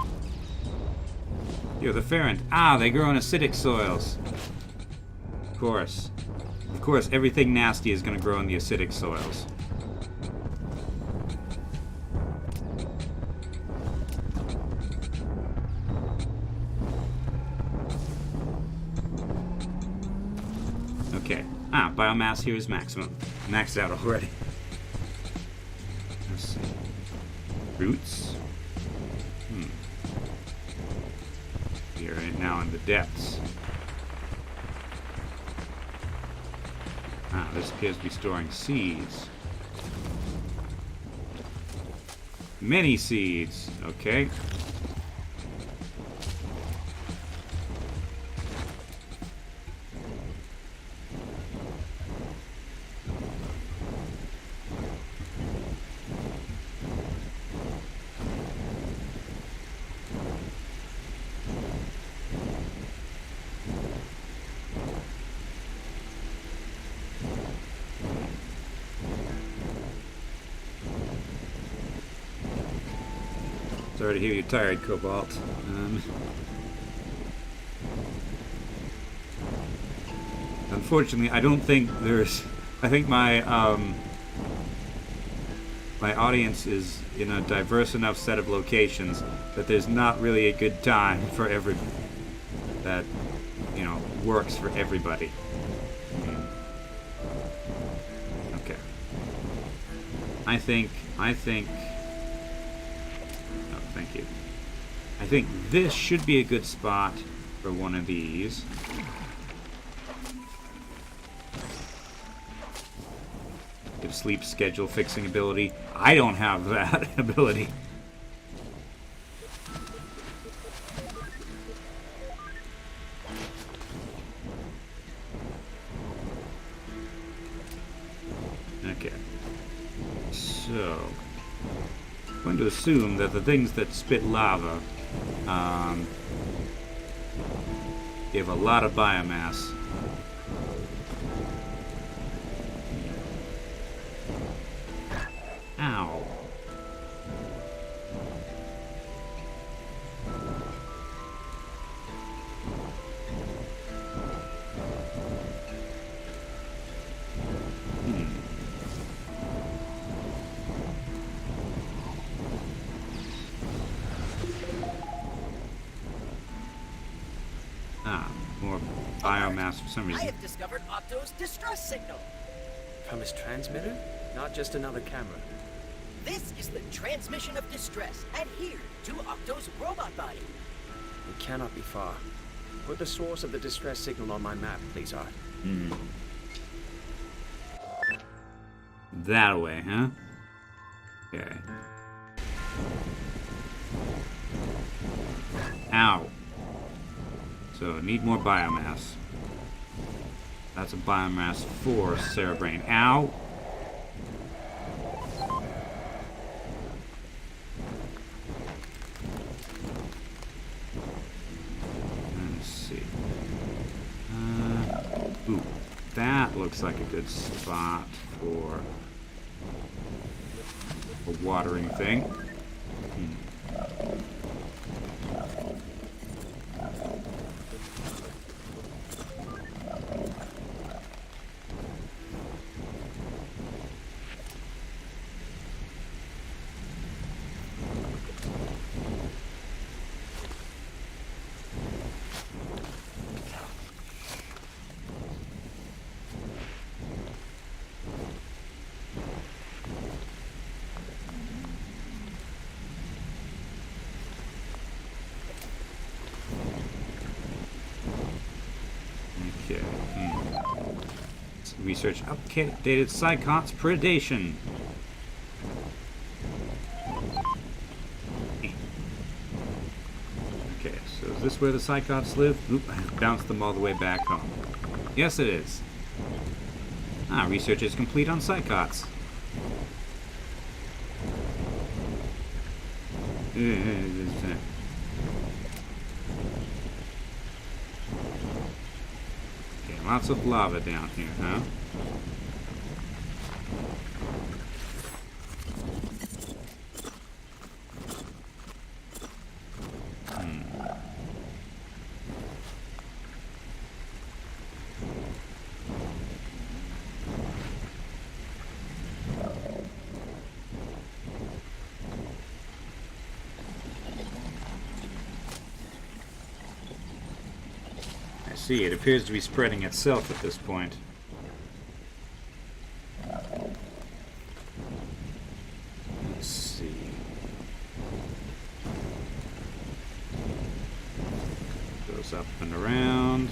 You're the ferrant. Ah, they grow in acidic soils. Of course. Of course, everything nasty is going to grow in the acidic soils. Okay. Ah, biomass here is maximum. Maxed out already. Let's see. Roots. Here right now in the depths. Ah, this appears to be storing seeds. Many seeds. Okay. Sorry to hear you're tired, Cobalt. Unfortunately, I don't think there's... I think my my audience is in a diverse enough set of locations that there's not really a good time for every... that, you know, works for everybody. Okay. I think... Thank you. I think this should be a good spot for one of these. Give sleep schedule fixing ability. I don't have that ability. Okay. So... I'm going to assume that the things that spit lava Give a lot of biomass. Ow. More biomass for some I reason. have discovered Octo's distress signal. From his transmitter? Not just another camera. This is the transmission of distress adhered to Octo's robot body. It cannot be far. Put the source of the distress signal on my map, please, Art. That way, huh? Okay. Ow. So, need more biomass. That's a biomass for Cerebrain. Ow! Let's see. Ooh, that looks like a good spot for a watering thing. Okay. Let's research updated Psychot's predation. Okay, so is this where the Psychots live? Oop, I bounced them all the way back home. Yes, it is. Ah, research is complete on Psychots. Okay, lots of lava down here, huh? I see, it appears to be spreading itself at this point. Let's see. Goes up and around.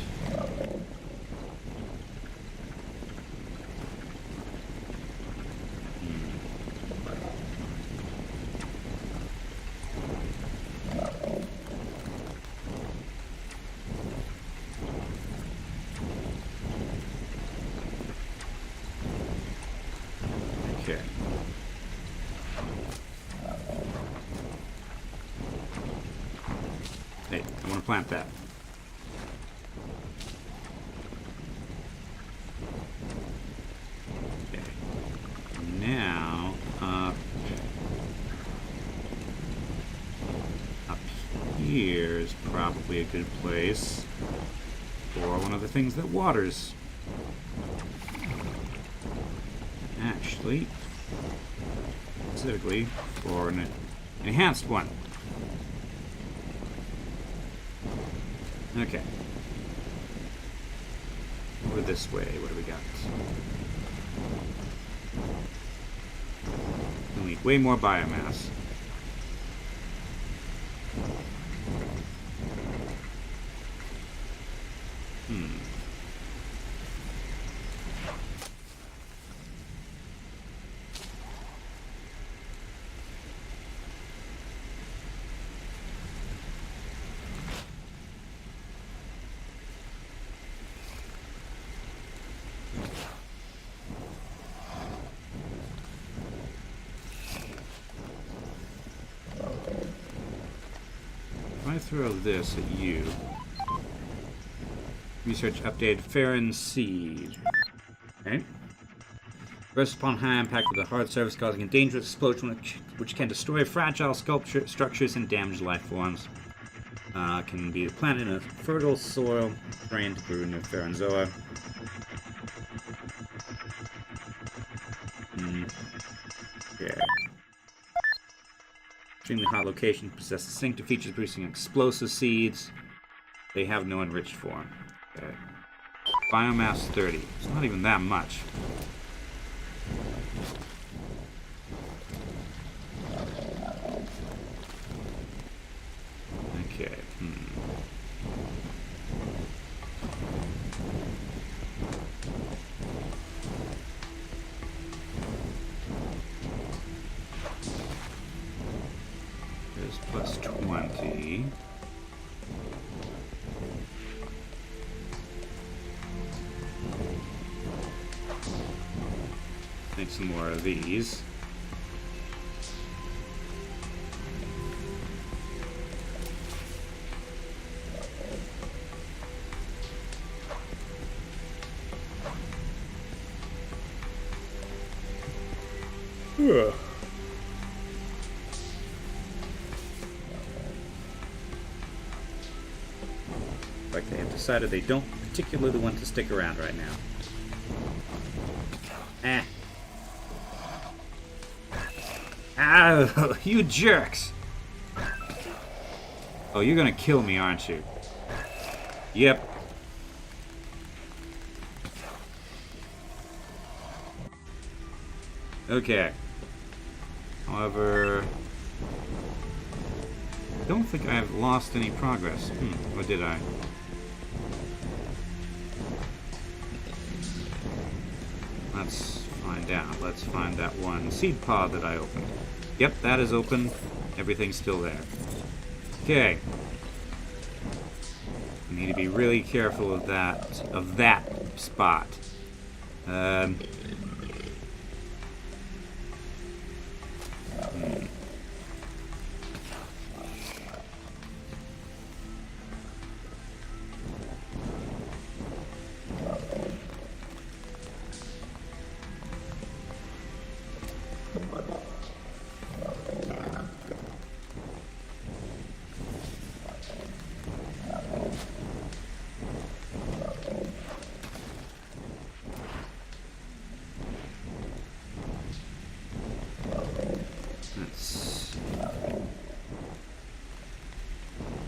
Okay. Hey, I want to plant that. Okay. Now, up here is probably a good place for one of the things that waters. Actually, specifically for an enhanced one. Okay. Over this way, what do we got? We need way more biomass. If I throw this at you, Research updated Ferrin seed. Okay. Rests upon high impact with a hard surface, causing a dangerous explosion which can destroy fragile structures and damage life forms. Can be planted in a fertile soil, terrain to grow near Ferranzoa. Okay. Extremely hot location, possess distinctive features producing explosive seeds. They have no enriched form. Okay. Biomass 30. It's not even that much. Okay. There's plus 20. Make some more of these. Ugh. Like they have decided they don't particularly want to stick around right now. Ah, you jerks! Oh, you're gonna kill me, aren't you? Yep. Okay. However, I don't think I've lost any progress. Or did I? Let's find out. Let's find that one seed pod that I opened. Yep, that is open. Everything's still there. Okay. I need to be really careful of that spot.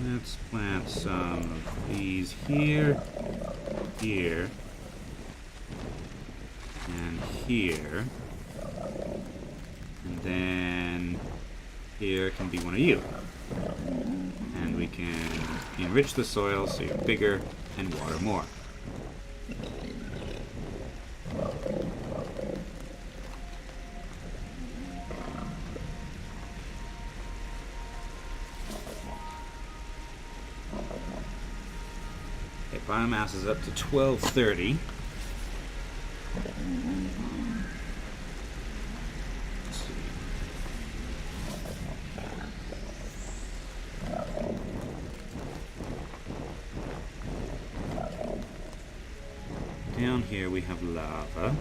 Let's plant some of these here, here, and here. And then here can be one of you. And we can enrich the soil so you're bigger and water more. Biomass is up to 1230. Let's see. Down here we have lava.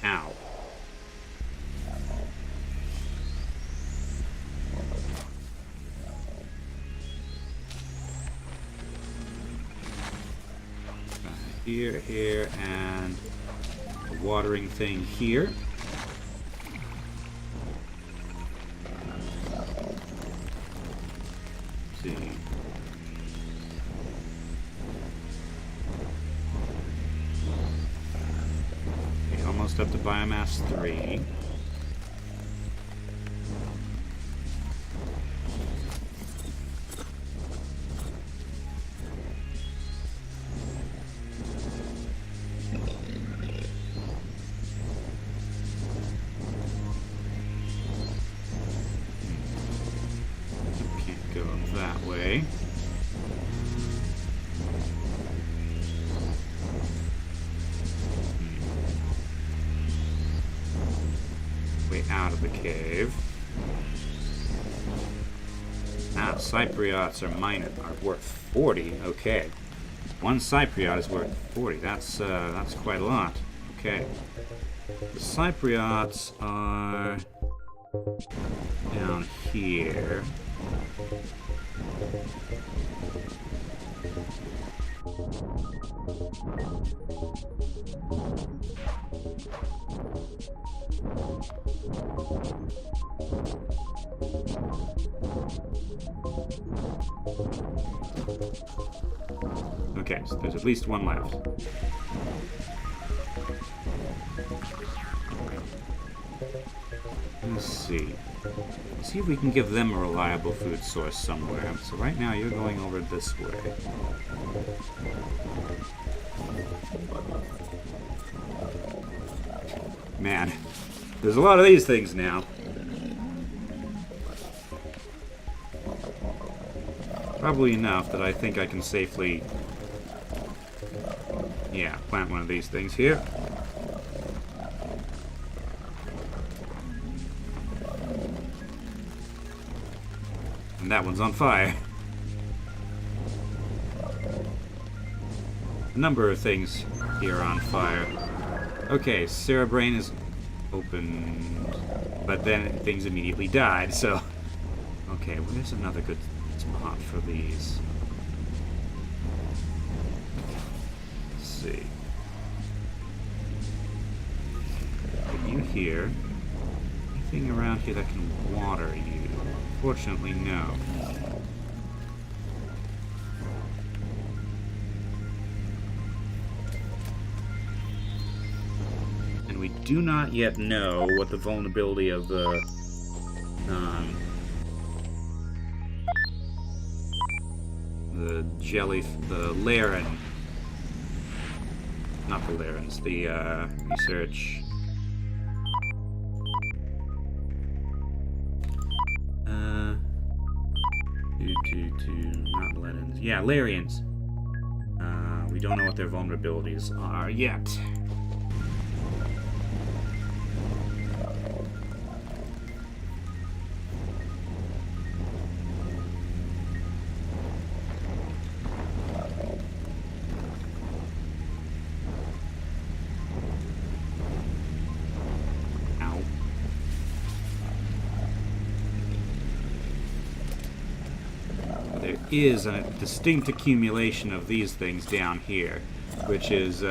Ow. Here, and a watering thing here. Let's see. Okay, almost up to biomass 3. out of the cave. Ah, Cypriots are worth 40. Okay. One Cypriot is worth 40. That's quite a lot. Okay. The Cypriots are down here. Okay, so there's at least one left. Let's see. See if we can give them a reliable food source somewhere. So right now you're going over this way. Man, there's a lot of these things now. Probably enough that I think I can safely, yeah, plant one of these things here. And that one's on fire. A number of things here are on fire. Okay, Cerebrain is opened, but then things immediately died, so... Okay, where's another good spot for these? Let's see. Are you here? Anything around here that can water you? Fortunately, no. And we do not yet know what the vulnerability of the Laren, not the Larens, the research. Not Lerens. Yeah, Larians. We don't know what their vulnerabilities are yet. Is a distinct accumulation of these things down here, which is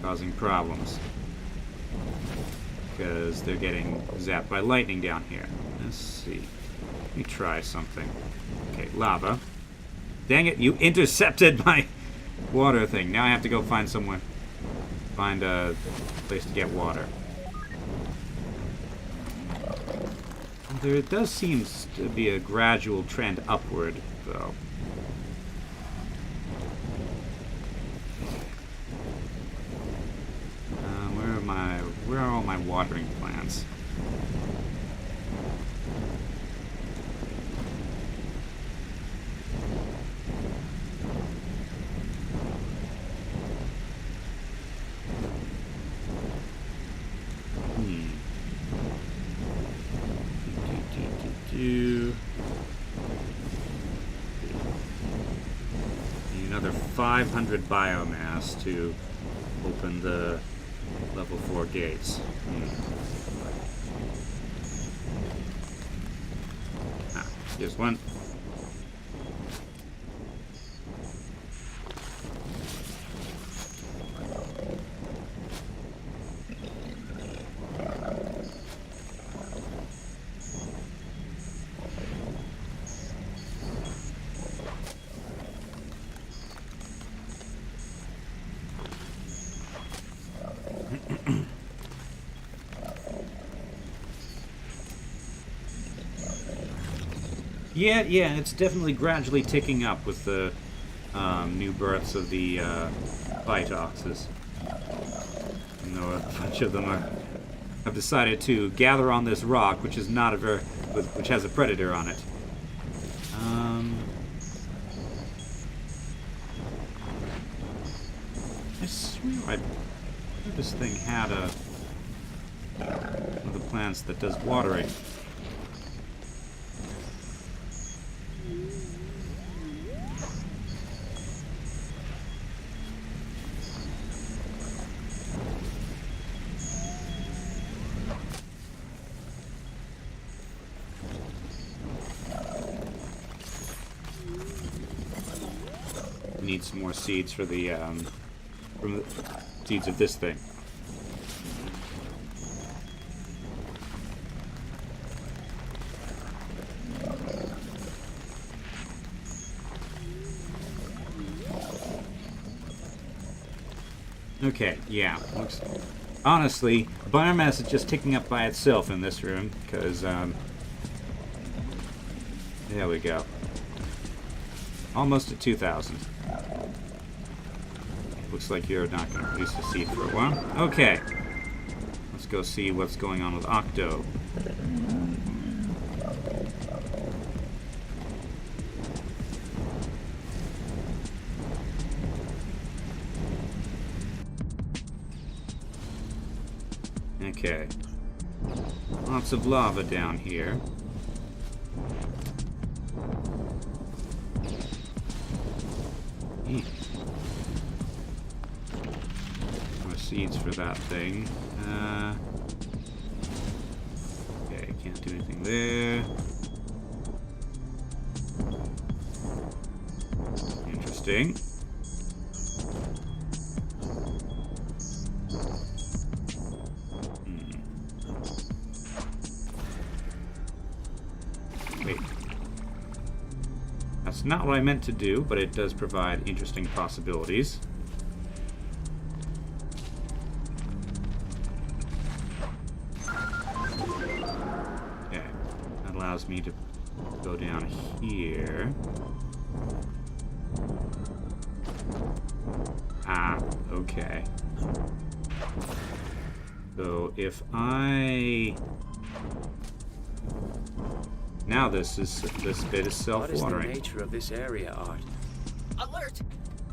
causing problems because they're getting zapped by lightning down here. Let's see. Let me try something. Okay, lava. Dang it, you intercepted my water thing. Now I have to go find a place to get water. There does seem to be a gradual trend upward, though. Where are all my watering plants? Another 500 biomass to open the level 4 gates. Here's one. Yeah, it's definitely gradually ticking up with the new births of the Phytoxes. You know, a bunch of them have decided to gather on this rock, which is not which has a predator on it. I swear this thing had a one of the plants that does watering. Need some more seeds for the from the seeds of this thing. Okay, yeah. Looks, honestly, biomass is just ticking up by itself in this room because there we go. Almost at 2,000. Looks like you're not going to produce a seed for a while. Okay. Let's go see what's going on with Octo. Okay. Lots of lava down here. More seeds for that thing. Okay, can't do anything there. Interesting. Wait. That's not what I meant to do, but it does provide interesting possibilities. Okay. That allows me to go down here. Ah, okay. So if I... Now this bit is self-watering. What is the nature of this area, Art? Alert!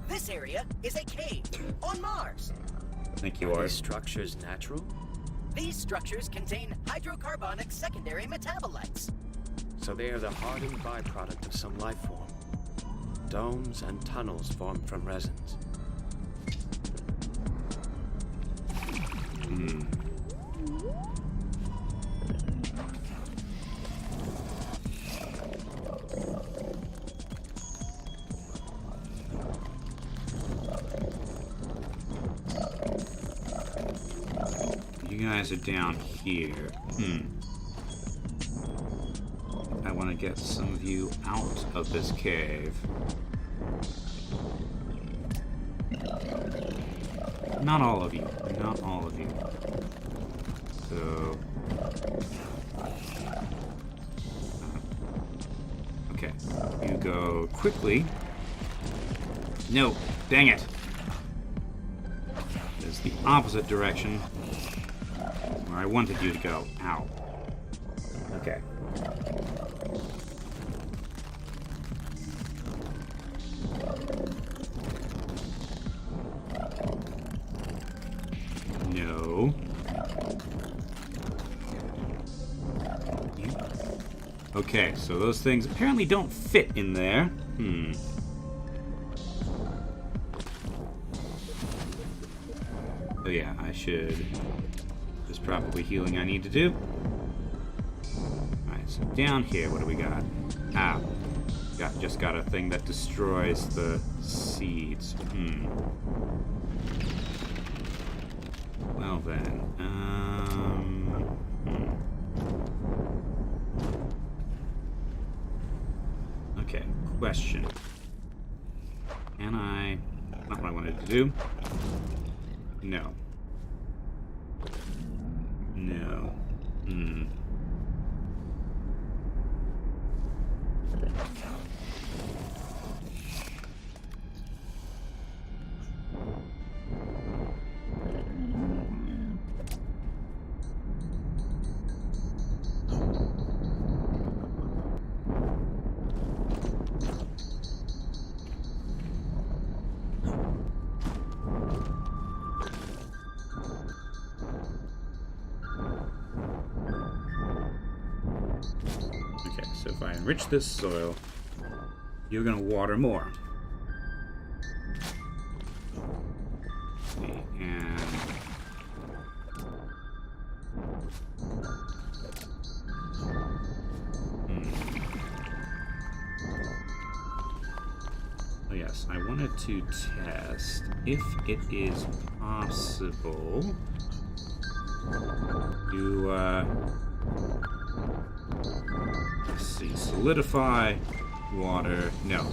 This area is a cave on Mars. Thank you, Are Art. these structures natural? These structures contain hydrocarbonic secondary metabolites. So they are the hardened byproduct of some life form. Domes and tunnels formed from resins. Hmm. You guys are down here. I want to get some of you out of this cave. Not all of you. Not all of you. So... okay. You go quickly. No. Dang it. It's the opposite direction where I wanted you to go. Ow. Okay. No. Okay, so those things apparently don't fit in there. Oh yeah, I should... There's probably healing I need to do. Alright, so down here, what do we got? Ah. Just got a thing that destroys the seeds. Well then, Okay, question. Can I... Not what I wanted to do. No. No. So if I enrich this soil, you're going to water more. See, and oh yes, I wanted to test if it is possible to let's see, solidify water. No.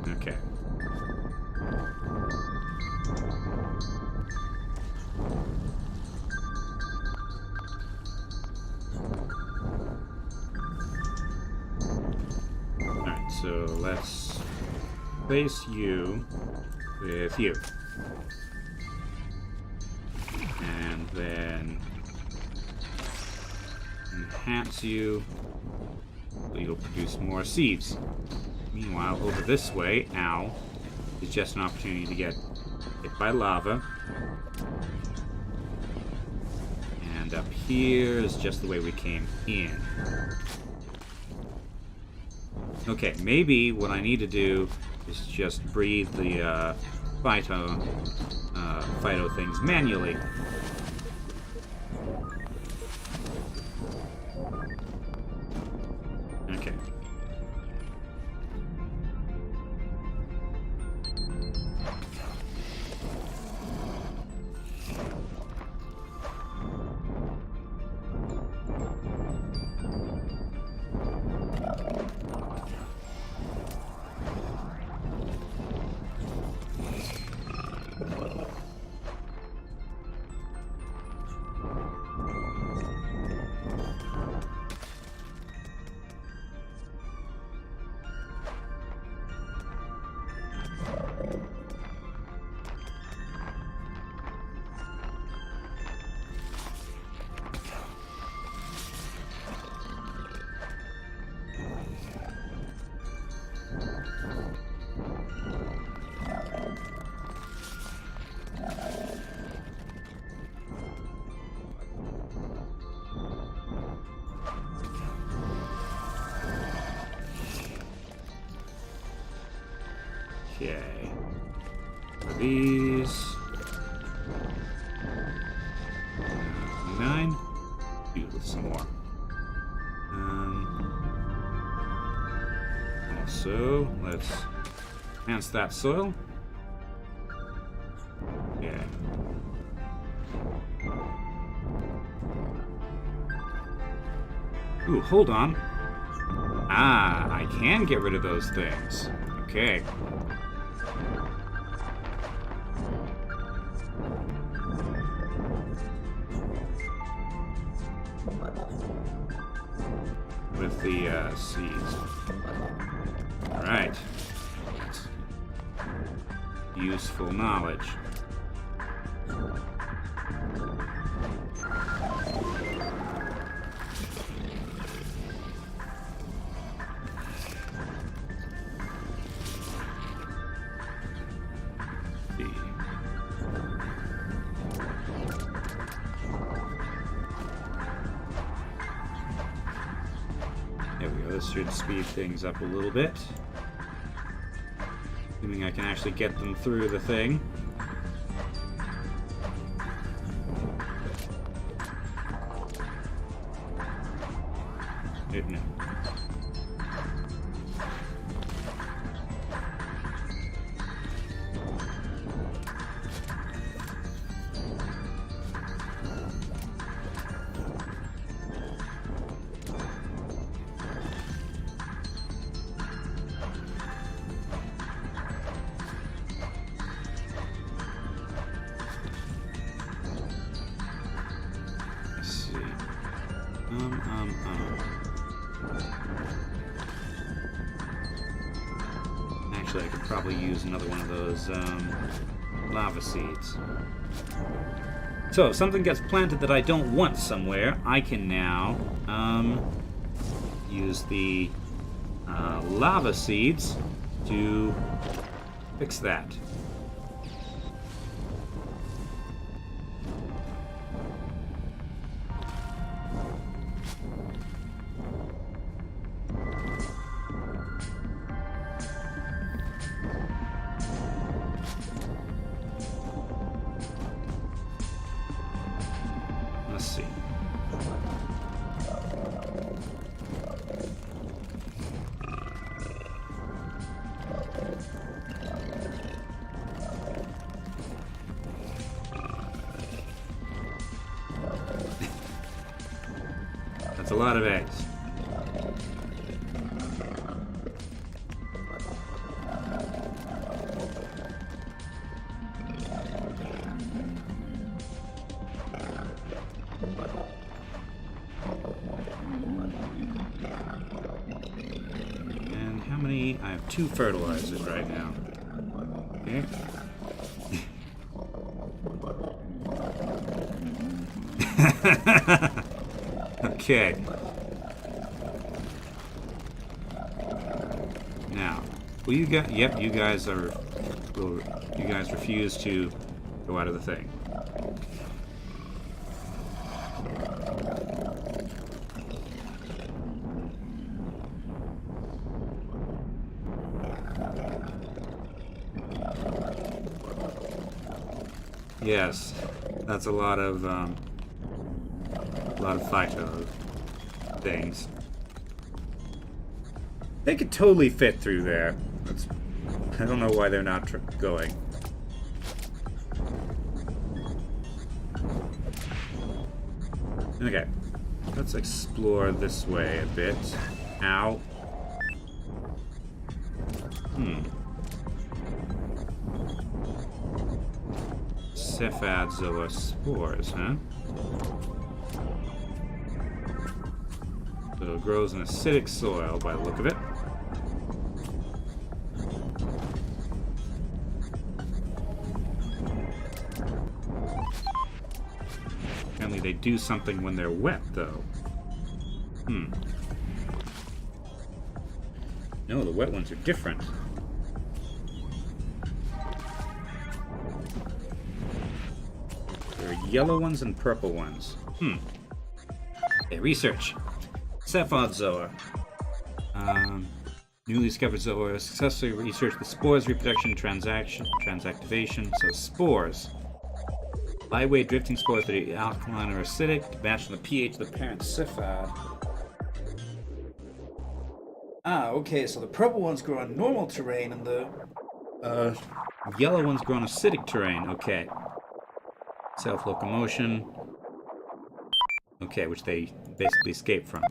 Okay. Alright, so let's place you with you. And then enhance you so you'll produce more seeds. Meanwhile, over this way, ow, is just an opportunity to get hit by lava. And up here is just the way we came in. Okay, maybe what I need to do is just breathe the phyto things manually. Okay. Okay. For these. 9. Do with some more. Also, let's enhance that soil. Yeah. Ooh, hold on. Ah, I can get rid of those things. Okay. With the seeds. Alright. Useful knowledge. There we go, this should speed things up a little bit. Assuming I can actually get them through the thing. No. Actually, I could probably use another one of those lava seeds. So, if something gets planted that I don't want somewhere, I can now use the lava seeds to fix that. lot of eggs. And how many? I have 2 fertilizers right now. Okay. Okay. Now, will you guys? Yep, you guys are. You guys refuse to go out of the thing. Yes, that's a lot of phyto things. They could totally fit through there. I don't know why they're not going. Okay, let's explore this way a bit. Ow. Cephazoa spores, huh? So it grows in acidic soil by the look of it. Apparently they do something when they're wet, though. No, the wet ones are different. There are yellow ones and purple ones. Okay, research. Cephazoa. Newly discovered zoa successfully researched the spores, reproduction, transactivation. So spores. Lightweight drifting spores that are alkaline or acidic to match the pH of the parent cephad. Ah, okay, so the purple ones grow on normal terrain and the Yellow ones grow on acidic terrain. Okay. Self-locomotion. Okay, which they basically escape from.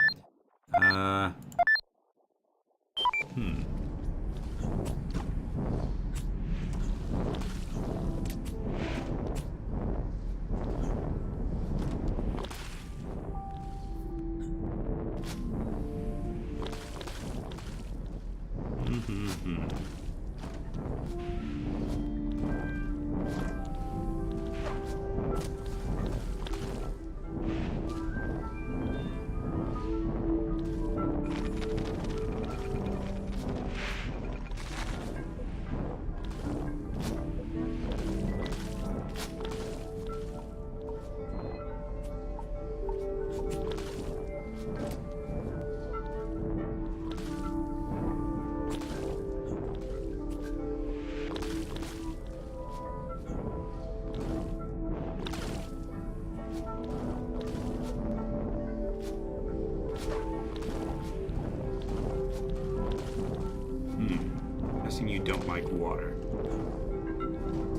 Guessing you don't like water.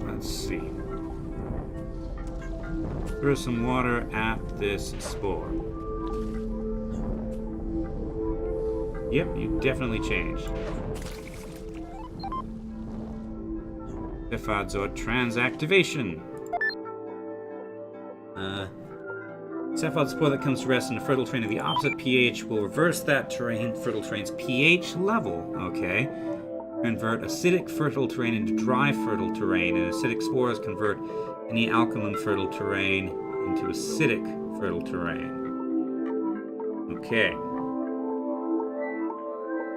Let's see. Throw some water at this spore. Yep, you definitely changed. Cephazoa transactivation. Cephad spore that comes to rest in a fertile terrain of the opposite pH will reverse that fertile terrain's pH level. Okay. Convert acidic fertile terrain into dry fertile terrain, and acidic spores convert any alkaline fertile terrain into acidic fertile terrain. Okay.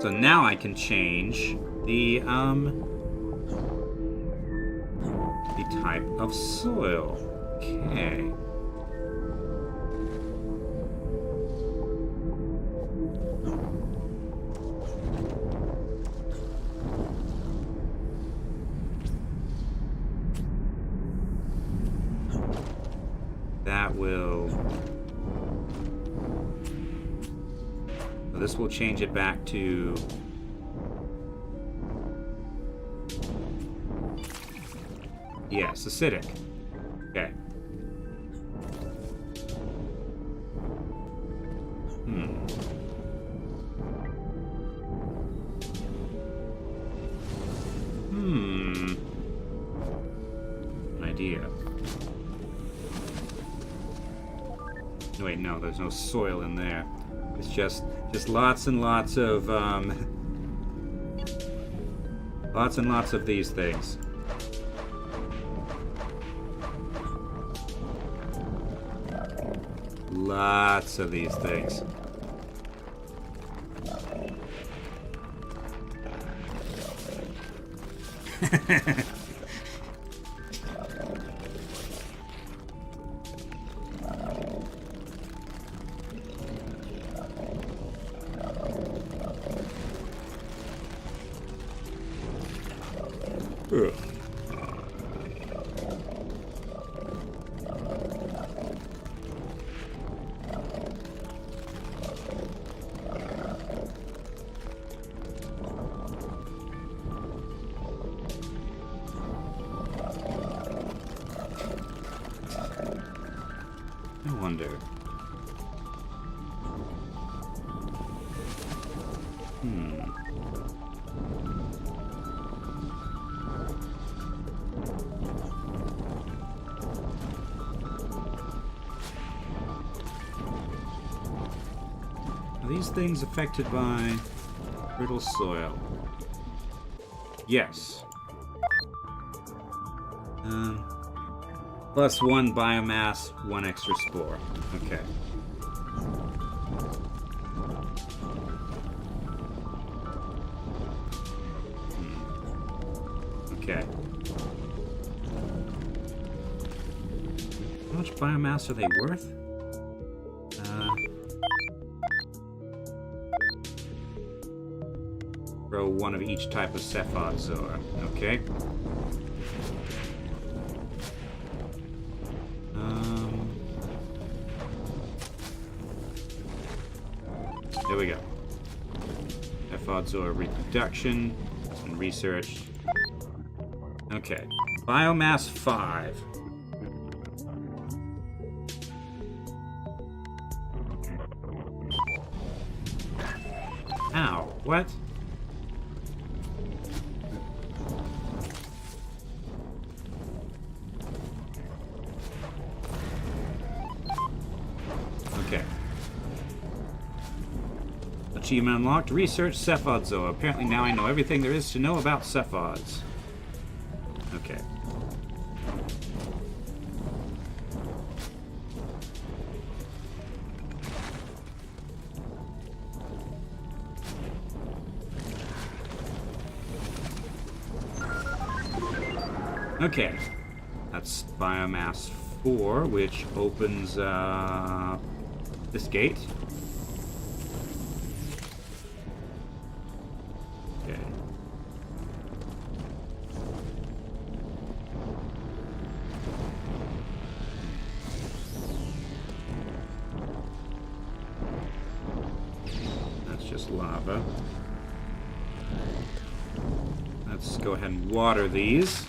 So now I can change the type of soil. Okay. That will... This will change it back to... Yes, acidic. Okay. An idea. Wait, no, there's no soil in there. It's just lots and lots of lots and lots of these things. Lots of these things. Ugh. I wonder. Are these things affected by brittle soil? Yes. Plus 1 biomass, 1 extra spore. Okay. Okay. How much biomass are they worth? Throw 1 of each type of cephod zora. Okay. There we go. Cephod zora reproduction. It's been researched. Okay. Biomass 5. Ow. What? Okay. Achievement unlocked. Research cephod zora. Apparently now I know everything there is to know about cephods. Okay. Okay. That's biomass 4, which opens this gate. Okay. That's just lava. Let's go ahead and water these.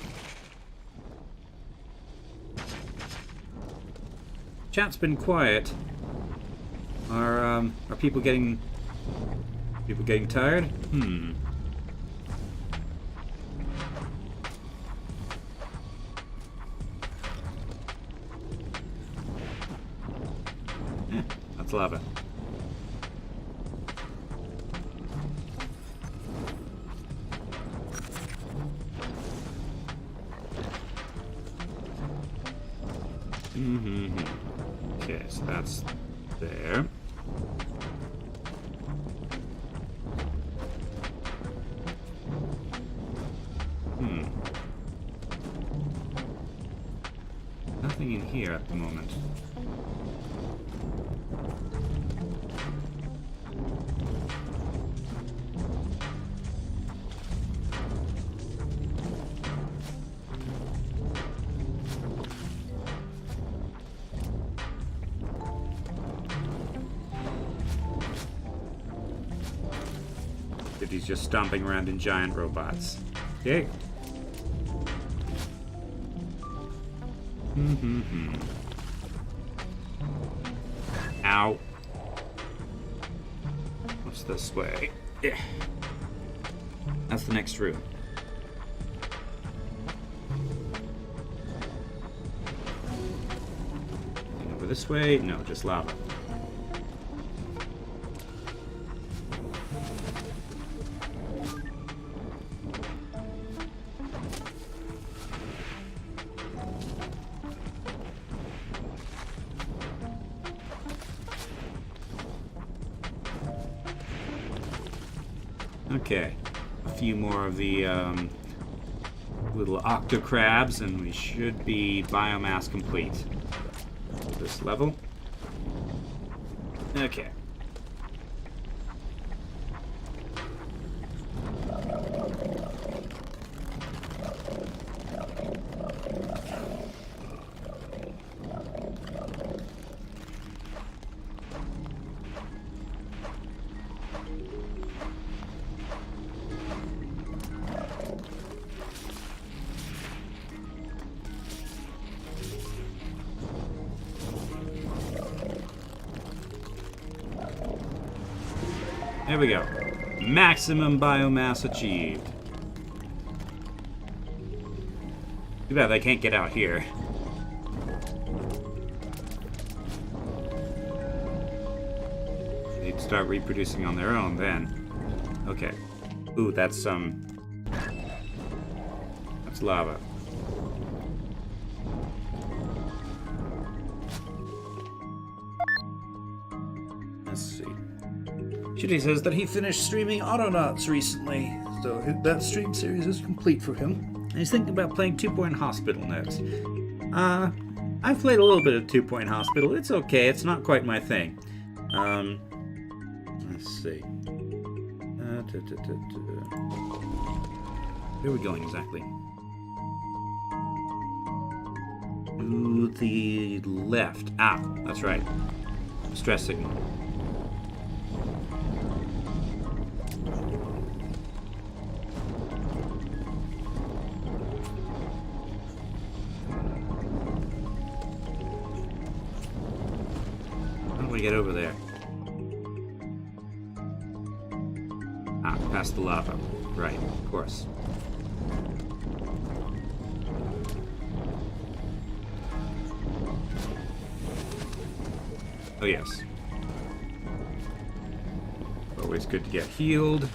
Chat's been quiet. Are people getting tired? That's lava. Okay, so that's there. Nothing in here at the moment. He's just stomping around in giant robots. Okay. Ow. What's this way? Yeah. That's the next room. And over this way? No, just lava. Okay, a few more of the little octo crabs, and we should be biomass complete. This level. Okay. There we go. Maximum biomass achieved. Too bad they can't get out here. They'd start reproducing on their own then. Okay. Ooh, that's that's lava. Let's see. Shitty says that he finished streaming Autonauts recently, so that stream series is complete for him. He's thinking about playing 2 Point Hospital next. I've played a little bit of 2 Point Hospital. It's okay. It's not quite my thing. Let's see. Where are we going exactly? To the left. Ah, that's right. Stress signal. Get over there. Ah, past the lava. Right, of course. Oh, yes. Always good to get healed.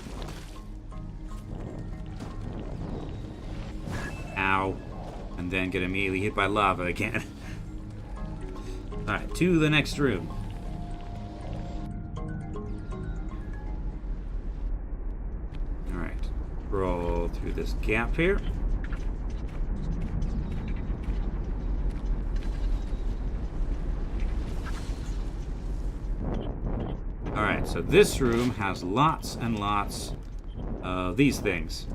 Ow. And then get immediately hit by lava again. Alright, to the next room. Roll through this gap here. Alright, so this room has lots and lots of these things.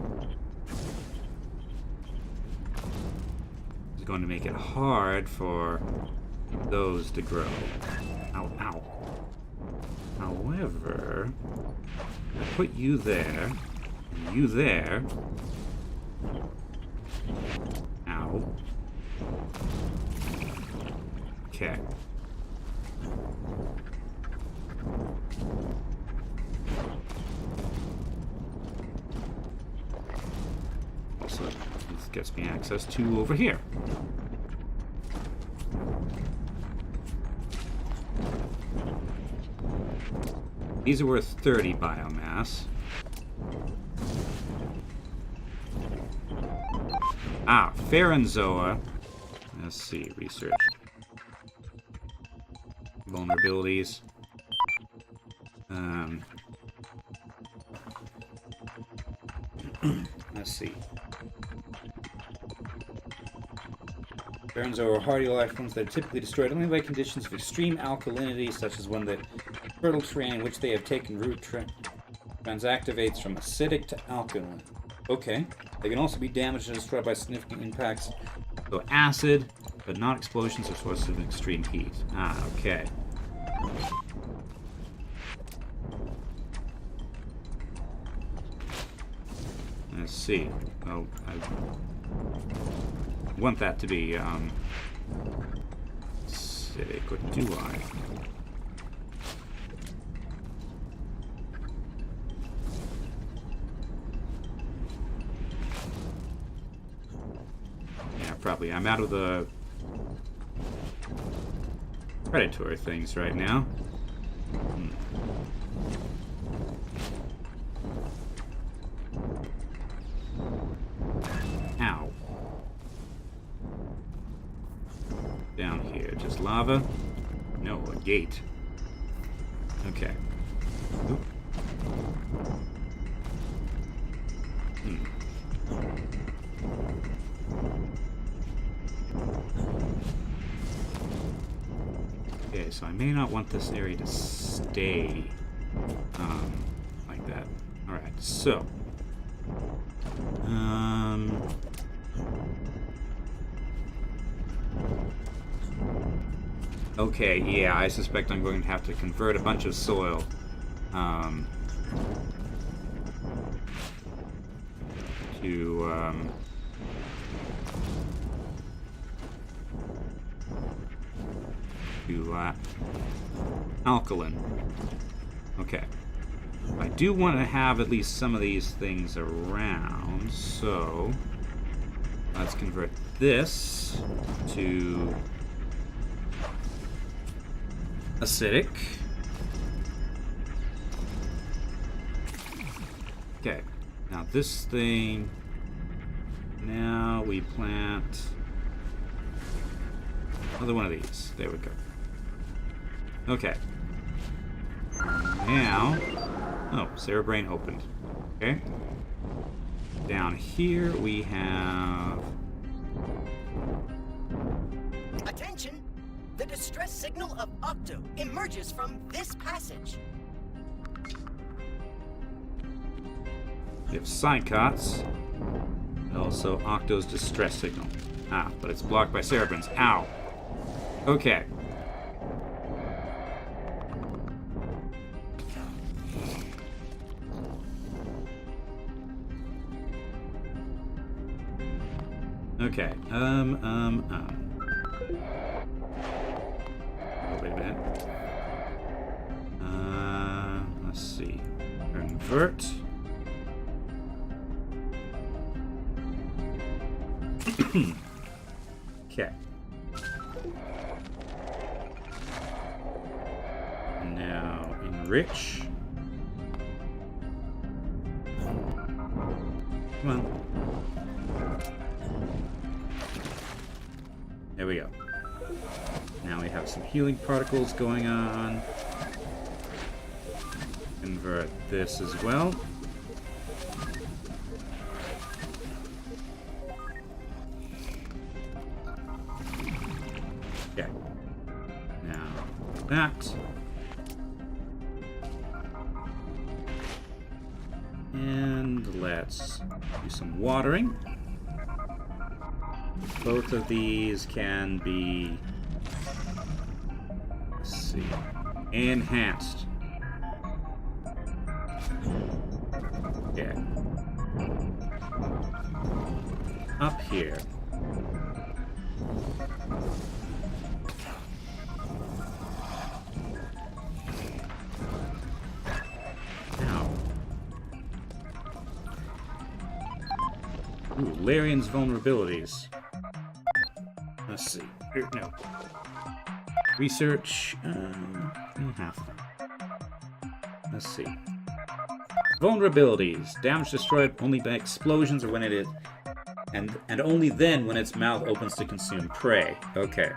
It's going to make it hard for those to grow. Ow, ow. However, I put you there. You there. Ow. Okay. Also, this gets me access to over here. These are worth 30 biomass. Ah, Pharanzoa. Let's see, research. Vulnerabilities. Let's see. Pharanzoa are hardy life forms that are typically destroyed only by conditions of extreme alkalinity, such as when the fertile terrain in which they have taken root transactivates from acidic to alkaline. Okay. They can also be damaged and destroyed by significant impacts. So acid, but not explosions or sources of extreme heat. Ah, okay. Let's see. Oh, I want that to be acidic, or do I? probably. I'm out of the predatory things right now. Ow. Down here, just lava? No, a gate. Okay. Oop. Okay, so I may not want this area to stay like that. Alright, so okay, yeah, I suspect I'm going to have to convert a bunch of soil to alkaline. Okay. I do want to have at least some of these things around, so let's convert this to acidic. Okay, now this thing, now we plant another one of these. There we go. Okay. Now, oh, Cerebrain opened. Okay. Down here we have... Attention! The distress signal of Octo emerges from this passage. We have Psychots. And also Octo's distress signal. Ah, but it's blocked by Cerebrain's. Ow! Okay. Okay, oh, wait a minute. Let's see. Convert. Okay. Now, enrich. Come on. There we go. Now we have some healing particles going on. Convert this as well. Okay. Now that. And let's do some watering. Both of these can be, let's see, enhanced. Okay. Up here. Ow. Ooh, Larian's vulnerabilities. Let's see. No. Research. Half. Let's see. Vulnerabilities. Damage destroyed only by explosions or when it is. And only then when its mouth opens to consume prey. Okay.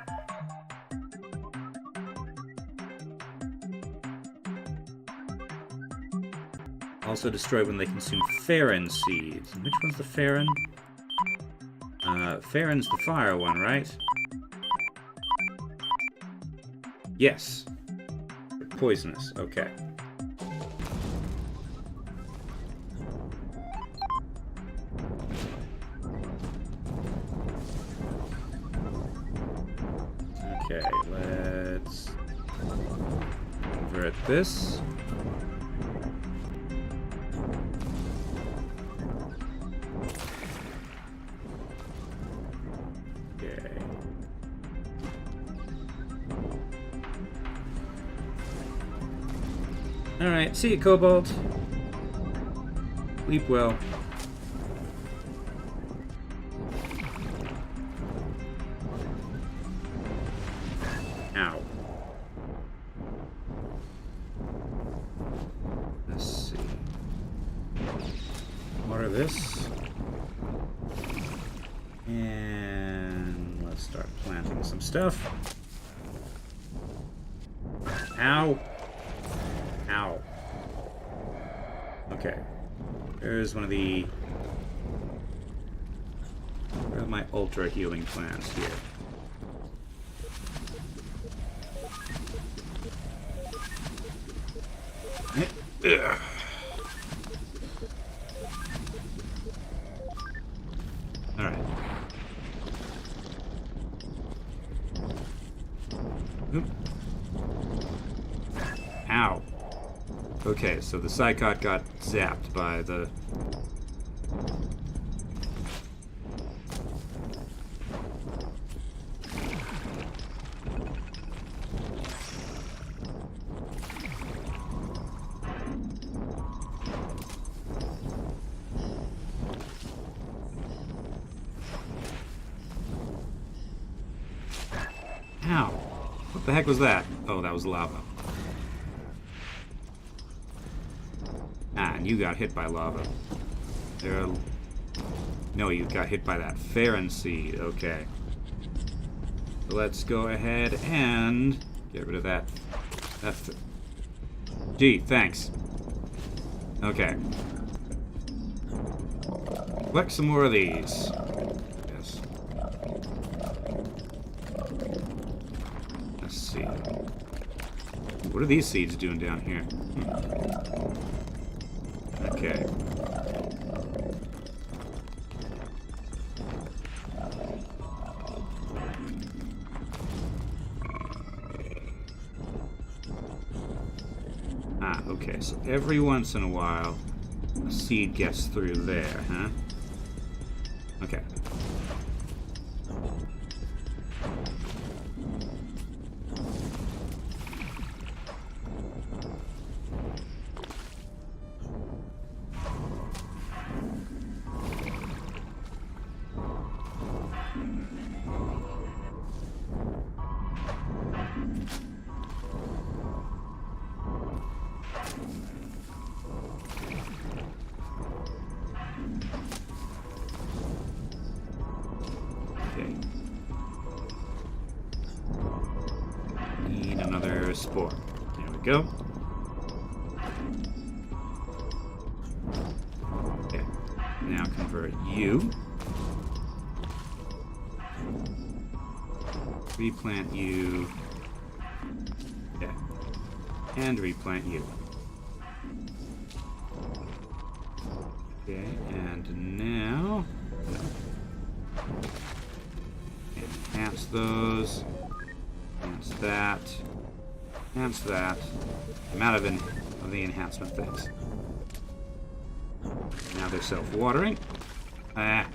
Also destroyed when they consume Farron seeds. And which one's the Farron? Farron's the fire one, right? Yes. They're poisonous. Okay. Okay, let's convert this. Alright, see you, Cobalt. Sleep well. Ow. Let's see. Water this. And let's start planting some stuff. Ow. Ow. Okay. There's one of the... Where are my ultra healing plants here? Ugh. All right. Oop. Ow. Okay, so the Psychot got zapped by the... Ow. What the heck was that? Oh, that was lava. Ah, and you got hit by lava. There. No, you got hit by that Farron seed. Okay. Let's go ahead and get rid of that. Gee, thanks. Okay. Collect some more of these. Yes. Let's see. What are these seeds doing down here? Okay. Ah, okay. So every once in a while, a seed gets through there, huh? Okay. Need another spore. There we go. Okay. Now convert you. Replant you. Okay. And replant you. Okay, and now enhance those. Enhance that. Enhance that. I'm out of the enhancement things. Now they're self-watering. Ah.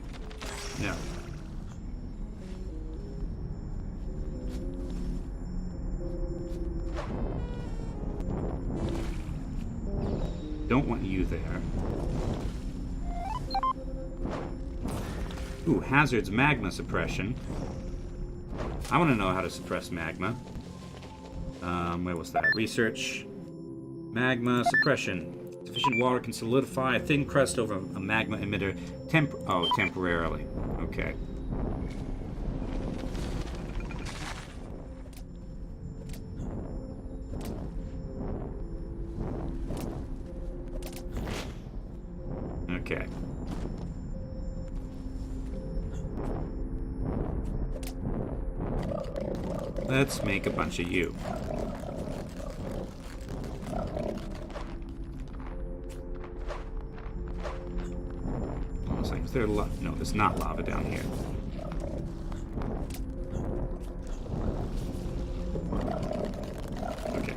No. Don't want you there. Ooh, hazards magma suppression. I want to know how to suppress magma. Where was that? Research. Magma suppression. Sufficient water can solidify a thin crust over a magma emitter temporarily. Okay. Okay. Let's make a bunch of you. Almost like, is there no, there's not lava down here. Okay.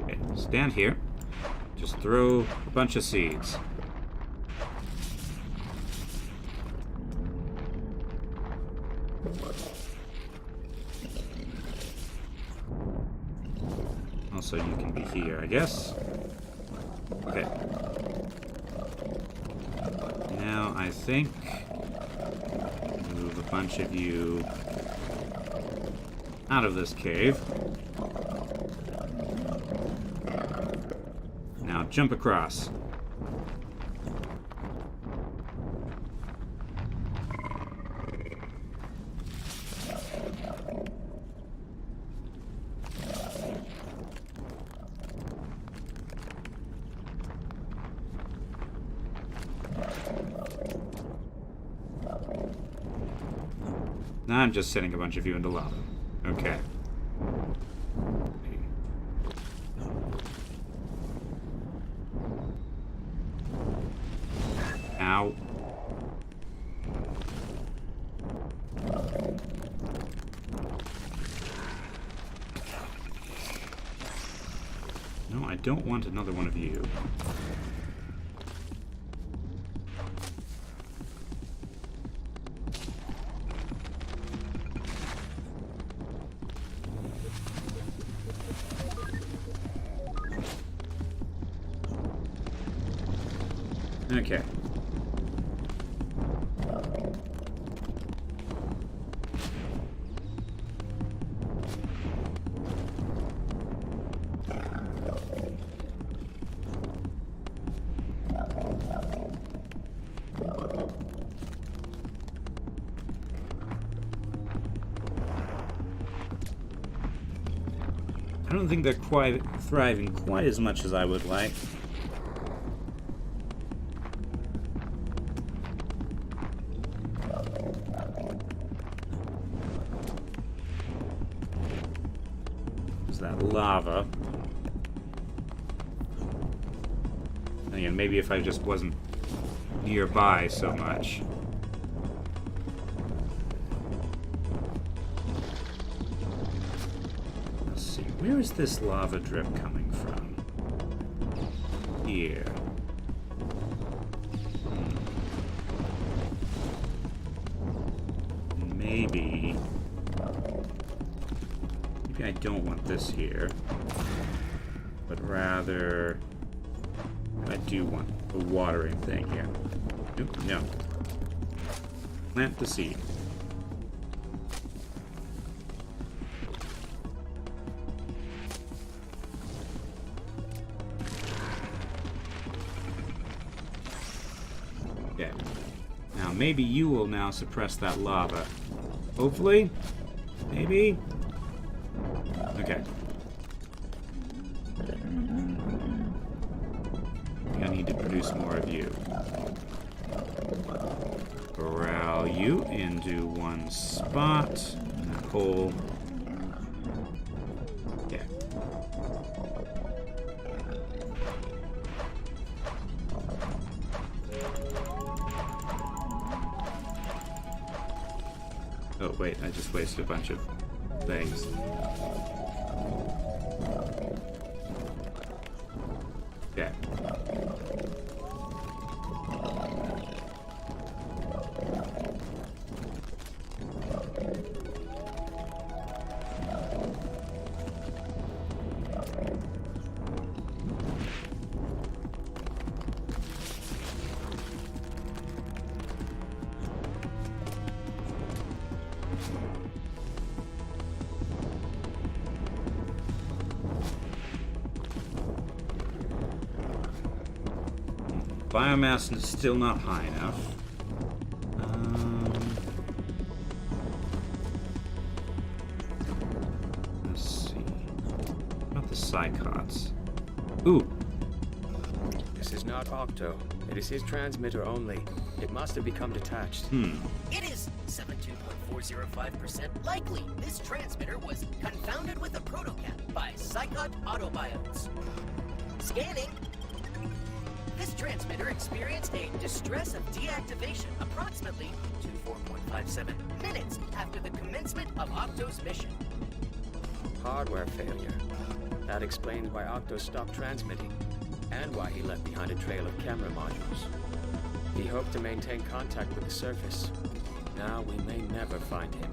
Okay, stand here. Just throw a bunch of seeds. Also, you can be here, I guess. Okay. Now I think move a bunch of you out of this cave. Now jump across. Now I'm just sending a bunch of you into lava. Okay. Ow. No, I don't want another one of you. Okay. I don't think they're quite thriving quite as much as I would like. That lava. Again, maybe if I just wasn't nearby so much. Let's see, where is this lava drip coming from? Here. Maybe I don't want this here, but rather I do want the watering thing here. Oop, no. Plant the seed. Okay. Now maybe you will now suppress that lava. Hopefully? Maybe? Okay. I need to produce more of you. Corral you into one spot. In that hole. Yeah. Oh, wait, I just wasted a bunch of things. Okay. Biomass is still not high enough. Let's see. What about the psychots? Ooh. This is not Octo. It is his transmitter only. It must have become detached. It is 72.405% likely this transmitter was confounded with a protocat by Psychot Autobiotes. Scanning. This transmitter experienced a distress of deactivation approximately 24.57 minutes after the commencement of Octo's mission. Hardware failure. That explains why Octo stopped transmitting, and why he left behind a trail of camera modules. He hoped to maintain contact with the surface. Now we may never find him.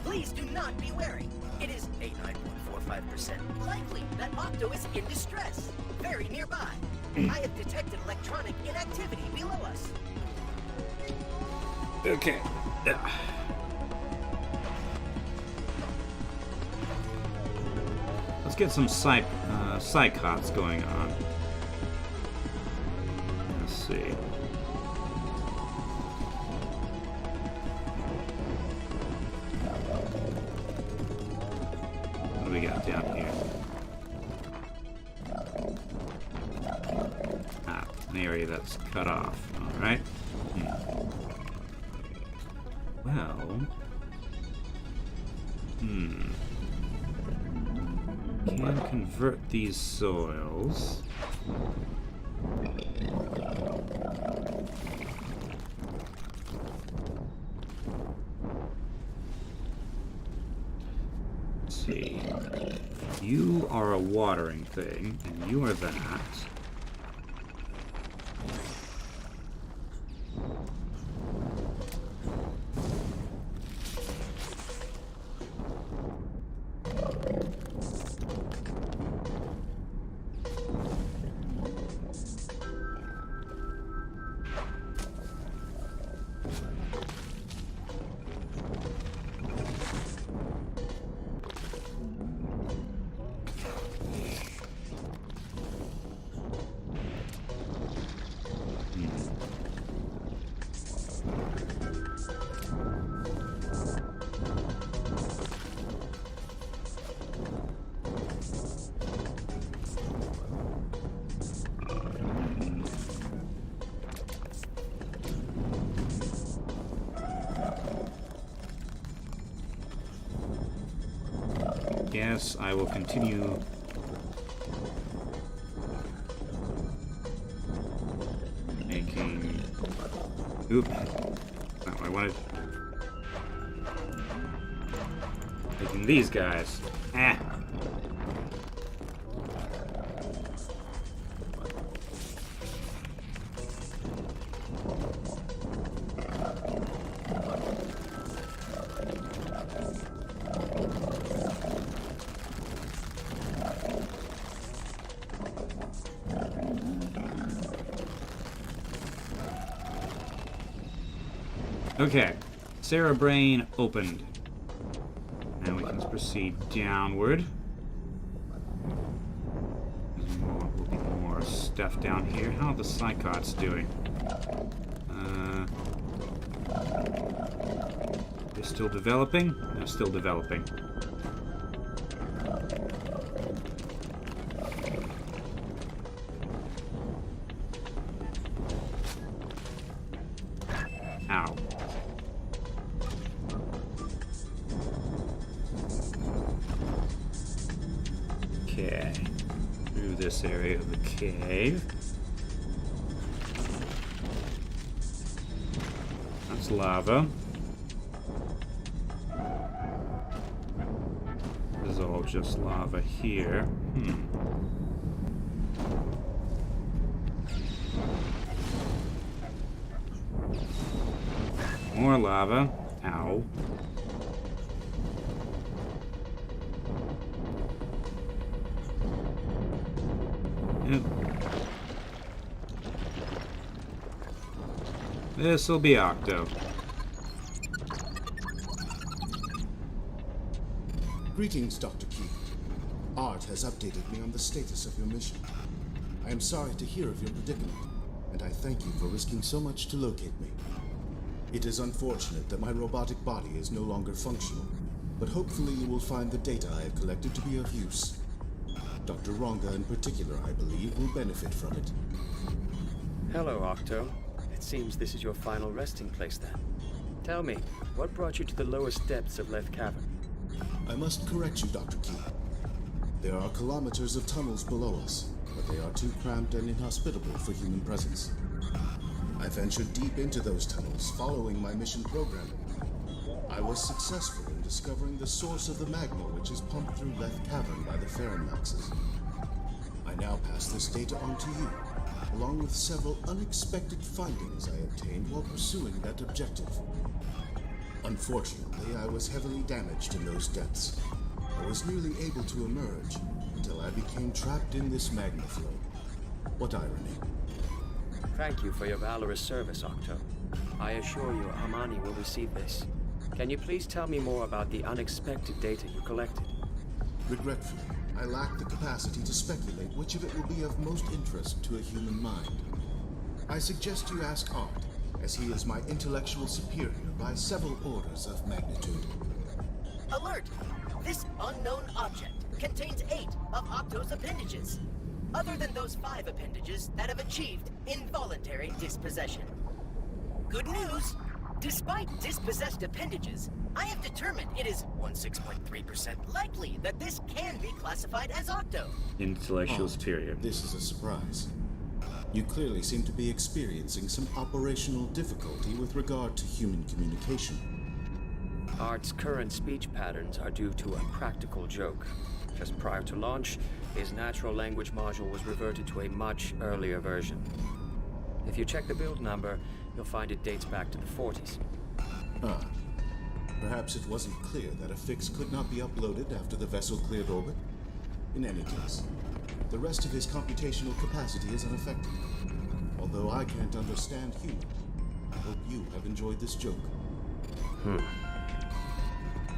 Please do not be wary. It is a 9.4 5%. Likely that Octo is in distress. Very nearby. I have detected electronic inactivity below us. Okay. Let's get some psychots going on. Let's see. What do we got down here? An area that's cut off. All right. Well. Can convert these soils. Let's see. You are a watering thing, and you are that. Yes, I will continue. Making. Oop. Not what I wanted. Making these guys. Ah. Okay, Cerebrain opened. Now we can proceed downward. Will be more stuff down here. How are the Psychots doing? They're still developing? They're still developing. Ow. Okay, through this area of the cave. That's lava. This is all just lava here. More lava. Ow. Yep. This'll be Octo. Greetings, Dr. Key. Art has updated me on the status of your mission. I am sorry to hear of your predicament, and I thank you for risking so much to locate me. It is unfortunate that my robotic body is no longer functional, but hopefully you will find the data I have collected to be of use. Dr. Ronga in particular, I believe, will benefit from it. Hello, Octo. It seems this is your final resting place then. Tell me, what brought you to the lowest depths of Leth Cavern? I must correct you, Dr. Key. There are kilometers of tunnels below us, but they are too cramped and inhospitable for human presence. I ventured deep into those tunnels, following my mission programming. I was successful in discovering the source of the magma which is pumped through Leth Cavern by the Pharonmaxes. I now pass this data on to you, along with several unexpected findings I obtained while pursuing that objective. Unfortunately, I was heavily damaged in those depths. I was nearly able to emerge until I became trapped in this magma flow. What irony. Thank you for your valorous service, Octo. I assure you Amani will receive this. Can you please tell me more about the unexpected data you collected? Regretfully, I lack the capacity to speculate which of it will be of most interest to a human mind. I suggest you ask Art, as he is my intellectual superior by several orders of magnitude. Alert! This unknown object contains 8 of Octo's appendages, other than those 5 appendages that have achieved involuntary dispossession. Good news! Despite dispossessed appendages, I have determined it is 16.3% likely that this can be classified as Octo. Intellectual superior. This is a surprise. You clearly seem to be experiencing some operational difficulty with regard to human communication. Art's current speech patterns are due to a practical joke. Just prior to launch, his natural language module was reverted to a much earlier version. If you check the build number, you'll find it dates back to the 40s. Ah. Perhaps it wasn't clear that a fix could not be uploaded after the vessel cleared orbit. In any case, the rest of his computational capacity is unaffected. Although I can't understand human, I hope you have enjoyed this joke.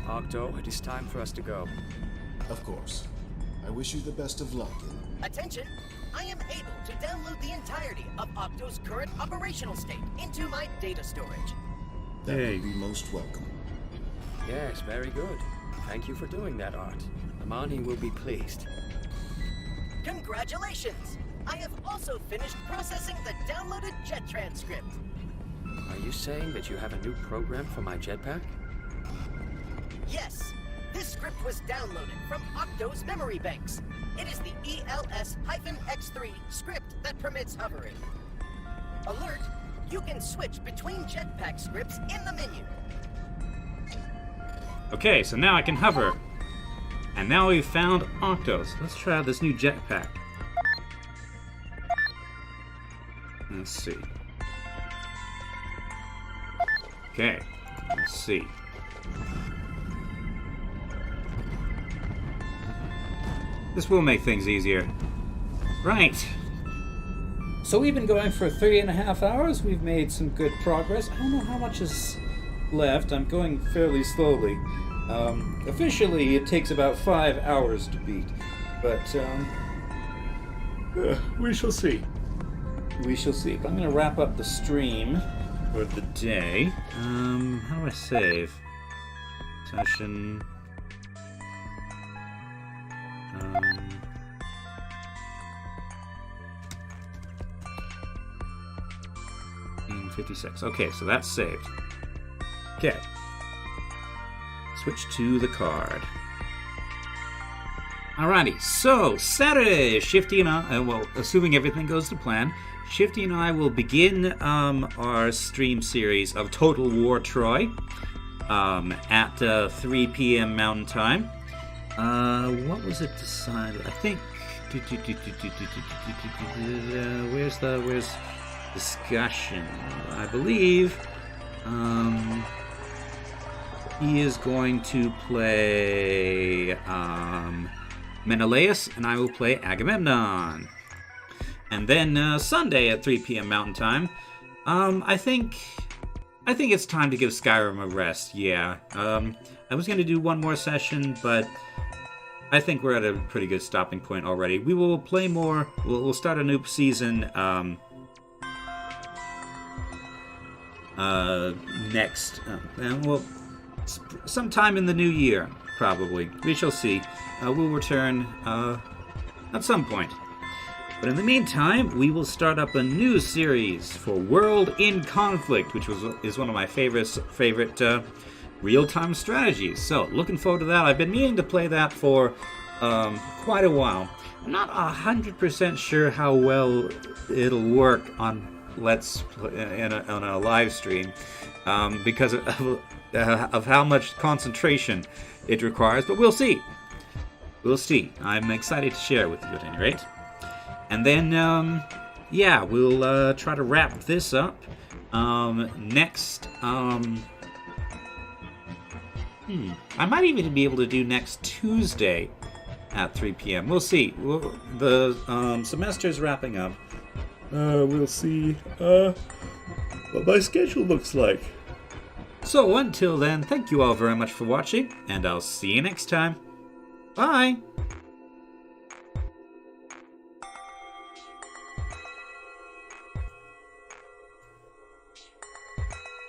Octo, it is time for us to go. Of course. I wish you the best of luck in... Attention! I am able to download the entirety of Octo's current operational state into my data storage. That Hey. would be most welcome. Yes, very good. Thank you for doing that, Art. Amani will be pleased. Congratulations! I have also finished processing the downloaded jet transcript. Are you saying that you have a new program for my jetpack? Yes, this script was downloaded from Octo's memory banks. It is the ELS-X3 script that permits hovering. Alert! You can switch between jetpack scripts in the menu. Okay, so now I can hover. And now we've found Octos. Let's try out this new jetpack. Let's see. Okay, let's see. This will make things easier. Right. So we've been going for 3.5 hours. We've made some good progress. I don't know how much is left. I'm going fairly slowly. Officially, it takes about 5 hours to beat. But, we shall see. We shall see. But I'm going to wrap up the stream for the day. How do I save? Session... 56. Okay, so that's saved. Okay. Switch to the card. Alrighty, so Saturday, Shifty and I, well, assuming everything goes to plan, Shifty and I will begin our stream series of Total War Troy at 3 p.m. Mountain Time. What was it decided? I think. Where's discussion? I believe he is going to play Menelaus, and I will play Agamemnon. And then Sunday at 3 p.m. Mountain Time, I think it's time to give Skyrim a rest. Yeah, I was going to do one more session, but I think we're at a pretty good stopping point already. We will play more. We'll start a new season next, and well, sometime in the new year, probably. We shall see. We'll return at some point. But in the meantime, we will start up a new series for World in Conflict, which is one of my favorite real-time strategies. So, looking forward to that. I've been meaning to play that for quite a while. I'm not 100% sure how well it'll work on on a live stream because of how much concentration it requires, but we'll see. We'll see. I'm excited to share with you at any rate. And then, yeah, we'll try to wrap this up next. I might even be able to do next Tuesday at 3 p.m. We'll see. The semester's wrapping up. We'll see what my schedule looks like. So until then, thank you all very much for watching, and I'll see you next time. Bye!